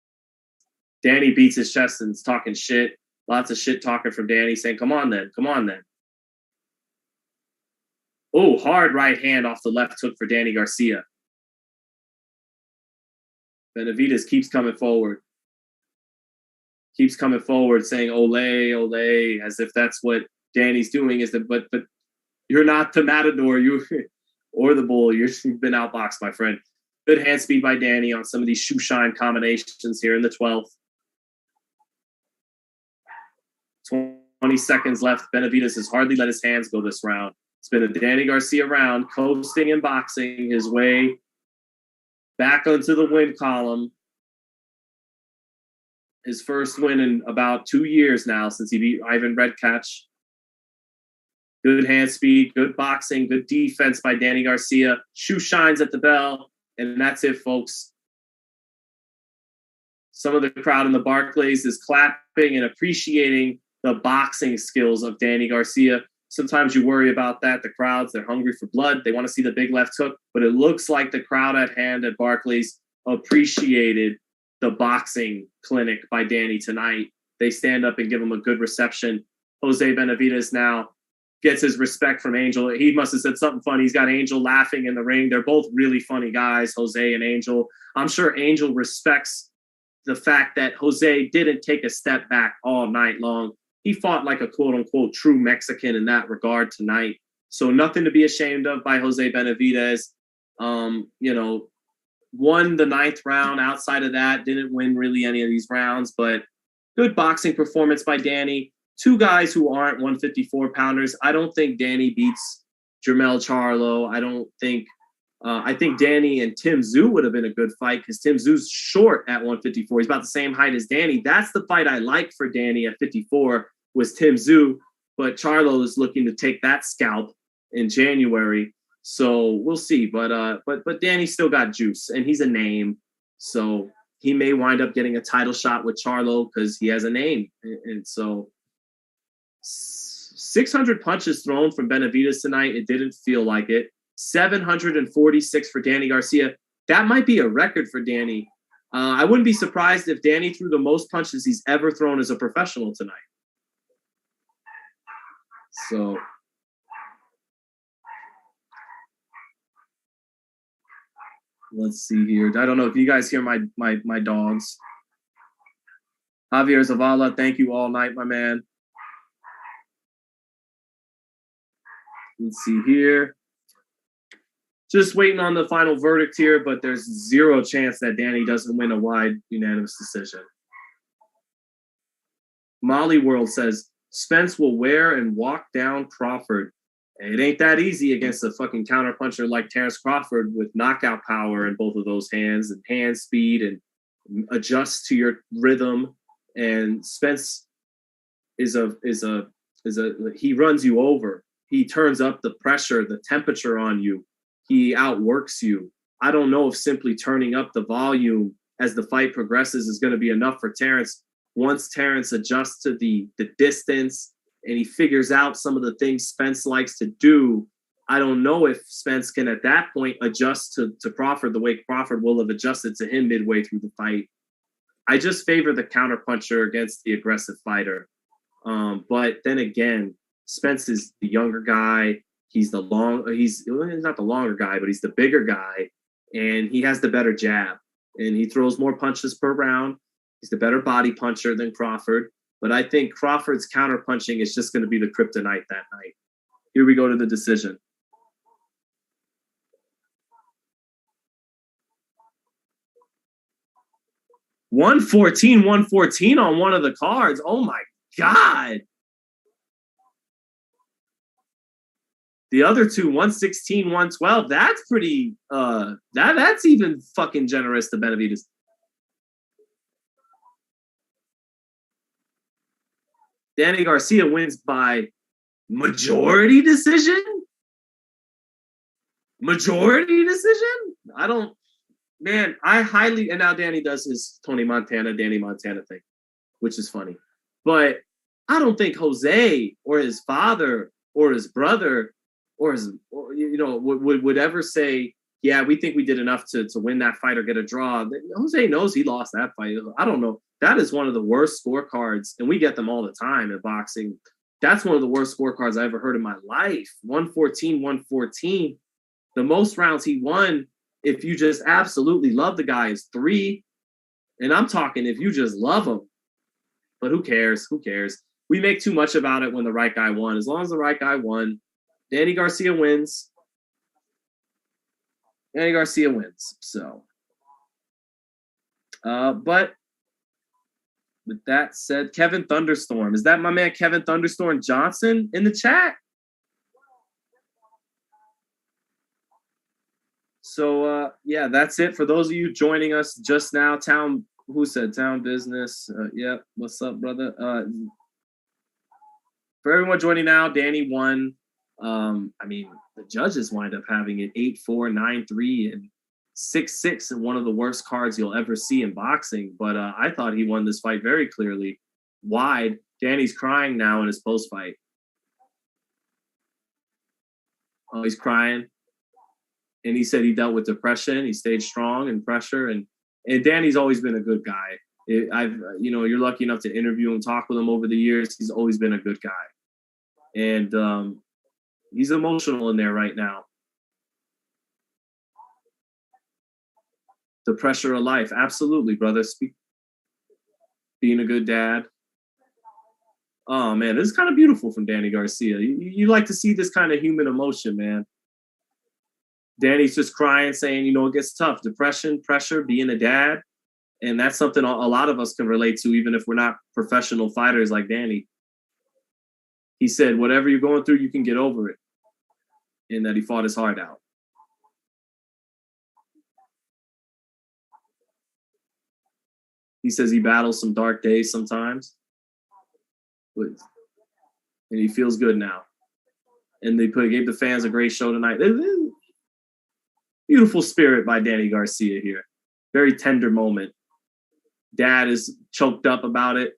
Danny beats his chest and is talking shit. Lots of shit talking from Danny, saying, come on then, come on then. Oh, hard right hand off the left hook for Danny Garcia. Benavidez keeps coming forward. Keeps coming forward, saying, ole, ole, as if that's what Danny's doing. But you're not the matador, or the bull. You've been outboxed, my friend. Good hand speed by Danny on some of these shoe shine combinations here in the 12th. 20 seconds left. Benavidez has hardly let his hands go this round. It's been a Danny Garcia round, coasting and boxing his way back onto the win column. His first win in about 2 years now since he beat Ivan Redkach. Good hand speed, good boxing, good defense by Danny Garcia. Shoe shines at the bell, and that's it, folks. Some of the crowd in the Barclays is clapping and appreciating the boxing skills of Danny Garcia. Sometimes you worry about that. The crowds, they're hungry for blood. They want to see the big left hook. But it looks like the crowd at hand at Barclays appreciated the boxing clinic by Danny tonight. They stand up and give him a good reception. Jose Benavidez now gets his respect from Angel. He must have said something funny. He's got Angel laughing in the ring. They're both really funny guys, Jose and Angel. I'm sure Angel respects the fact that Jose didn't take a step back all night long. He fought like a quote-unquote true Mexican in that regard tonight. So nothing to be ashamed of by Jose Benavidez. Won the 9th round. Outside of that, didn't win really any of these rounds, but good boxing performance by Danny. 2 guys who aren't 154-pounders. I don't think Danny beats Jermell Charlo. I think Danny and Tim Tszyu would have been a good fight because Tim Tszyu's short at 154. He's about the same height as Danny. That's the fight I like for Danny at 54 was Tim Tszyu, but Charlo is looking to take that scalp in January. So we'll see. But Danny still got juice, and he's a name. So he may wind up getting a title shot with Charlo because he has a name. And so 600 punches thrown from Benavidez tonight. It didn't feel like it. 746 for Danny Garcia. That might be a record for Danny. I wouldn't be surprised if Danny threw the most punches he's ever thrown as a professional tonight. So let's see here. I don't know if you guys hear my dogs. Javier Zavala, thank you all night, my man. Let's see here. Just waiting on the final verdict here, but there's 0 chance that Danny doesn't win a wide unanimous decision. Molly World says, Spence will wear and walk down Crawford. It ain't that easy against a fucking counterpuncher like Terrence Crawford with knockout power in both of those hands and hand speed and adjust to your rhythm. And Spence he runs you over. He turns up the pressure, the temperature on you. He outworks you. I don't know if simply turning up the volume as the fight progresses is going to be enough for Terrence. Once Terrence adjusts to the distance and he figures out some of the things Spence likes to do, I don't know if Spence can at that point adjust to Crawford the way Crawford will have adjusted to him midway through the fight. I just favor the counterpuncher against the aggressive fighter. But then again, Spence is the younger guy. He's not the longer guy, but he's the bigger guy, and he has the better jab, and he throws more punches per round. He's the better body puncher than Crawford, but I think Crawford's counter punching is just going to be the kryptonite that night. Here we go to the decision. $114 on one of the cards. Oh my God. The other two, 116, 112. That's pretty that's even fucking generous to Benavidez. Danny Garcia wins by majority decision? Majority decision? I highly, and now Danny does his Danny Montana thing, which is funny. But I don't think Jose or his father or his brother would ever say, yeah, we think we did enough to win that fight or get a draw. Jose knows he lost that fight. I don't know. That is one of the worst scorecards, and we get them all the time in boxing. That's one of the worst scorecards I ever heard in my life. 114. The most rounds he won, if you just absolutely love the guy, is 3. And I'm talking if you just love him. But who cares? Who cares? We make too much about it when the right guy won. As long as the right guy won, Danny Garcia wins. Danny Garcia wins. So, but with that said, Kevin Thunderstorm. Is that my man Kevin Thunderstorm Johnson in the chat? So, yeah, that's it. For those of you joining us just now, who said Town Business? Yeah, what's up, brother? For everyone joining now, Danny won. The judges wind up having it 8-4, 9-3, and 6-6 in one of the worst cards you'll ever see in boxing. But I thought he won this fight very clearly. Wide. Danny's crying now in his post-fight. Oh, he's crying. And he said he dealt with depression. He stayed strong and pressure. And Danny's always been a good guy. You're lucky enough to interview and talk with him over the years. He's always been a good guy. And he's emotional in there right now. The pressure of life. Absolutely, brother. Being a good dad. Oh, man, this is kind of beautiful from Danny Garcia. You like to see this kind of human emotion, man. Danny's just crying, saying, it gets tough. Depression, pressure, being a dad. And that's something a lot of us can relate to, even if we're not professional fighters like Danny. He said, whatever you're going through, you can get over it. And that he fought his heart out. He says he battles some dark days sometimes. And he feels good now. And they gave the fans a great show tonight. Beautiful spirit by Danny Garcia here. Very tender moment. Dad is choked up about it.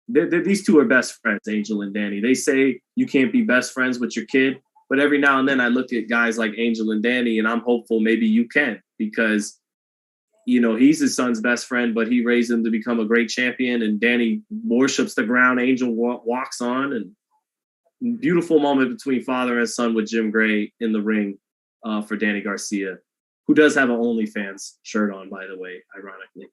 These two are best friends, Angel and Danny. They say you can't be best friends with your kid, but every now and then I look at guys like Angel and Danny, and I'm hopeful maybe you can, because, he's his son's best friend, but he raised him to become a great champion, and Danny worships the ground Angel walks on. And beautiful moment between father and son with Jim Gray in the ring for Danny Garcia, who does have an OnlyFans shirt on, by the way, ironically.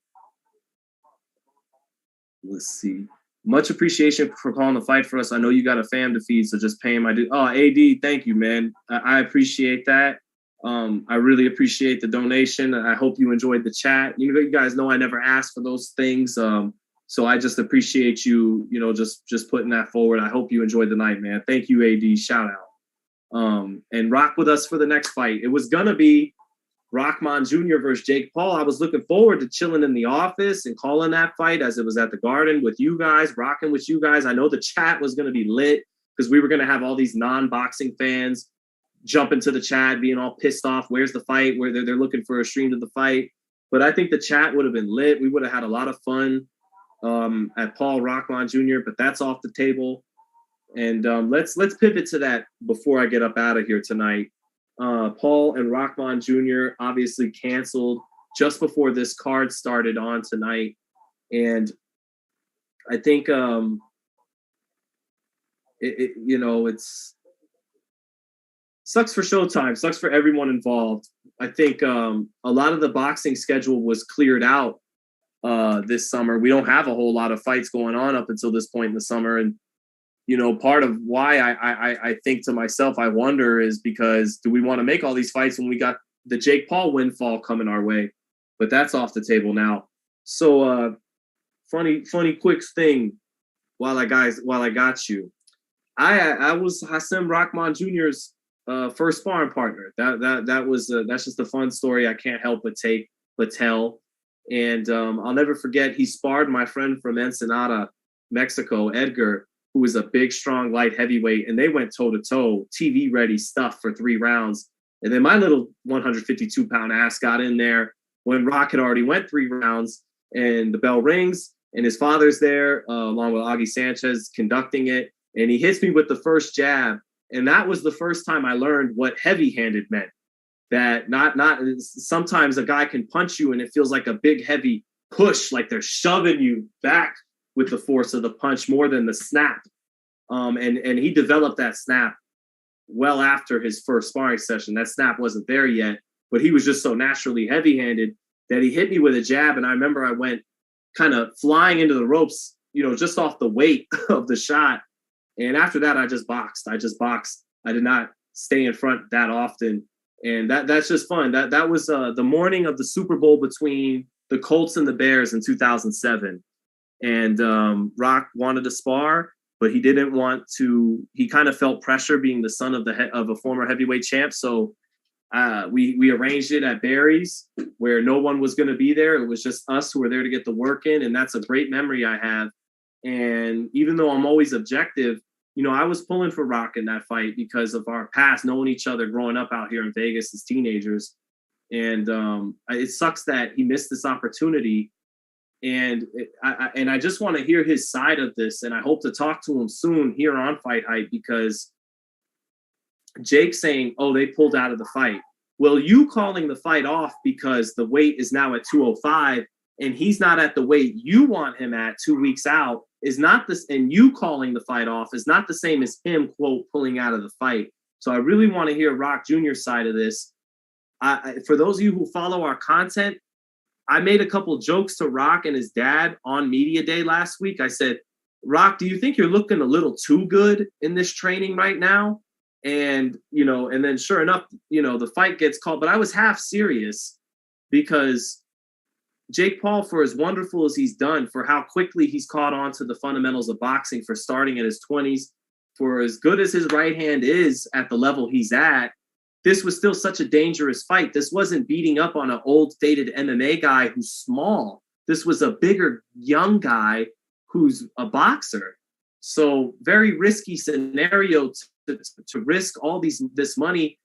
Let's see. Much appreciation for calling the fight for us. I know you got a fam to feed, so just paying my due. Oh, AD, thank you, man. I appreciate that. I really appreciate the donation. I hope you enjoyed the chat. You guys know I never ask for those things. So I just appreciate you, just putting that forward. I hope you enjoyed the night, man. Thank you, AD. Shout out. And rock with us for the next fight. It was going to be Rahman Jr. versus Jake Paul. I was looking forward to chilling in the office and calling that fight as it was at the Garden with you guys, rocking with you guys. I know the chat was going to be lit because we were going to have all these non-boxing fans jump into the chat being all pissed off. Where's the fight? Where they're looking for a stream to the fight. But I think the chat would have been lit. We would have had a lot of fun at Paul Rahman Jr., but that's off the table. And let's pivot to that before I get up out of here tonight. Paul and Rahman Jr. obviously canceled just before this card started on tonight. And I think, it's sucks for Showtime, sucks for everyone involved. I think a lot of the boxing schedule was cleared out this summer. We don't have a whole lot of fights going on up until this point in the summer. And, part of why I think to myself, I wonder is because do we want to make all these fights when we got the Jake Paul windfall coming our way? But that's off the table now. So funny quick thing while I got you. I was Hassan Rahman Jr.'s first sparring partner. That's just a fun story I can't help but tell. And I'll never forget, he sparred my friend from Ensenada, Mexico, Edgar, who was a big, strong, light heavyweight, and they went toe-to-toe, TV-ready stuff for 3 rounds. And then my little 152-pound ass got in there when Rock had already went 3 rounds, and the bell rings, and his father's there, along with Augie Sanchez, conducting it, and he hits me with the first jab, and that was the first time I learned what heavy-handed meant. That not sometimes a guy can punch you and it feels like a big, heavy push, like they're shoving you back with the force of the punch more than the snap. And he developed that snap well after his first sparring session. That snap wasn't there yet, but he was just so naturally heavy-handed that he hit me with a jab. And I remember I went kind of flying into the ropes, just off the weight of the shot. And after that, I just boxed. I did not stay in front that often. And that's just fun. That was the morning of the Super Bowl between the Colts and the Bears in 2007. And Rock wanted to spar, but he didn't want to. He kind of felt pressure being the son of a former heavyweight champ. So we arranged it at Barry's, where no one was going to be there. It was just us who were there to get the work in. And that's a great memory I have. And even though I'm always objective, I was pulling for Rock in that fight because of our past, knowing each other growing up out here in Vegas as teenagers. And it sucks that he missed this opportunity. And I just want to hear his side of this. And I hope to talk to him soon here on FightHype, because Jake saying, oh, they pulled out of the fight. Well, you calling the fight off because the weight is now at 205 and he's not at the weight you want him at 2 weeks out is not this, and you calling the fight off is not the same as him, quote, pulling out of the fight. So I really want to hear Rock Jr.'s side of this. For those of you who follow our content, I made a couple jokes to Rock and his dad on Media Day last week. I said, Rock, do you think you're looking a little too good in this training right now? And, and then sure enough, the fight gets called. But I was half serious because Jake Paul, for as wonderful as he's done, for how quickly he's caught on to the fundamentals of boxing, for starting at his 20s, for as good as his right hand is at the level he's at, this was still such a dangerous fight. This wasn't beating up on an old, dated MMA guy who's small. This was a bigger, young guy who's a boxer. So very risky scenario to risk all this money.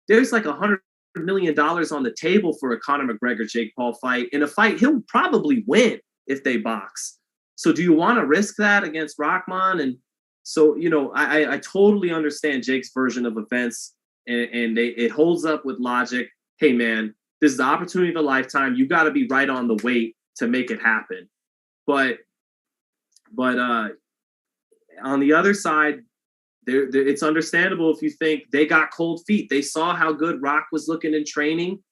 There's like $100 million on the table for a Conor McGregor Jake Paul fight. In a fight he'll probably win if they box. So do you want to risk that against Rahman? And so I totally understand Jake's version of events, and it holds up with logic. Hey man, this is the opportunity of a lifetime. You got to be right on the weight to make it happen. But on the other side, it's understandable if you think they got cold feet. They saw how good Rock was looking in training,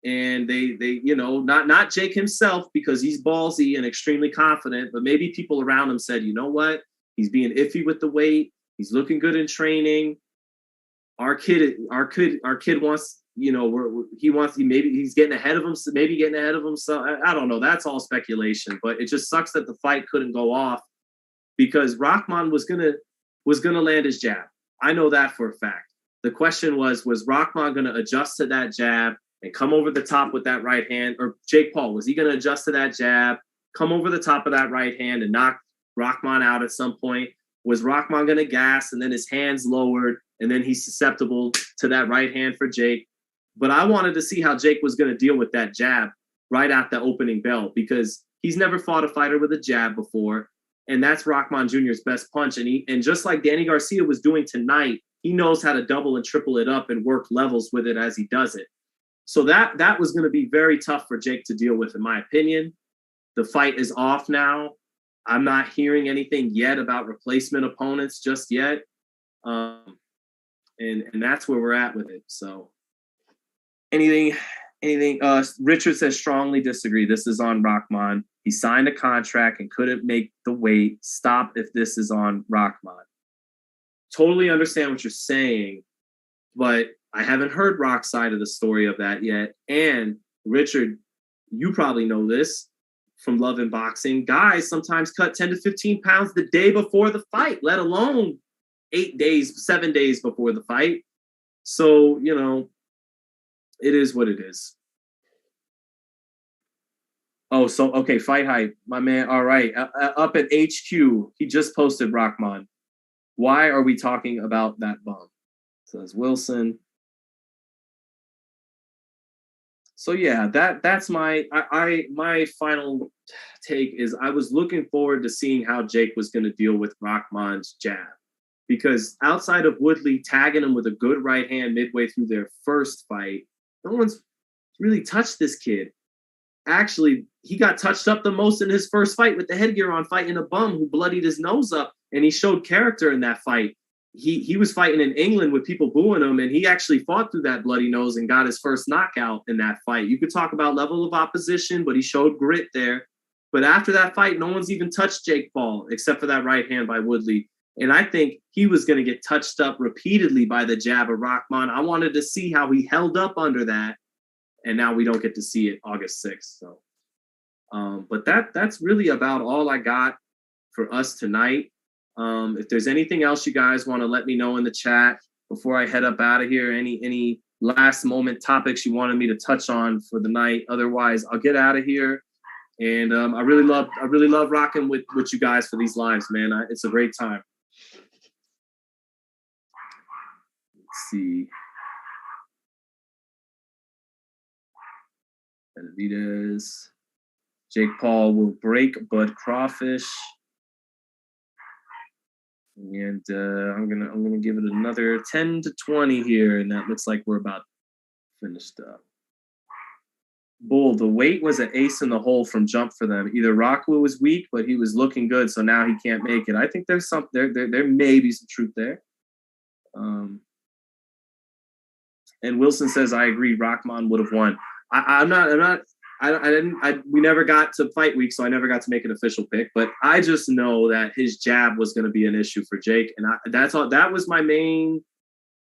and they not Jake himself, because he's ballsy and extremely confident, but maybe people around him said, you know what, he's being iffy with the weight. He's looking good in training. Our kid wants, maybe he's getting ahead of him. Maybe getting ahead of him. So I don't know. That's all speculation, but it just sucks that the fight couldn't go off because Rahman was gonna land his jab. I know that for a fact. The question was Rahman gonna adjust to that jab and come over the top with that right hand? Or Jake Paul, was he gonna adjust to that jab, come over the top of that right hand and knock Rahman out at some point? Was Rahman gonna gas and then his hands lowered and then he's susceptible to that right hand for Jake? But I wanted to see how Jake was gonna deal with that jab right at the opening bell, because he's never fought a fighter with a jab before. And that's Rahman Jr.'s best punch. And just like Danny Garcia was doing tonight, he knows how to double and triple it up and work levels with it as he does it. So that was going to be very tough for Jake to deal with, in my opinion. The fight is off now. I'm not hearing anything yet about replacement opponents just yet. And that's where we're at with it. So anything, Richard says strongly disagree. This is on Rahman. He signed a contract and couldn't make the weight. Stop if this is on Rahman. Totally understand what you're saying, but I haven't heard Rock's side of the story of that yet. And Richard, you probably know this from Love and Boxing. Guys sometimes cut 10 to 15 pounds the day before the fight, let alone 8 days, 7 days before the fight. So, you know, it is what it is. Oh, so, okay, FightHype, my man. All right, up at HQ, he just posted Rahman. Why are we talking about that bum? Says Wilson. So yeah, that's my my final take is I was looking forward to seeing how Jake was going to deal with Rahman's jab, because outside of Woodley tagging him with a good right hand midway through their first fight, no one's really touched this kid. Actually, he got touched up the most in his first fight with the headgear on, fighting a bum who bloodied his nose up, and he showed character in that fight. He was fighting in England with people booing him, and he actually fought through that bloody nose and got his first knockout in that fight. You could talk about level of opposition, but he showed grit there. But after that fight, no one's even touched Jake Paul except for that right hand by Woodley. And I think he was going to get touched up repeatedly by the jab of Rahman. I wanted to see how he held up under that, and now we don't get to see it August 6th. So, but that's really about all I got for us tonight. If there's anything else you guys want to let me know in the chat before I head up out of here, any last moment topics you wanted me to touch on for the night. Otherwise, I'll get out of here. And I really love rocking with you guys for these lives, man. It's a great time. Let's see. Benavidez. Jake Paul will break Bud Crawfish. And I'm gonna give it another 10 to 20 here, and that looks like we're about finished up. Bull, the weight was an ace in the hole from jump for them. Either Rockwood was weak, but he was looking good, so now he can't make it. I think there's some there may be some truth there. And Wilson says, I agree, Rahman would have won. We never got to fight week, so I never got to make an official pick, but I just know that his jab was going to be an issue for Jake. And that's all. That was my main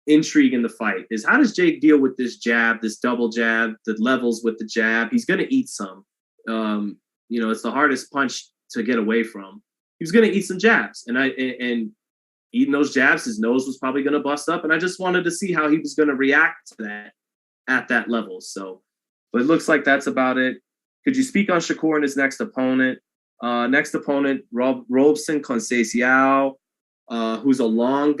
intrigue in the fight, is how does Jake deal with this jab, this double jab, the levels with the jab? He's going to eat some. It's the hardest punch to get away from. He was going to eat some jabs, and eating those jabs, his nose was probably going to bust up. And I just wanted to see how he was going to react to that at that level. So, but it looks like that's about it. Could you speak on Shakur and his next opponent? Next opponent, Robson Conceição, who's a long,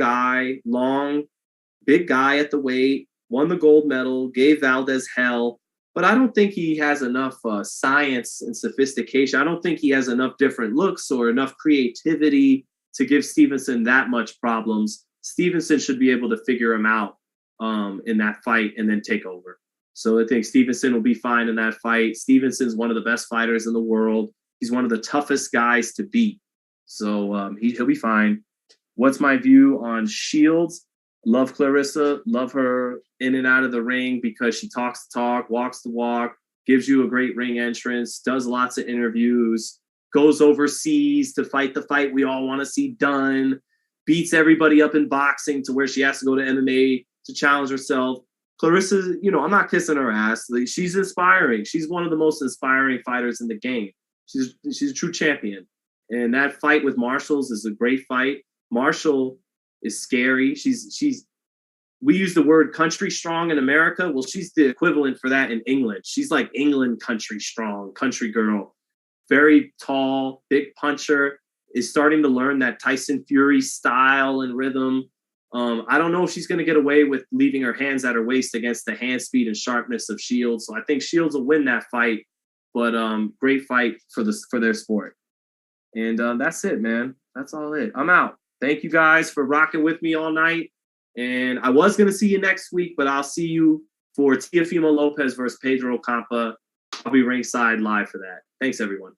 big guy at the weight, won the gold medal, gave Valdez hell. But I don't think he has enough science and sophistication. I don't think he has enough different looks or enough creativity to give Stevenson that much problems. Stevenson should be able to figure him out in that fight and then take over. So I think Stevenson will be fine in that fight. Stevenson's one of the best fighters in the world. He's one of the toughest guys to beat. So he'll be fine. What's my view on Shields? Love Clarissa. Love her in and out of the ring because she talks the talk, walks the walk, gives you a great ring entrance, does lots of interviews, goes overseas to fight the fight we all want to see done, beats everybody up in boxing to where she has to go to MMA to challenge herself. Clarissa, I'm not kissing her ass. Like, she's inspiring. She's one of the most inspiring fighters in the game. She's a true champion. And that fight with Marshall's is a great fight. Marshall is scary. We use the word country strong in America. Well, she's the equivalent for that in England. She's like England country strong, country girl. Very tall, big puncher, is starting to learn that Tyson Fury style and rhythm. I don't know if she's going to get away with leaving her hands at her waist against the hand speed and sharpness of Shields. So I think Shields will win that fight, but great fight for their sport. And that's it, man. That's all it. I'm out. Thank you guys for rocking with me all night. And I was going to see you next week, but I'll see you for Teofimo Lopez versus Pedro Campa. I'll be ringside live for that. Thanks, everyone.